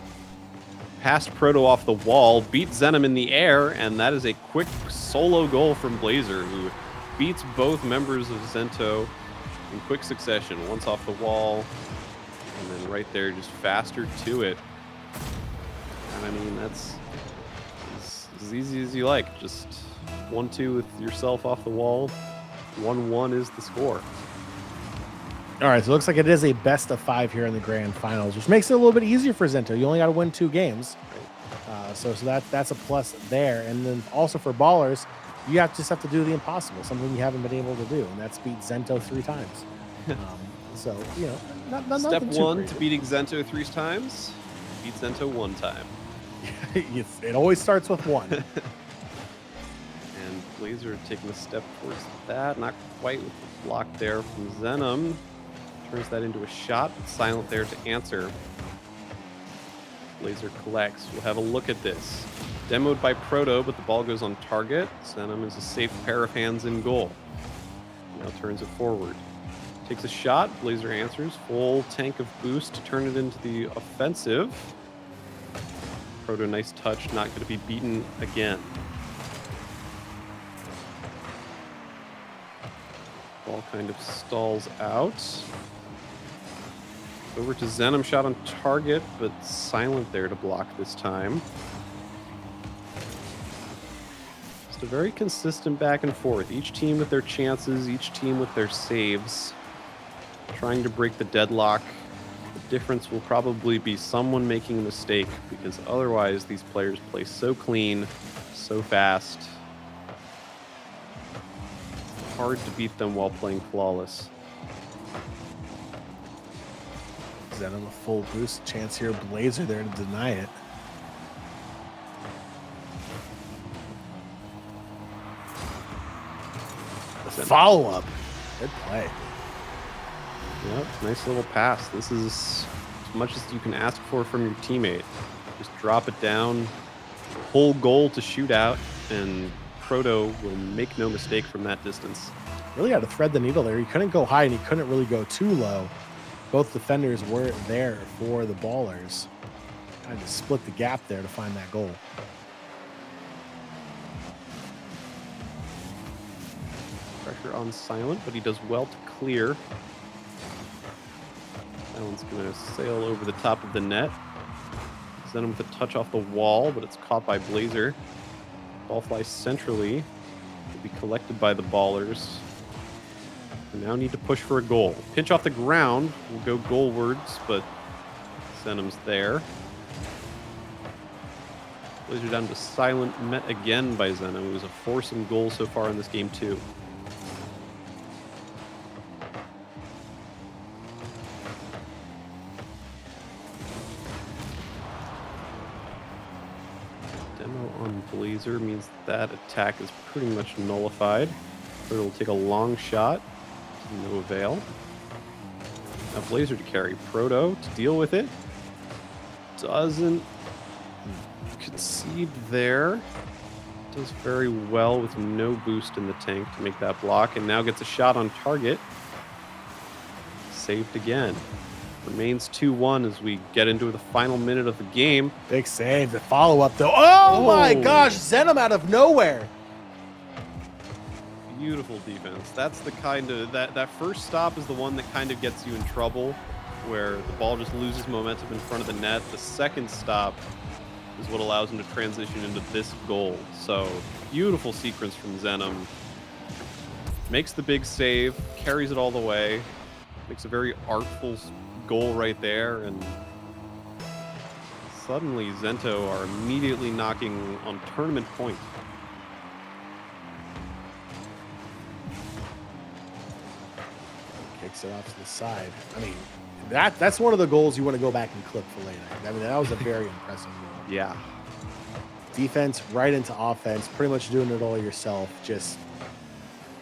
Passed Proto off the wall, beats Zenom in the air, and that is a quick solo goal from Blazer, who beats both members of Zento in quick succession. Once off the wall, and then right there, just faster to it. And I mean, that's as easy as you like. Just 1-2 with yourself off the wall. 1-1 is the score. All right, so it looks like it is a best of 5 here in the grand finals, which makes it a little bit easier for Zento. You only got to win 2 games. So that's a plus there. And then also for Ballers, you just have to do the impossible, something you haven't been able to do, and that's beat Zento 3 times. So, Step 1 to beating Zento 3 times, beat Zento 1 time. It always starts with 1. And Blazer taking a step towards that. Not quite with the block there from Zenom. Turns that into a shot. Silent there to answer. Blazer collects. We'll have a look at this. Demoed by Proto, but the ball goes on target. Zenom is a safe pair of hands in goal. Now turns it forward. Takes a shot. Blazer answers. Full tank of boost to turn it into the offensive. Proto, nice touch. Not going to be beaten again. Ball kind of stalls out. Over to Zenom, shot on target, but silent there to block this time. Just a very consistent back and forth. Each team with their chances, each team with their saves. Trying to break the deadlock. The difference will probably be someone making a mistake, because otherwise these players play so clean, so fast. Hard to beat them while playing flawless. Zenom a full boost chance here. Blazer there to deny it. follow-up. Good play. Yep, nice little pass. This is as much as you can ask for from your teammate. Just drop it down, whole goal to shoot out, and Proto will make no mistake from that distance. Really had to thread the needle there. He couldn't go high and he couldn't really go too low. Both defenders weren't there for the ballers. Had to split the gap there to find that goal. Pressure on Silent, but he does well to clear. That one's going to sail over the top of the net. Zenom with a touch off the wall, but it's caught by Blazer. Ball flies centrally. Will be collected by the ballers. We now need to push for a goal. Pinch off the ground. We'll go goalwards, but Zenom's there. Blazer down to Silent, met again by Zenom. It was a foursome goal so far in this game, too. Demo on Blazer means that attack is pretty much nullified. But it'll take a long shot. To no avail. Now Blazer to carry Proto to deal with it. Doesn't concede there. Does very well with no boost in the tank to make that block, and now gets a shot on target. Saved again. Remains 2-1 as we get into the final minute of the game. Big save. The follow-up, though. Oh, my gosh. Zenom out of nowhere. Beautiful defense. That's the kind of... That first stop is the one that kind of gets you in trouble, where the ball just loses momentum in front of the net. The second stop is what allows him to transition into this goal. So, beautiful sequence from Zenom. Makes the big save, carries it all the way, makes a very artful goal right there, and suddenly Zento are immediately knocking on tournament point. Kicks it off to the side. I mean, that's one of the goals you want to go back and clip for later. I mean, that was a very impressive goal. Yeah. Defense right into offense, pretty much doing it all yourself. Just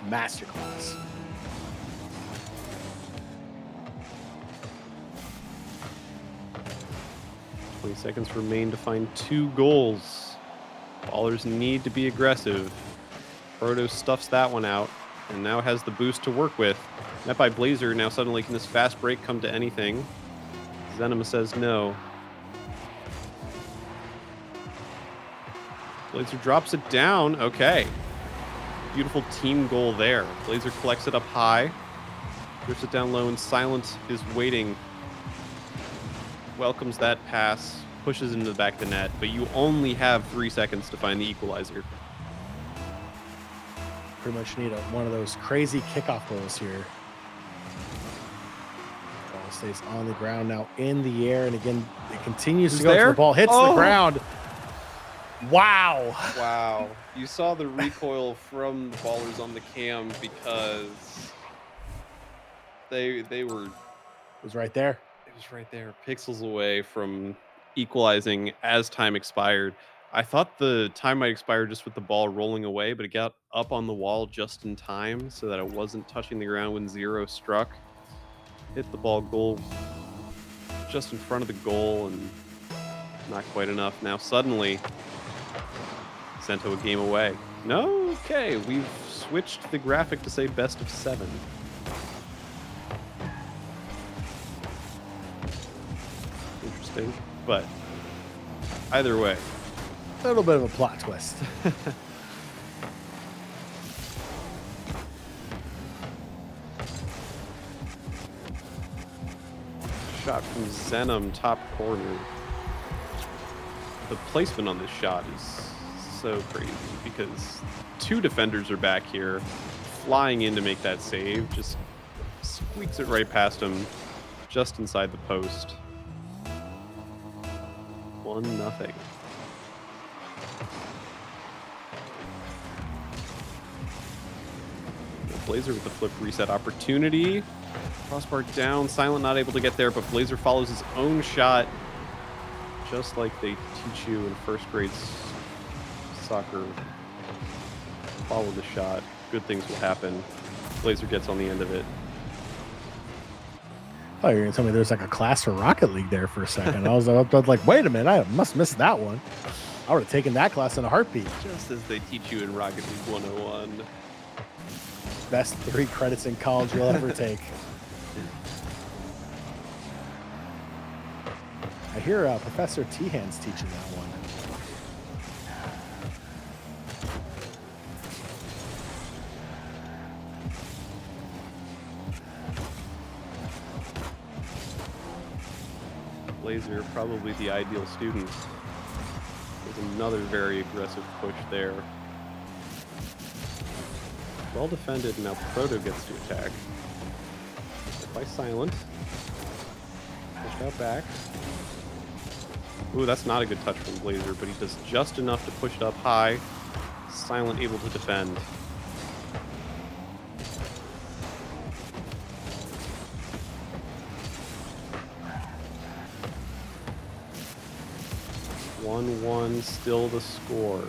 masterclass. Seconds remain to find 2 goals. Ballers need to be aggressive. Proto stuffs that one out and now has the boost to work with. Met by Blazer. Now suddenly can this fast break come to anything? Zenom says no. Blazer drops it down. Okay. Beautiful team goal there. Blazer collects it up high. Drifts it down low, and Silent is waiting. Welcomes that pass. Pushes into the back of the net. But you only have 3 seconds to find the equalizer. Pretty much need one of those crazy kickoff goals here. Ball stays on the ground now in the air. And again, it continues to go to the ball. Hits the ground. Wow. Wow. You saw the recoil from the ballers on the cam because they were... It was right there. It was right there, pixels away from equalizing as time expired. I thought the time might expire just with the ball rolling away, but it got up on the wall just in time so that it wasn't touching the ground when 0 struck. Hit the ball goal just in front of the goal, and not quite enough. Now suddenly, Zento a game away. No? Okay, we've switched the graphic to say best of 7. Interesting, but either way. A little bit of a plot twist. Shot from Zenom, top corner. The placement on this shot is so crazy because 2 defenders are back here flying in to make that save. Just squeaks it right past him, just inside the post. 1-0. Blazer with the flip reset opportunity. Crossbar down. Silent not able to get there, but Blazer follows his own shot. Just like they teach you in first grade soccer. Follow the shot. Good things will happen. Blazer gets on the end of it. Oh, you're gonna tell me there's like a class for Rocket League there for a second. I was like, wait a minute, I must miss that one. I would have taken that class in a heartbeat. Just as they teach you in Rocket League 101. Best 3 credits in college you'll ever take. I hear Professor T-Hand's teaching that one. Blazer, probably the ideal student. There's another very aggressive push there. Well defended, now Proto gets to attack. Hit by Silent. Pushed out back. Ooh, that's not a good touch from Blazer, but he does just enough to push it up high. Silent able to defend. One still the score.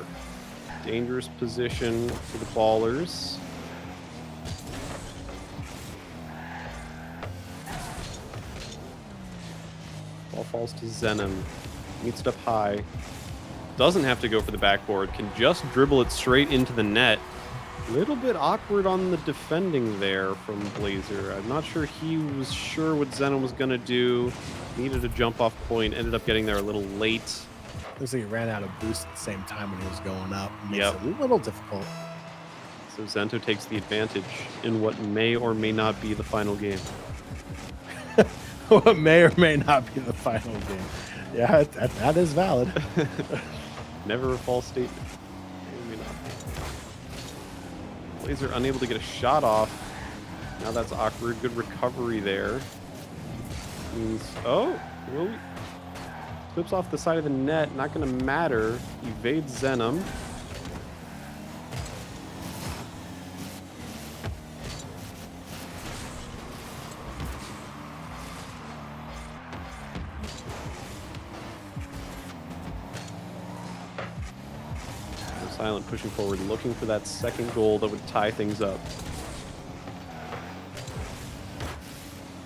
Dangerous position for the ballers. Ball falls to Zenom. Meets it up high. Doesn't have to go for the backboard. Can just dribble it straight into the net. A little bit awkward on the defending there from Blazer. I'm not sure he was sure what Zenom was going to do. Needed a jump off point. Ended up getting there a little late. Looks like he ran out of boost at the same time when he was going up. Yep. Makes it a little difficult. So Zento takes the advantage in what may or may not be the final game. What may or may not be the final game. Yeah, that is valid. Never a false statement. May or may not. Blazer unable to get a shot off. Now that's awkward. Good recovery there. Means, oh, well, flips off the side of the net. Not going to matter. Evades Zenom. Silent pushing forward, looking for that second goal that would tie things up.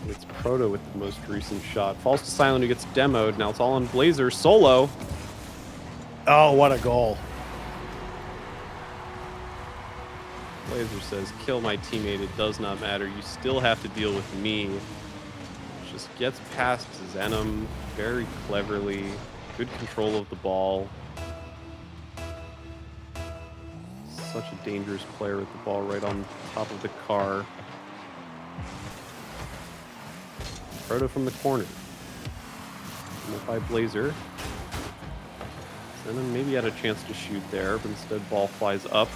It's Proto with the most recent shot. Falls to Silent, who gets demoed. Now it's all on Blazer. Solo. Oh, what a goal. Blazer says, kill my teammate. It does not matter. You still have to deal with me. Just gets past Zenom very cleverly. Good control of the ball. Such a dangerous player with the ball right on top of the car. Proto from the corner. Met by Blazer. Zenom maybe had a chance to shoot there, but instead ball flies up.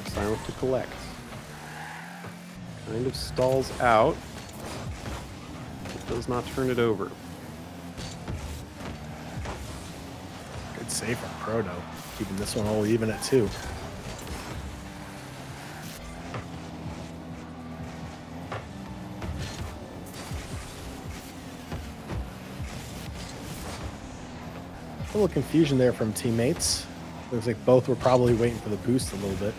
Silent to collect. Kind of stalls out. But does not turn it over. Good save from Proto. Keeping this one all even at 2. A little confusion there from teammates. Looks like both were probably waiting for the boost a little bit.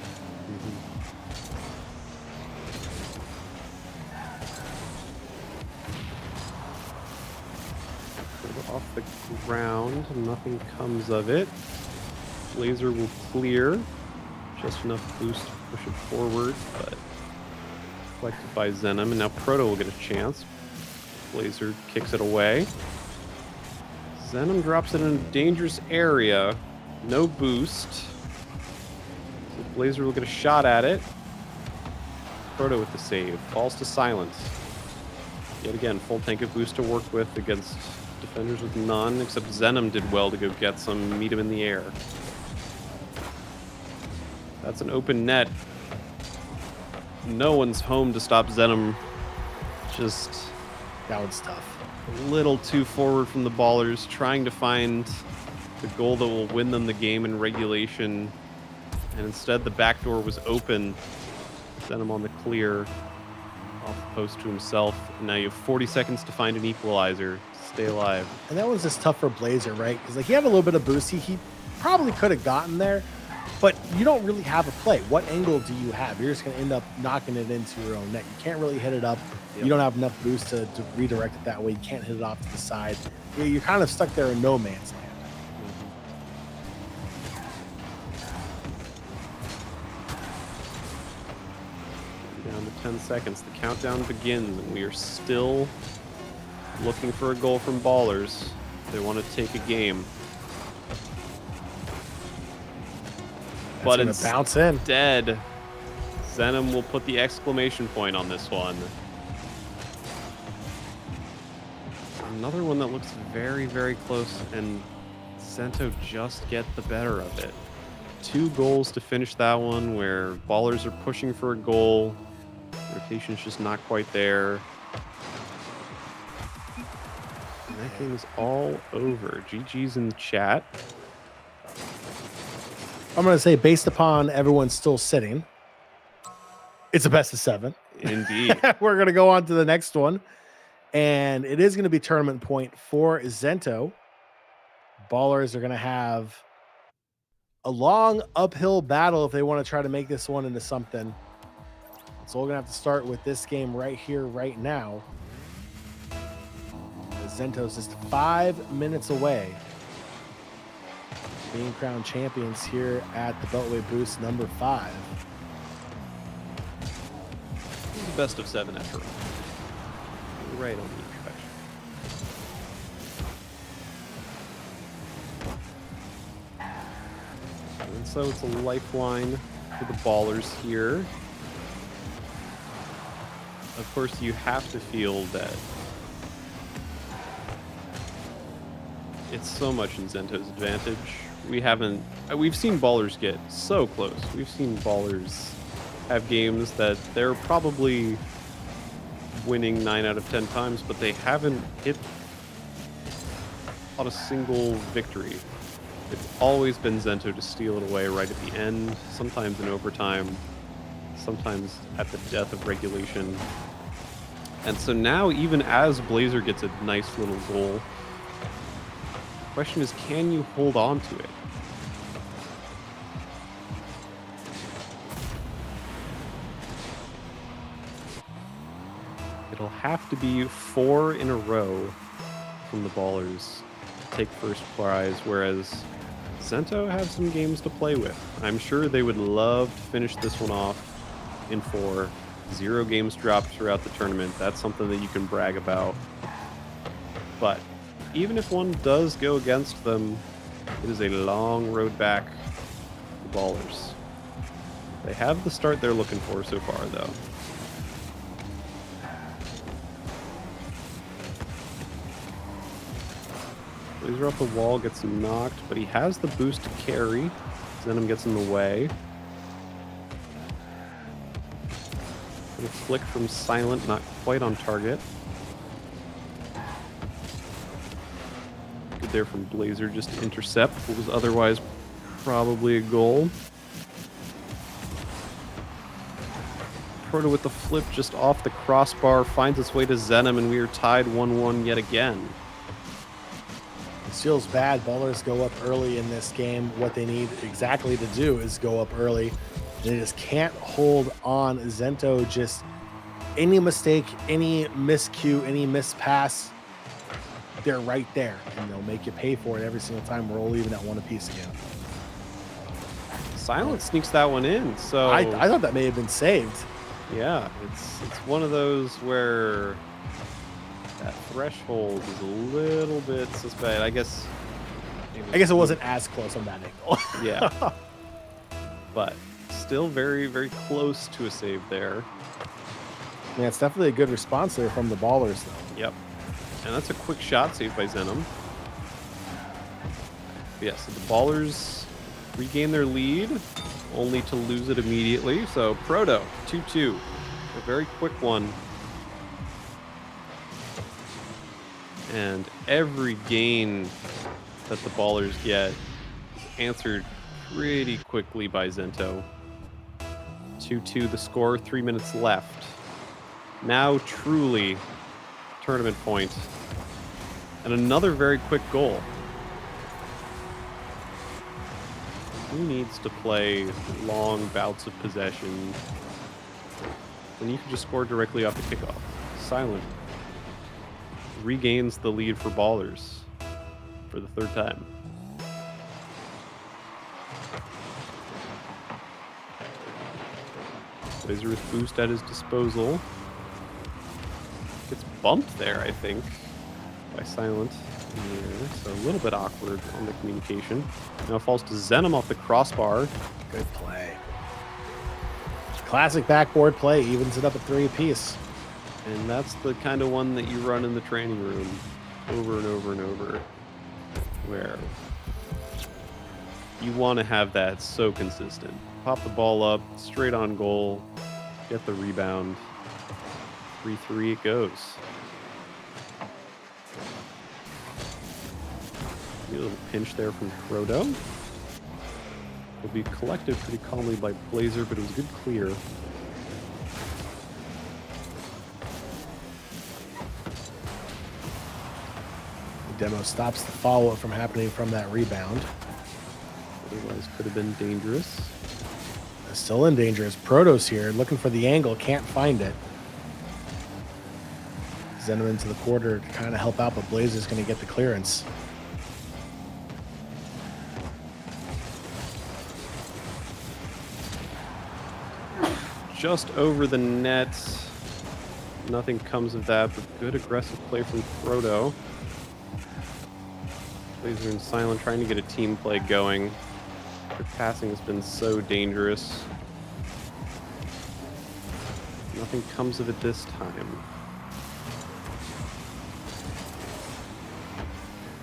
Off the ground, nothing comes of it. Blazer will clear. Just enough boost to push it forward, but collected by Zenom, and now Proto will get a chance. Blazer kicks it away. Zenom drops it in a dangerous area. No boost. So Blazer will get a shot at it. Proto with the save. Falls to Silent. Yet again, full tank of boost to work with against defenders with none, except Zenom did well to go get some, meet him in the air. That's an open net. No one's home to stop Zenom. Just That one's tough. a little too forward from the ballers, trying to find the goal that will win them the game in regulation. And instead, the back door was open. Zenom on the clear, off the post to himself. And now you have 40 seconds to find an equalizer. Stay alive. And that was just tough for Blazer, right? Because like he had a little bit of boost. He probably could have gotten there, but you don't really have a play. What angle do you have? You're just going to end up knocking it into your own net. You can't really hit it up. Yep. You don't have enough boost to redirect it that way. You can't hit it off to the side. You're kind of stuck there in no man's land. Down to 10 seconds. The countdown begins, and we are still looking for a goal from Ballers. They want to take a game. But It's gonna bounce in. Instead, Zenom will put the exclamation point on this one. Another one that looks very, very close, and Zento just get the better of it. 2 goals to finish that one, where Ballers are pushing for a goal. Rotation's just not quite there. And that game is all over. GG's in the chat. I'm going to say, based upon everyone still sitting, it's a best of 7. Indeed. We're going to go on to the next one. And it is going to be tournament point for Zento. Ballers are going to have a long uphill battle if they want to try to make this one into something. So we're going to have to start with this game right here, right now. Zento's just 5 minutes away being crowned champions here at the Beltway Boost number 5. The best of 7 after all. Right on the inspection. And so it's a lifeline for the Ballers here. Of course, you have to feel that it's so much in Zento's advantage. We've seen Ballers get so close. We've seen Ballers have games that they're probably winning 9 out of 10 times, but they haven't hit on a single victory. It's always been Zento to steal it away right at the end, sometimes in overtime, sometimes at the death of regulation. And so now, even as Blazer gets a nice little goal, the question is, can you hold on to it? It'll have to be 4 in a row from the Ballers to take first prize, whereas Zento have some games to play with. I'm sure they would love to finish this one off in 4. 0 games dropped throughout the tournament. That's something that you can brag about. But even if one does go against them, it is a long road back for the Ballers. They have the start they're looking for so far, though. Blazer off the wall, gets knocked, but he has the boost to carry. Zenom gets in the way. A flick from Silent, not quite on target. Good there from Blazer, just to intercept what was otherwise probably a goal. Proto with the flip just off the crossbar, finds its way to Zenom, and we are tied 1-1 yet again. It feels bad. Ballers go up early in this game. What they need exactly to do is go up early. They just can't hold on. Zento, just any mistake, any miscue, any mispass, they're right there, and they'll make you pay for it every single time. We're all leaving at 1 apiece again. Silent sneaks that one in, so I thought that may have been saved. Yeah, it's one of those where that threshold is a little bit suspect. I guess it wasn't as close on that angle. Yeah. But still very, very close to a save there. Yeah, it's definitely a good response there from the Ballers, though. Yep. And that's a quick shot saved by Zenom. Yeah, so the Ballers regain their lead, only to lose it immediately. So Proto, 2-2. A very quick one. And every gain that the Ballers get is answered pretty quickly by Zento. 2-2 the score, 3 minutes left. Now truly tournament point. And another very quick goal. Who needs to play long bouts of possession when you can just score directly off the kickoff? Silent regains the lead for Ballers for the third time. Blazer with boost at his disposal. Gets bumped there, I think, by Silent. Yeah, so a little bit awkward on the communication. Now falls to Zenom off the crossbar. Good play. Classic backboard play, evens it up at 3 apiece. And that's the kind of one that you run in the training room over and over and over, where you want to have that so consistent. Pop the ball up, straight on goal, get the rebound. 3-3 it goes. A little pinch there from Frodo. Will be collected pretty calmly by Blazer, but it was a good clear. The demo stops the follow-up from happening from that rebound. Otherwise could have been dangerous. Still in danger as Proto's here, looking for the angle, can't find it. Zenom into the quarter to kind of help out, but Blazer's going to get the clearance. Just over the net. Nothing comes of that, but good aggressive play from Frodo. Blazer and Silent trying to get a team play going. Their passing has been so dangerous. Nothing comes of it this time.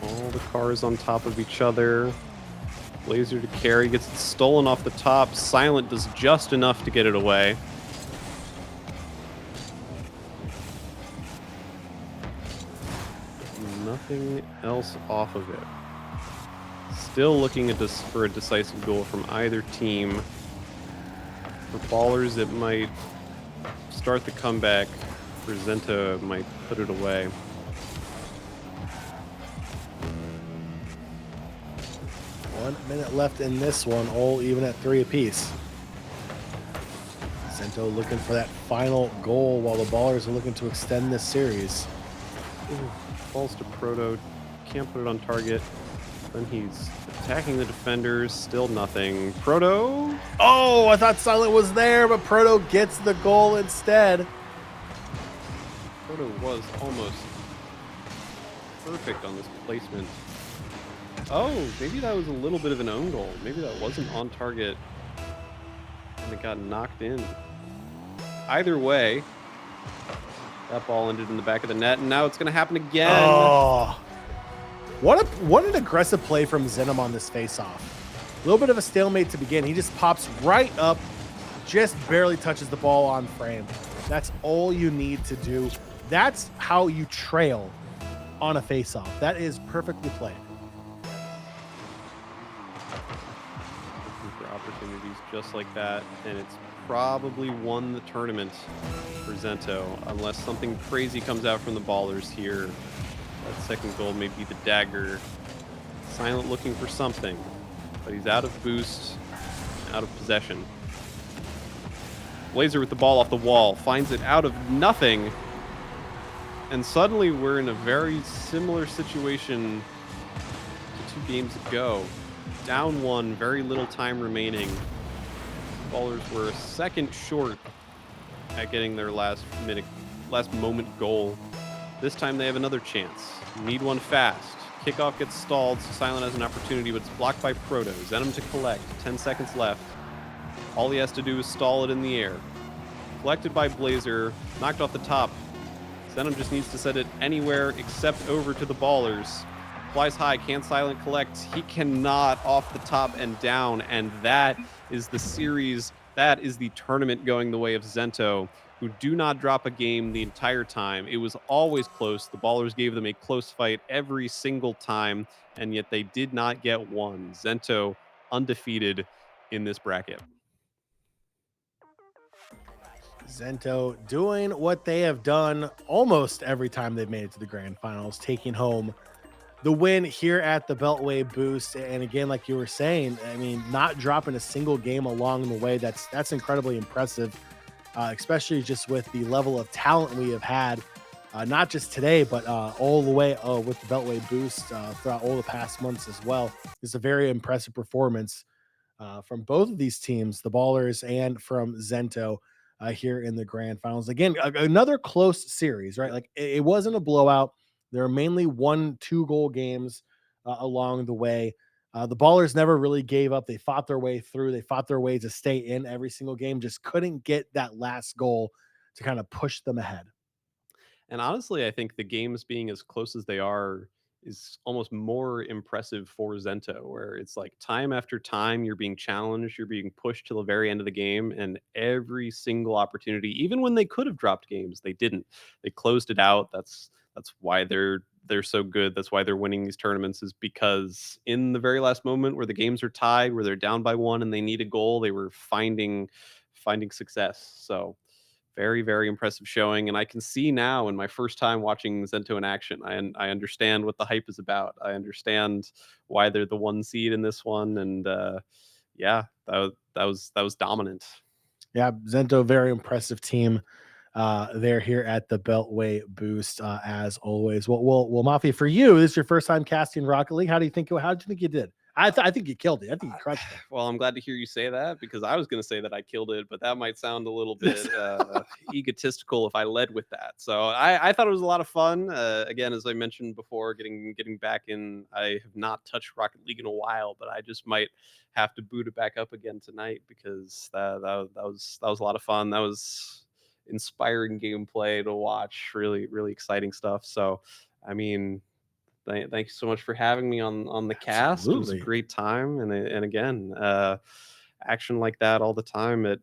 All the cars on top of each other. Blazer to carry, gets it stolen off the top. Silent does just enough to get it away. Nothing else off of it. Still looking at this for a decisive goal from either team. For Ballers, it might start the comeback. For Zento, it might put it away. One minute left in this one, all even at 3 apiece. Zento looking for that final goal while the Ballers are looking to extend this series. Ooh, falls to Proto, can't put it on target. Then he's attacking the defenders, still nothing. Proto! Oh, I thought Silent was there, but Proto gets the goal instead. Proto was almost perfect on this placement. Oh, maybe that was a little bit of an own goal. Maybe that wasn't on target and it got knocked in. Either way, that ball ended in the back of the net, and now it's going to happen again. Oh, what an aggressive play from Zenom on this face-off. A little bit of a stalemate to begin. He just pops right up, just barely touches the ball on frame. That's all you need to do. That's how you trail on a face-off. That is perfectly played. Looking for opportunities just like that, and it's probably won the tournament for Zento, unless something crazy comes out from the Ballers here. That second goal may be the dagger. Silent looking for something, but he's out of boost, out of possession. Blazer with the ball off the wall, finds it out of nothing, and suddenly we're in a very similar situation to 2 games ago. Down 1, very little time remaining. Ballers were a second short at getting their last moment goal. This time they have another chance. Need one fast. Kickoff gets stalled, so Silent has an opportunity, but it's blocked by Proto. Zenom to collect. 10 seconds left. All he has to do is stall it in the air. Collected by Blazer. Knocked off the top. Zenom just needs to set it anywhere except over to the Ballers. Flies high. Can Silent collect? He cannot, off the top and down, and that is the series. That is the tournament going the way of Zento, who do not drop a game the entire time. It was always close. The Ballers gave them a close fight every single time, and yet they did not get one. Zento undefeated in this bracket. Zento doing what they have done almost every time they've made it to the grand finals, taking home the win here at the Beltway Boost. And again, like you were saying, I mean, not dropping a single game along the way. That's incredibly impressive, especially just with the level of talent we have had, not just today, but all the way with the Beltway Boost throughout all the past months as well. It's a very impressive performance from both of these teams, the Ballers and from Zento. Here in the grand finals. Again, another close series, right? Like it wasn't a blowout. There are mainly 1-2 goal games along the way. The Ballers never really gave up. They fought their way through. They fought their way to stay in every single game. Just couldn't get that last goal to kind of push them ahead. And honestly, I think the games being as close as they are is almost more impressive for Zento, where it's like time after time you're being challenged, you're being pushed to the very end of the game, and every single opportunity, even when they could have dropped games, they didn't. They closed it out. That's why they're so good. That's why they're winning these tournaments, is because in the very last moment where the games are tied, where they're down by one and they need a goal, they were finding success. So very, very impressive showing, and I can see now in my first time watching Zento in action, I understand what the hype is about. I understand why they're the 1 seed in this one, and, yeah, that was dominant. Yeah, Zento, very impressive team. They're here at the Beltway Boost as always. Well, Mafia, for you, this is your first time casting Rocket League. How did you think you did? I think you killed it. I think you crushed it. Well, I'm glad to hear you say that because I was gonna say that I killed it, but that might sound a little bit, egotistical if I led with that. So I thought it was a lot of fun. Again, as I mentioned before, getting back in, I have not touched Rocket League in a while, but I just might have to boot it back up again tonight because that was a lot of fun. That was inspiring gameplay to watch. Really, really exciting stuff. So, I mean, thank you so much for having me on the cast. It was a Absolutely. great time, and again, action like that all the time at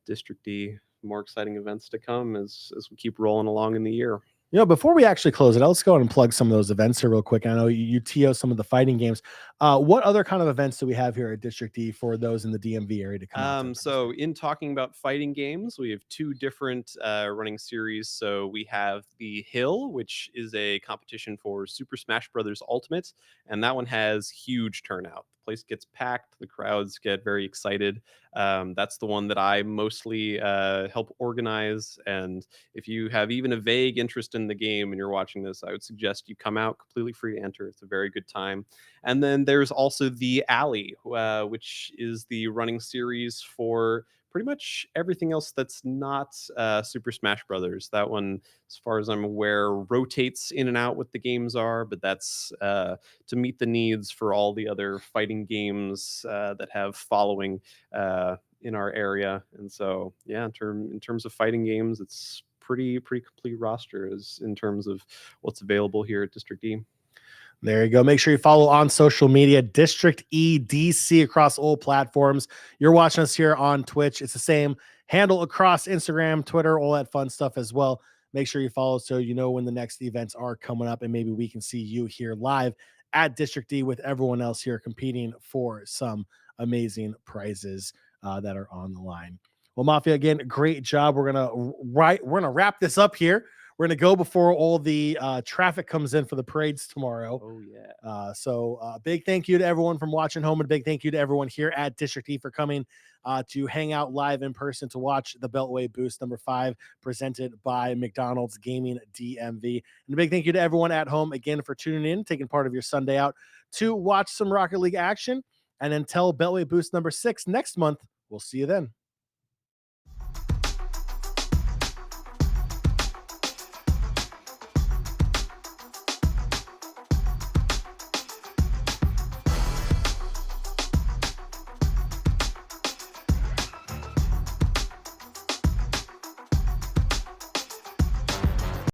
District D. More exciting events to come as we keep rolling along in the year. Before we actually close it out, let's go ahead and plug some of those events here real quick. I know you TO some of the fighting games. What other kind of events do we have here at District D for those in the DMV area to come out to So participate? in talking about fighting games, we have two different running series. So we have the Hill, which is a competition for Super Smash Brothers Ultimate, and that one has huge turnout. The place gets packed, the crowds get very excited. That's the one that I mostly help organize. And if you have even a vague interest in the game and you're watching this, I would suggest you come out completely free to enter. It's a very good time. And then there's also the Alley, which is the running series for pretty much everything else that's not Super Smash Brothers. That one, as far as I'm aware, rotates in and out what the games are, but that's to meet the needs for all the other fighting games that have following in our area. And so, yeah, in terms of fighting games, it's pretty complete roster as in terms of what's available here at District D. There you go. Make sure you follow on social media, District EDC across all platforms. You're watching us here on Twitch. It's the same handle across Instagram, Twitter, all that fun stuff as well. Make sure you follow so you know when the next events are coming up, and maybe we can see you here live at District D with everyone else here competing for some amazing prizes that are on the line. Well, Mafia, again, great job. We're gonna wrap this up here. We're going to go before all the traffic comes in for the parades tomorrow. Oh yeah. Big thank you to everyone from watching home, and big thank you to everyone here at District E for coming to hang out live in person to watch the Beltway Boost #5 presented by McDonald's Gaming DMV. And a big thank you to everyone at home again for tuning in, taking part of your Sunday out to watch some Rocket League action. And until Beltway Boost #6 next month, we'll see you then.